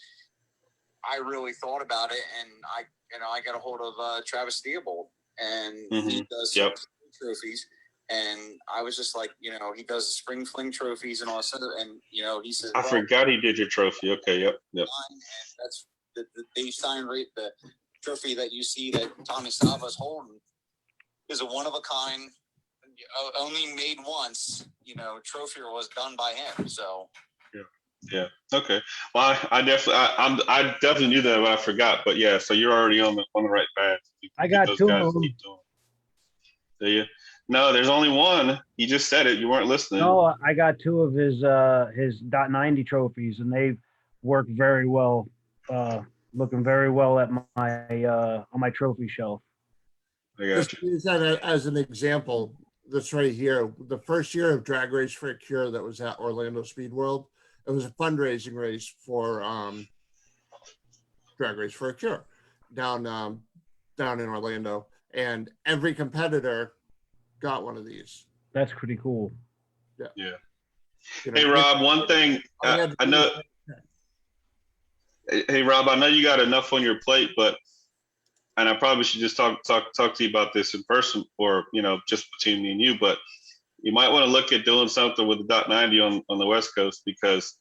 Speaker 6: I really thought about it, and I got a hold of Travis Theobald, and he does trophies, and I was just like, he does the spring fling trophies and all that, and he says,
Speaker 3: I forgot he did your trophy. Okay, yep.
Speaker 6: And that's the Dave Stein rate, the trophy that you see that Tommy Sava's holding is a one of a kind, only made once. Trophy was done by him. So.
Speaker 3: Yeah. Okay. Well, I definitely knew that, but I forgot. But yeah, so you're already on the right path.
Speaker 5: I got two of them.
Speaker 3: Do you? No, there's only one. You just said it. You weren't listening.
Speaker 5: No, I got two of his .90 trophies, and they work very well. Looking very well at my on my trophy shelf.
Speaker 2: Just use that as an example. This right here, the first year of Drag Race for a Cure that was at Orlando Speed World, it was a fundraising race for Drag Race for a Cure down in Orlando, and every competitor got one of these.
Speaker 5: That's pretty cool.
Speaker 3: Yeah. Hey Rob, one thing I know. Hey Rob, I know you got enough on your plate, and I probably should just talk to you about this in person, or just between me and you. But you might want to look at doing something with the .90 on the West Coast, because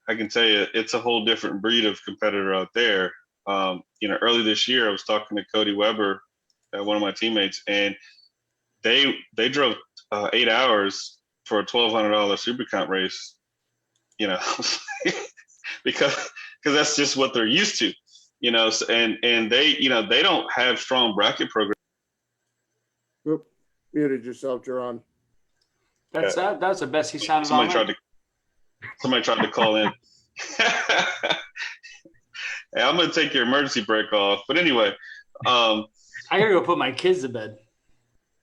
Speaker 3: I can tell you it's a whole different breed of competitor out there. Early this year, I was talking to Cody Weber, one of my teammates, and they drove 8 hours for a $1,200 super comp race, because that's just what they're used to, and they don't have strong bracket programs.
Speaker 2: Oop, muted yourself, Jerron.
Speaker 4: That's the best he sounded on.
Speaker 3: Somebody tried to call in. Hey, I'm going to take your emergency break off. But anyway,
Speaker 4: I gotta go put my kids to bed.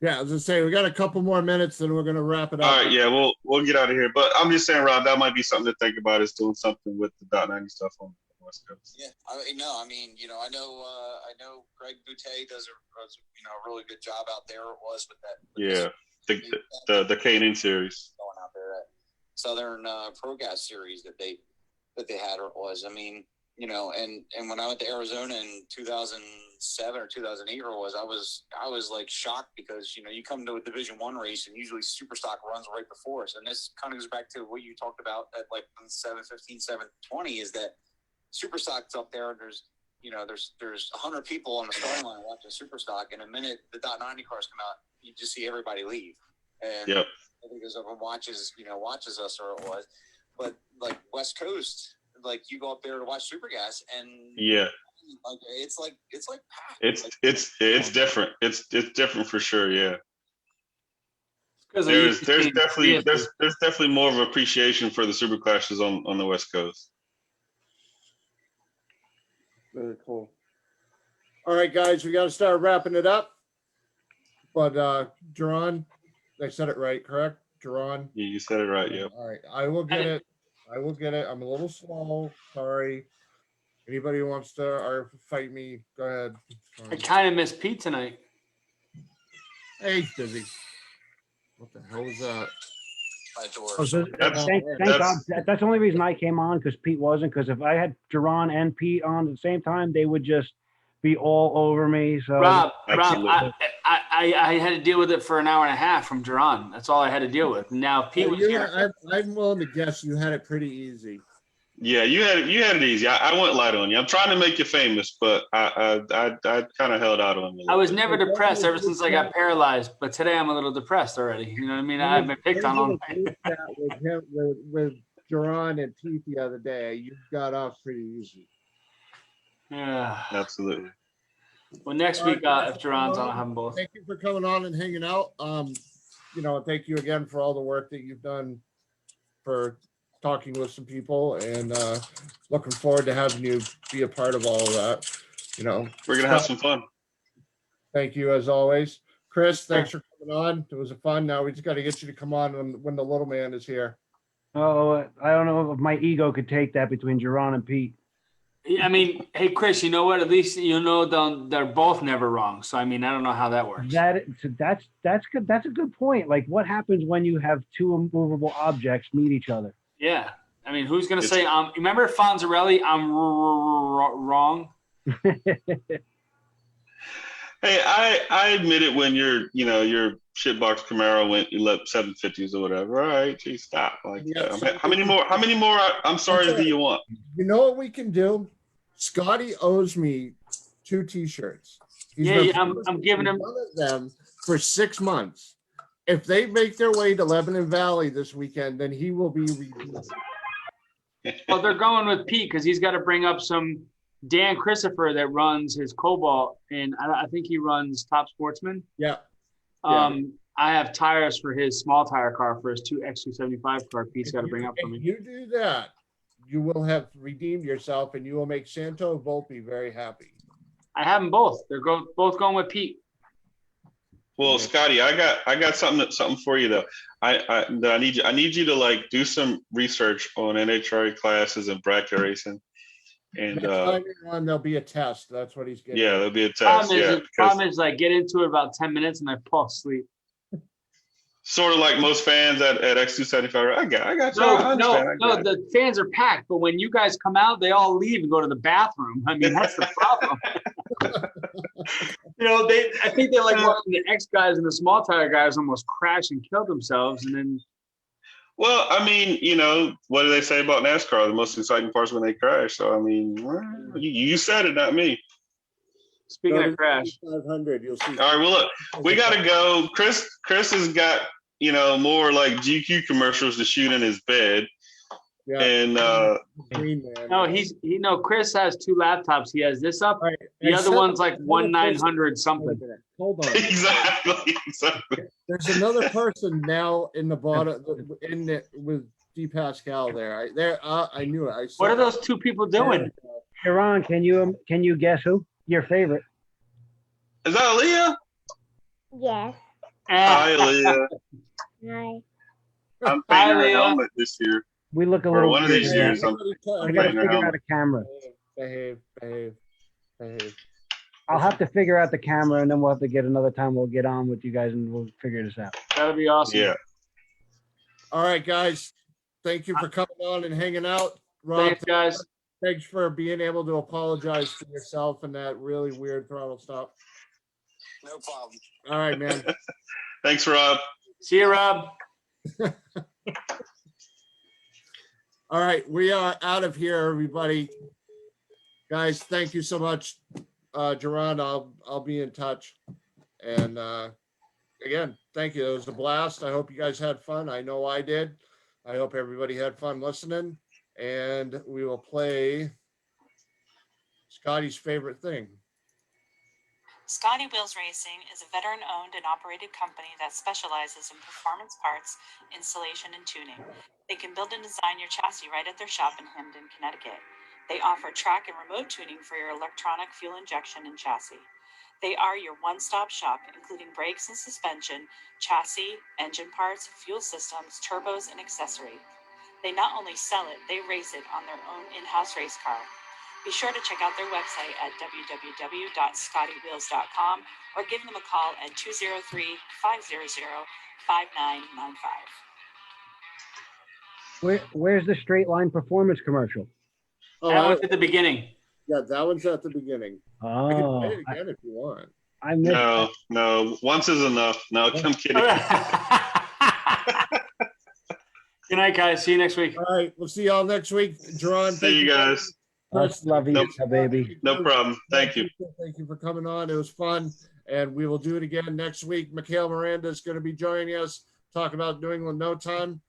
Speaker 2: Yeah, I was gonna say we got a couple more minutes, then we're gonna wrap it up.
Speaker 3: All right, yeah, we'll get out of here. But I'm just saying, Rob, that might be something to think about, is doing something with the .90 stuff on the West Coast.
Speaker 6: Yeah, I know Greg Boutte does a really good job out there. It was with that.
Speaker 3: The K&N series
Speaker 6: going out there, that Southern ProGas series that they had, or it was. I mean, and when I went to Arizona in 2007 or 2008, or I was like shocked, because you come to a Division I race and usually Superstock runs right before us, and this kind of goes back to what you talked about at like 7:15, 7:20, is that Superstock's up there, and there's 100 people on the starting line watching Superstock, and a minute the .90 cars come out, you just see everybody leave, and
Speaker 3: Yep.
Speaker 6: I think everyone watches us, or it was, but like West Coast, like you go up there to watch Supergas, and like it's like packed.
Speaker 3: It's different. It's different for sure. Yeah.
Speaker 4: There's
Speaker 3: There's definitely more of appreciation for the super clashes on the West Coast.
Speaker 2: Very cool. All right, guys, we got to start wrapping it up. But Jerron, I said it right, correct? Jerron?
Speaker 3: Yeah, you said it right. Yeah.
Speaker 2: All right, I will get it. I'm a little slow. Sorry. Anybody who wants to fight me, go ahead.
Speaker 4: I kind of miss Pete tonight.
Speaker 2: Hey, he's busy. What the hell was that?
Speaker 5: Oh, so thank God. That's the only reason I came on, because Pete wasn't. Because if I had Jerron and Pete on at the same time, they would just be all over me. So
Speaker 4: Rob, I had to deal with it for an hour and a half from Jerron. That's all I had to deal with. Now Pete was here.
Speaker 2: I'm willing to guess you had it pretty easy.
Speaker 3: Yeah, you had it easy. I wouldn't lie on you. I'm trying to make you famous, but I kind of held out on you.
Speaker 4: I was never depressed ever since I got paralyzed, but today I'm a little depressed already. You know what I mean? I've been picked on.
Speaker 2: With Jerron and Pete the other day, you got off pretty easy.
Speaker 4: Yeah,
Speaker 3: absolutely.
Speaker 4: Well, next week, if Jerron's on, I'll have them both.
Speaker 2: Thank you for coming on and hanging out. Thank you again for all the work that you've done for talking with some people, and looking forward to having you be a part of all of that.
Speaker 3: We're gonna have some fun.
Speaker 2: Thank you as always. Chris, thanks for coming on. It was fun. Now we just got to get you to come on when the little man is here.
Speaker 5: Oh, I don't know if my ego could take that between Jerron and Pete.
Speaker 4: I mean, hey, Chris, you know what? At least they're both never wrong. So I mean, I don't know how that works.
Speaker 5: That's good. That's a good point. Like, what happens when you have two immovable objects meet each other?
Speaker 4: Yeah, I mean, who's gonna say? Remember Fonzarelli? I'm wrong.
Speaker 3: Hey, I admit it when your shitbox Camaro went 750s or whatever. All right, geez, stop. Like, how many more? I'm sorry. Do you want?
Speaker 2: You know what we can do? Scotty owes me 2 T-shirts.
Speaker 4: I'm giving him
Speaker 2: one of them for 6 months. If they make their way to Lebanon Valley this weekend, then he will be redeemed.
Speaker 4: Well, they're going with Pete because he's got to bring up some Dan Christopher that runs his Cobalt, and I think he runs Top Sportsman.
Speaker 2: Yeah.
Speaker 4: I have tires for his small tire car for his X275 car. Pete's got to bring up for me.
Speaker 2: If you do that, you will have redeemed yourself, and you will make Santo Volpe very happy.
Speaker 4: I have them both. They're both going with Pete.
Speaker 3: Well, Scotty, I got something for you though. I need you to like do some research on NHRA classes and bracket racing. And
Speaker 2: there'll be a test. That's what he's getting.
Speaker 3: Yeah, there'll be a test.
Speaker 4: Problem is, like, get into it about 10 minutes and I fall asleep.
Speaker 3: Sort of like most fans at X275. I got you.
Speaker 4: No, the fans are packed, but when you guys come out, they all leave and go to the bathroom. I mean, that's the problem. I think they like watching the X guys and the small tire guys almost crash and kill themselves, and then.
Speaker 3: Well, I mean, what do they say about NASCAR? The most exciting parts when they crash. So, I mean, you said it, not me.
Speaker 4: Speaking of crash,
Speaker 2: 500, you'll see.
Speaker 3: All right, well, look, we got to go. Chris has got, more like GQ commercials to shoot in his bed.
Speaker 2: Yeah.
Speaker 3: And
Speaker 4: Chris has 2 laptops. He has this up.
Speaker 2: Right.
Speaker 4: The other one's like 1,900 something.
Speaker 2: Hold on.
Speaker 3: Exactly.
Speaker 2: There's another person now in the bottom with D Pascal there. I knew it.
Speaker 4: What are those 2 people doing?
Speaker 5: Jerron, can you guess who? Your favorite?
Speaker 3: Is that Aaliyah?
Speaker 7: Yes.
Speaker 3: Hi, Aaliyah.
Speaker 7: Hi.
Speaker 3: I'm
Speaker 4: Hi,
Speaker 3: painting her
Speaker 4: Aaliyah.
Speaker 3: helmet this year.
Speaker 5: We look a
Speaker 3: Or
Speaker 5: little
Speaker 3: one of
Speaker 5: weird.
Speaker 3: these
Speaker 5: in
Speaker 3: years,
Speaker 5: that.
Speaker 3: I'm
Speaker 5: I gotta
Speaker 3: painting her
Speaker 5: figure out
Speaker 3: helmet.
Speaker 5: a camera.
Speaker 2: Behave.
Speaker 5: I'll have to figure out the camera, and then we'll have to get another time. We'll get on with you guys, and we'll figure this out.
Speaker 4: That'll be awesome.
Speaker 3: Yeah.
Speaker 2: All right, guys. Thank you for coming on and hanging out. Rob,
Speaker 4: Thanks, guys.
Speaker 2: thanks for being able to apologize to yourself and that really weird throttle stop.
Speaker 6: No problem.
Speaker 2: All right, man.
Speaker 3: Thanks, Rob.
Speaker 4: See you, Rob.
Speaker 2: All right, we are out of here, everybody. Guys, thank you so much. Jerron, I'll be in touch. And again, thank you. It was a blast. I hope you guys had fun. I know I did. I hope everybody had fun listening. And we will play Scotty's favorite thing.
Speaker 1: Scotty Wheels Racing is a veteran-owned and operated company that specializes in performance parts, installation, and tuning. They can build and design your chassis right at their shop in Hamden, Connecticut. They offer track and remote tuning for your electronic fuel injection and chassis. They are your one-stop shop, including brakes and suspension, chassis, engine parts, fuel systems, turbos, and accessories. They not only sell it, they race it on their own in-house race car. Be sure to check out their website at www.scottywheels.com or give them a call at 203-500-5995.
Speaker 5: Where's the straight line performance commercial?
Speaker 2: Oh,
Speaker 4: That was at the beginning.
Speaker 2: yeah, that one's at the beginning. I can
Speaker 5: Oh,
Speaker 2: play it again if you want.
Speaker 5: I missed.
Speaker 3: No. Once is enough. No, I'm kidding.
Speaker 4: Good night, guys. See you next week.
Speaker 2: All right, we'll see y'all next week. Jerron, thank
Speaker 3: See you guys.
Speaker 5: Us love you, baby.
Speaker 3: No problem. Thank you.
Speaker 2: Thank you for coming on. It was fun. And we will do it again next week. Mikhail Miranda is going to be joining us, talk about New England No Time.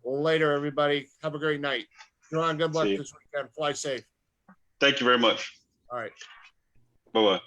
Speaker 2: Later, everybody. Have a great night. Jerron, good luck
Speaker 3: See you.
Speaker 2: this weekend. Fly safe.
Speaker 3: Thank you very much.
Speaker 2: All right.
Speaker 3: Bye-bye.